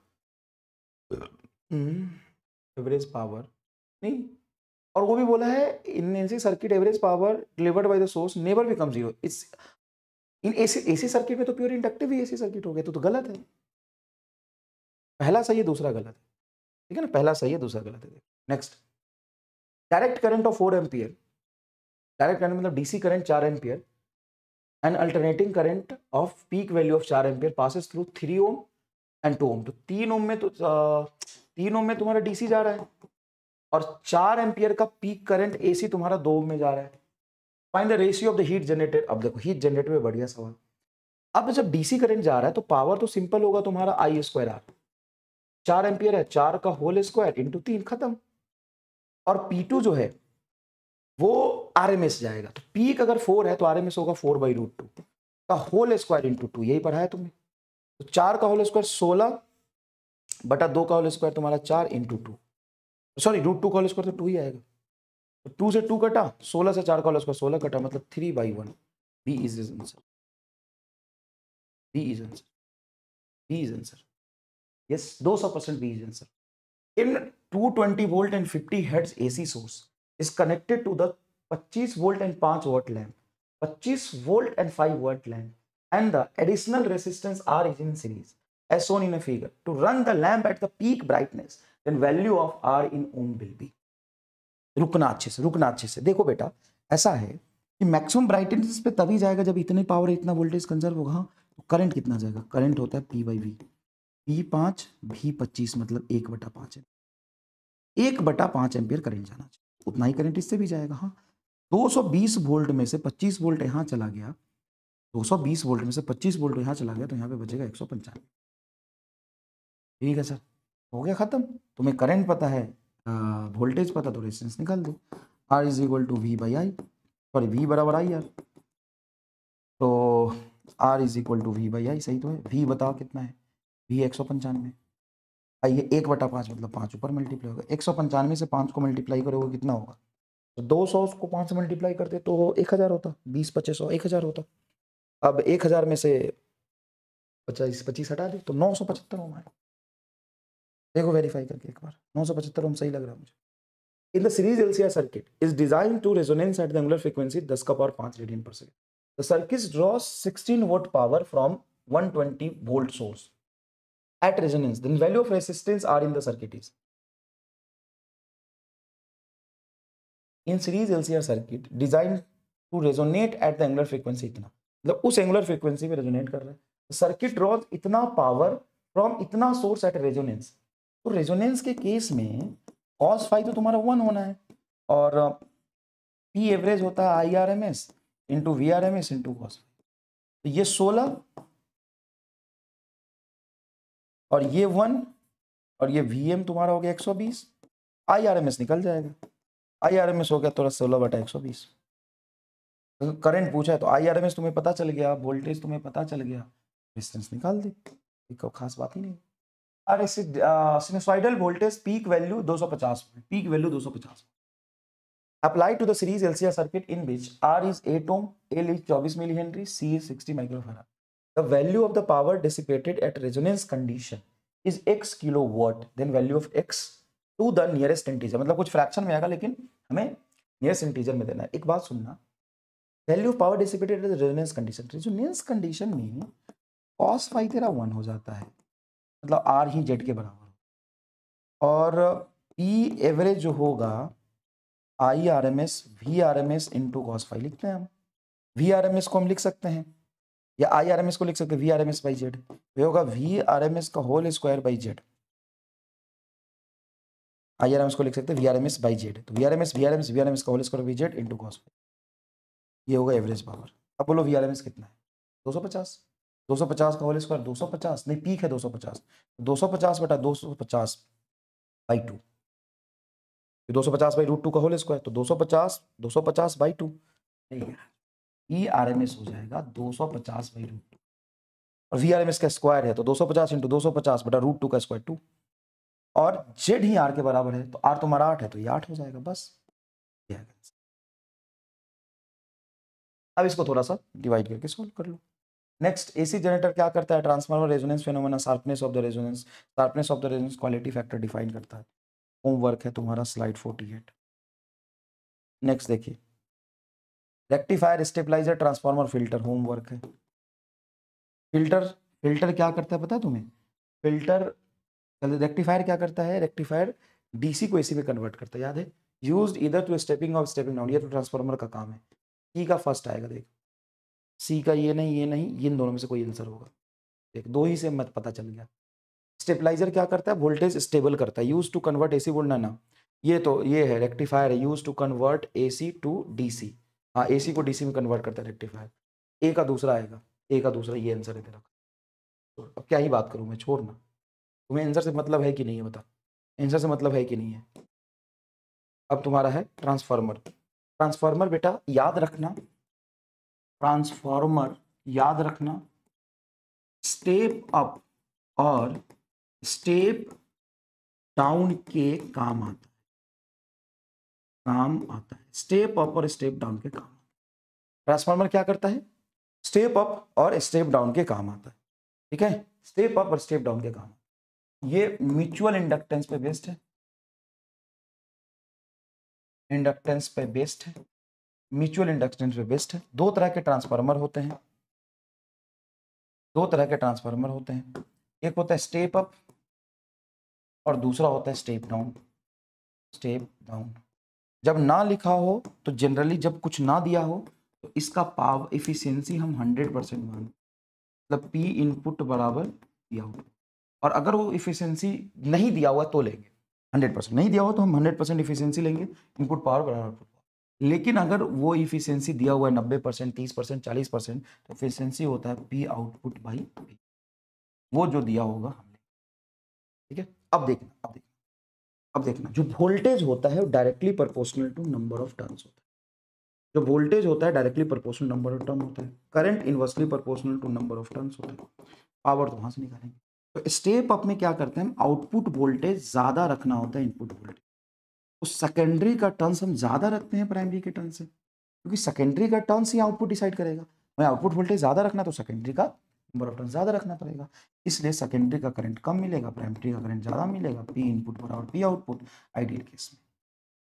average power नहीं, और वो भी बोला है in AC circuit average power delivered by the source never become zero, it's in AC circuit में तो pure inductive ही AC circuit हो गया, तो गलत है, पहला सही है दूसरा गलत है, ठीक है ना, पहला सही है दूसरा गलत है। Next, direct current of 4 ampere, direct current मतलब DC current 4 ampere, and alternating current of peak value of 4 ampere passes through 3 ohm and 2 ohm, तो 3 ओम में तो 3 ओम में तुम्हारा डीसी जा रहा है, और 4 एम्पियर का पीक करंट एसी तुम्हारा 2 ओम में जा रहा है। Find the ratio of the heat generated, अब देखो हीट जनरेटेड में बढ़िया सवाल, अब जब डीसी करंट जा रहा है तो पावर तो सिंपल होगा तुम्हारा I²R, 4 एम्पियर है, 4 का होल स्क्वायर इंटू 3, खत्म। और P2 जो है वो RMS जाएगा, तो पीक अगर 4 है तो RMS होगा 4/√2 का होल स्क्वायर इंटू 2, यही पढ़ा है तुमने। तो 4 का होल स्क्वायर 16 बटा 2 का होल स्क्वायर तुम्हारा 4 इंटू 2, सॉरी √2 का होल स्क्वायर तो 2 ही आएगा, तो 2 से 2 कटा, 16 से 4 का होल स्क्वायर 16 कटा, मतलब 3/1, B is answer, B is answer, B is answer, yes 200% B is answer. In 220 volt and 50 hertz AC source is connected to the 25 volt and 5 watt lamp, 25 volt and 5 watt lamp, and the additional resistance R is in series as shown in a figure. To run the lamp at the peak brightness, then value of R in ohm will be. रुकना अच्छे से, रुकना अच्छे से, देखो बेटा ऐसा है कि मैक्सिमम ब्राइटनेस पे तभी जाएगा जब इतनी पावर इतना वोल्टेज कंजर्व होगा, तो करंट कितना जाएगा, करंट होता है P/V, P5 V25 मतलब 1/5 है, 1/5 एम्पियर करंट जाना चाहिए, उतना ही करंट इससे भी जाएगा, हाँ 220 वोल्ट में से 25 वोल्ट यहाँ चला गया, 220 वोल्ट में से 25 वोल्ट यहाँ चला गया, तो यहाँ पे बचेगा 195, ठीक है सर, हो गया खत्म। तुम्हें करंट पता है, वोल्टेज पता, तो रेजिस्टेंस निकाल दो, R is equal to V/I, sorry V बराबर IR, तो R is equal to V/I सही तो है, V बताओ कितना है, V 195, ये 1/5 मतलब 5 ऊपर मल्टीप्लाई होगा, 195 से 5 को मल्टीप्लाई करोगे कितना होगा, तो 200 को 5 से मल्टीप्लाई करते तो 1000 होता, 20 25 1000 होता। अब 1000 में से 25 हटा दे तो 975 ओम है, देखो वेरीफाई करके एक बार, 975 ओम सही लग रहा है मुझे, in the series LCR circuit is designed to resonance at the angular frequency 10 का power 5 radian per second. The circuit draws 16 watt power from 120 volt source at resonance. Then value of resistance R in the circuit is in series LCR circuit designed to resonate at the angular frequency इतना, मतलब उस angular frequency पे resonate कर रहा है. Circuit drawers इतना power from इतना source at resonance. तो रेजोनेंस के केस में cos फाई तो तुम्हारा 1 होना है और P एवरेज होता है I R M S into V R M S into cos. तो ये 16 और ये 1 और ये VM तुम्हारा हो गया 120. आई आर एम एस निकल जाएगा. आई आर एम एस हो गया थोड़ा 16/120. करंट पूछा है तो आई आर एम एस तुम्हें पता चल गया, वोल्टेज तुम्हें पता चल गया, डिस्टेंस निकाल दी. कोई खास बात ही नहीं. और sinusoidal voltage peak value 250, peak value 250 apply to the series LCR circuit in which R is 8 ohm, L is 24 millihenry, C is 60 microfarad. The value of the power dissipated at resonance condition is x kilowatt. Then value of x to the nearest integer, मतलब कुछ fraction में आएगा लेकिन हमें nearest integer में देना है. एक बात सुनना, value of power dissipated at resonance condition. Resonance condition में cos फाई तेरा 1 हो जाता है, मतलब R ही Z के बराबर, और P एवरेज जो होगा I R M S V R M S into cos phi लिखते हैं हम. वी आर एम एस को हम लिख सकते हैं या आई आर एम एस को लिख सकते हैं V R M S by Z. ये होगा वी आर एम एस का whole square by Z. I R M S को लिख सकते हैं V R M S by Z. तो वी आर एम एस का whole square by Z into cos phi. ये होगा एवरेज पावर. अब बोलो वी आर एम एस कितना है? 250. 250 का होल स्क्वायर 250 नहीं, पीक है 250. 250 बटा 250 बाई 2, 250 बाई रूट 2 का होल स्क्वायर, तो 250 by 2. E R M S हो जाएगा 250 बाई रूट 2 और वी आर एम एस का स्क्वायर है तो 250 इंटू 250 बटा रूट 2 का स्क्वायर 2, और जेड ही आर के बराबर है तो आर तुम्हारा 8 है तो ये 8 हो जाएगा. बस अब इसको थोड़ा सा डिवाइड करके सॉल्व कर लो. नेक्स्ट, एसी जनरेटर क्या करता है? Transformer resonance phenomena, sharpness of the resonance, quality factor define करता है. होमवर्क है तुम्हारा स्लाइड 48. नेक्स्ट देखिए, rectifier, stabiliser, transformer, filter. Homework है. फिल्टर क्या करता है पता है तुम्हें? रेक्टिफायर क्या करता है? रेक्टिफायर डीसी को एसी में कन्वर्ट करता है, याद है? Used either to stepping up stepping down. ये तो ट्रांसफार्मर का काम है. सी का फर्स्ट आएगा, देख. सी का ये नहीं, इन दोनों में से कोई आंसर होगा. देख, दो ही से मत पता चल गया. स्टेबलाइजर क्या करता है? वोल्टेज स्टेबल करता है. Use to convert AC volt ना, ये है रेक्टिफायर है. Use to convert AC to DC. हाँ, एसी को डीसी में कन्वर्ट करता है रेक्टिफायर. ए का दूसरा आएगा, ये आंसर है तेरा. अब क्या ही बात करूं मैं, छोड़ना. तुम्हें आंसर से मतलब है कि नहीं है? बता, आंसर से मतलब है कि नहीं है? अब तुम्हारा है ट्रांसफार्मर बेटा याद रखना, स्टेप अप और स्टेप डाउन के काम आता है. स्टेप अप और स्टेप डाउन के काम. ट्रांसफार्मर क्या करता है? स्टेप अप और स्टेप डाउन के काम आता है. ठीक है, स्टेप अप और स्टेप डाउन के काम. ये म्यूचुअल इंडक्टेंस पे बेस्ड है. म्यूचुअल इंडक्टेंस पे बेस्ड है. दो तरह के ट्रांसफार्मर होते हैं. एक होता है स्टेप अप और दूसरा होता है स्टेप डाउन. जब ना लिखा हो तो जनरली, जब कुछ ना दिया हो तो इसका पावर इफिशियंसी हम 100% मान, मतलब P इनपुट बराबर P आउटपुट. और अगर वो इफिशियंसी नहीं दिया हुआ तो लेंगे 100%. नहीं दिया हुआ तो हम 100% इफिशियंसी लेंगे, इनपुट पावर बराबर आउटपुट. लेकिन अगर वो इफिशियंसी दिया हुआ है 90%, 30%, 40%, तो इफिशियंसी होता है P आउटपुट बाई P, वो जो दिया होगा हमने. ठीक है, अब देखना जो वोल्टेज होता है वो directly proportional to number of turns होता है. जो वोल्टेज होता है directly proportional number of turn होता है. Current inversely proportional to number of turns होता है. पावर तो वहां से निकालेंगे. तो स्टेप अप में क्या करते हैं? आउटपुट वोल्टेज ज्यादा रखना होता है इनपुट वोल्टेज. उस सेकेंडरी का टर्न्स हम ज्यादा रखते हैं प्राइमरी के टर्न से, क्योंकि सेकेंडरी का टर्न्स ही आउटपुट डिसाइड करेगा. मैं आउटपुट वोल्टेज ज्यादा रखना तो सेकेंडरी का नंबर ऑफ टर्न ज्यादा रखना पड़ेगा. इसलिए सेकेंडरी का करंट कम मिलेगा, प्राइमरी का करंट ज्यादा मिलेगा. P इनपुट बराबर P आउटपुट आइडियल केस में.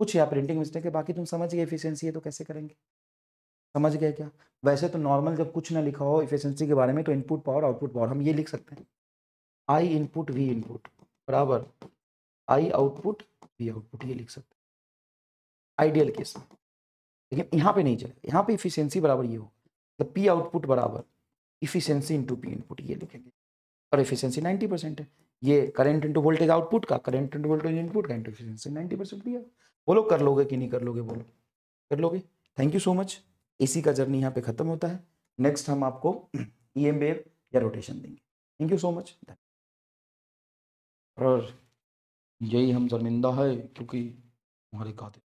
कुछ यहाँ प्रिंटिंग मिस्टेक है, बाकी तुम समझ गए एफिशिएंसी है तो कैसे करेंगे, समझ गए क्या? वैसे तो नॉर्मल जब कुछ ना लिखा हो एफिशिएंसी के बारे में तो इनपुट पावर आउटपुट पावर हम ये लिख सकते हैं, आई इनपुट वी इनपुट बराबर आई आउटपुट वी आउटपुट, ये लिख सकते हैं आइडियल केस में। लेकिन यहाँ पे नहीं चलेगा, यहाँ पे इफिशियंसी बराबर ये होगा, मतलब पी आउटपुट बराबर इफिशियंसी इंटू पी इनपुट, ये लिखेंगे। और एफिशिएंसी 90% है, ये करंट इंटू वोल्टेज आउटपुट का, करंट इंटू वोल्टेज इनपुट का, इंटू एफिशिएंसी 90% दिया। बोलो कर लोगे कि नहीं कर लोगे, बोलो कर लोगे। Thank you so much. इसी का जर्नी यहाँ पे खत्म होता है। नेक्स्ट हम आपको ईएम वेव या रोटेशन देंगे। Thank you so much. और यही हम शर्मिंदा है क्योंकि हमारे खाते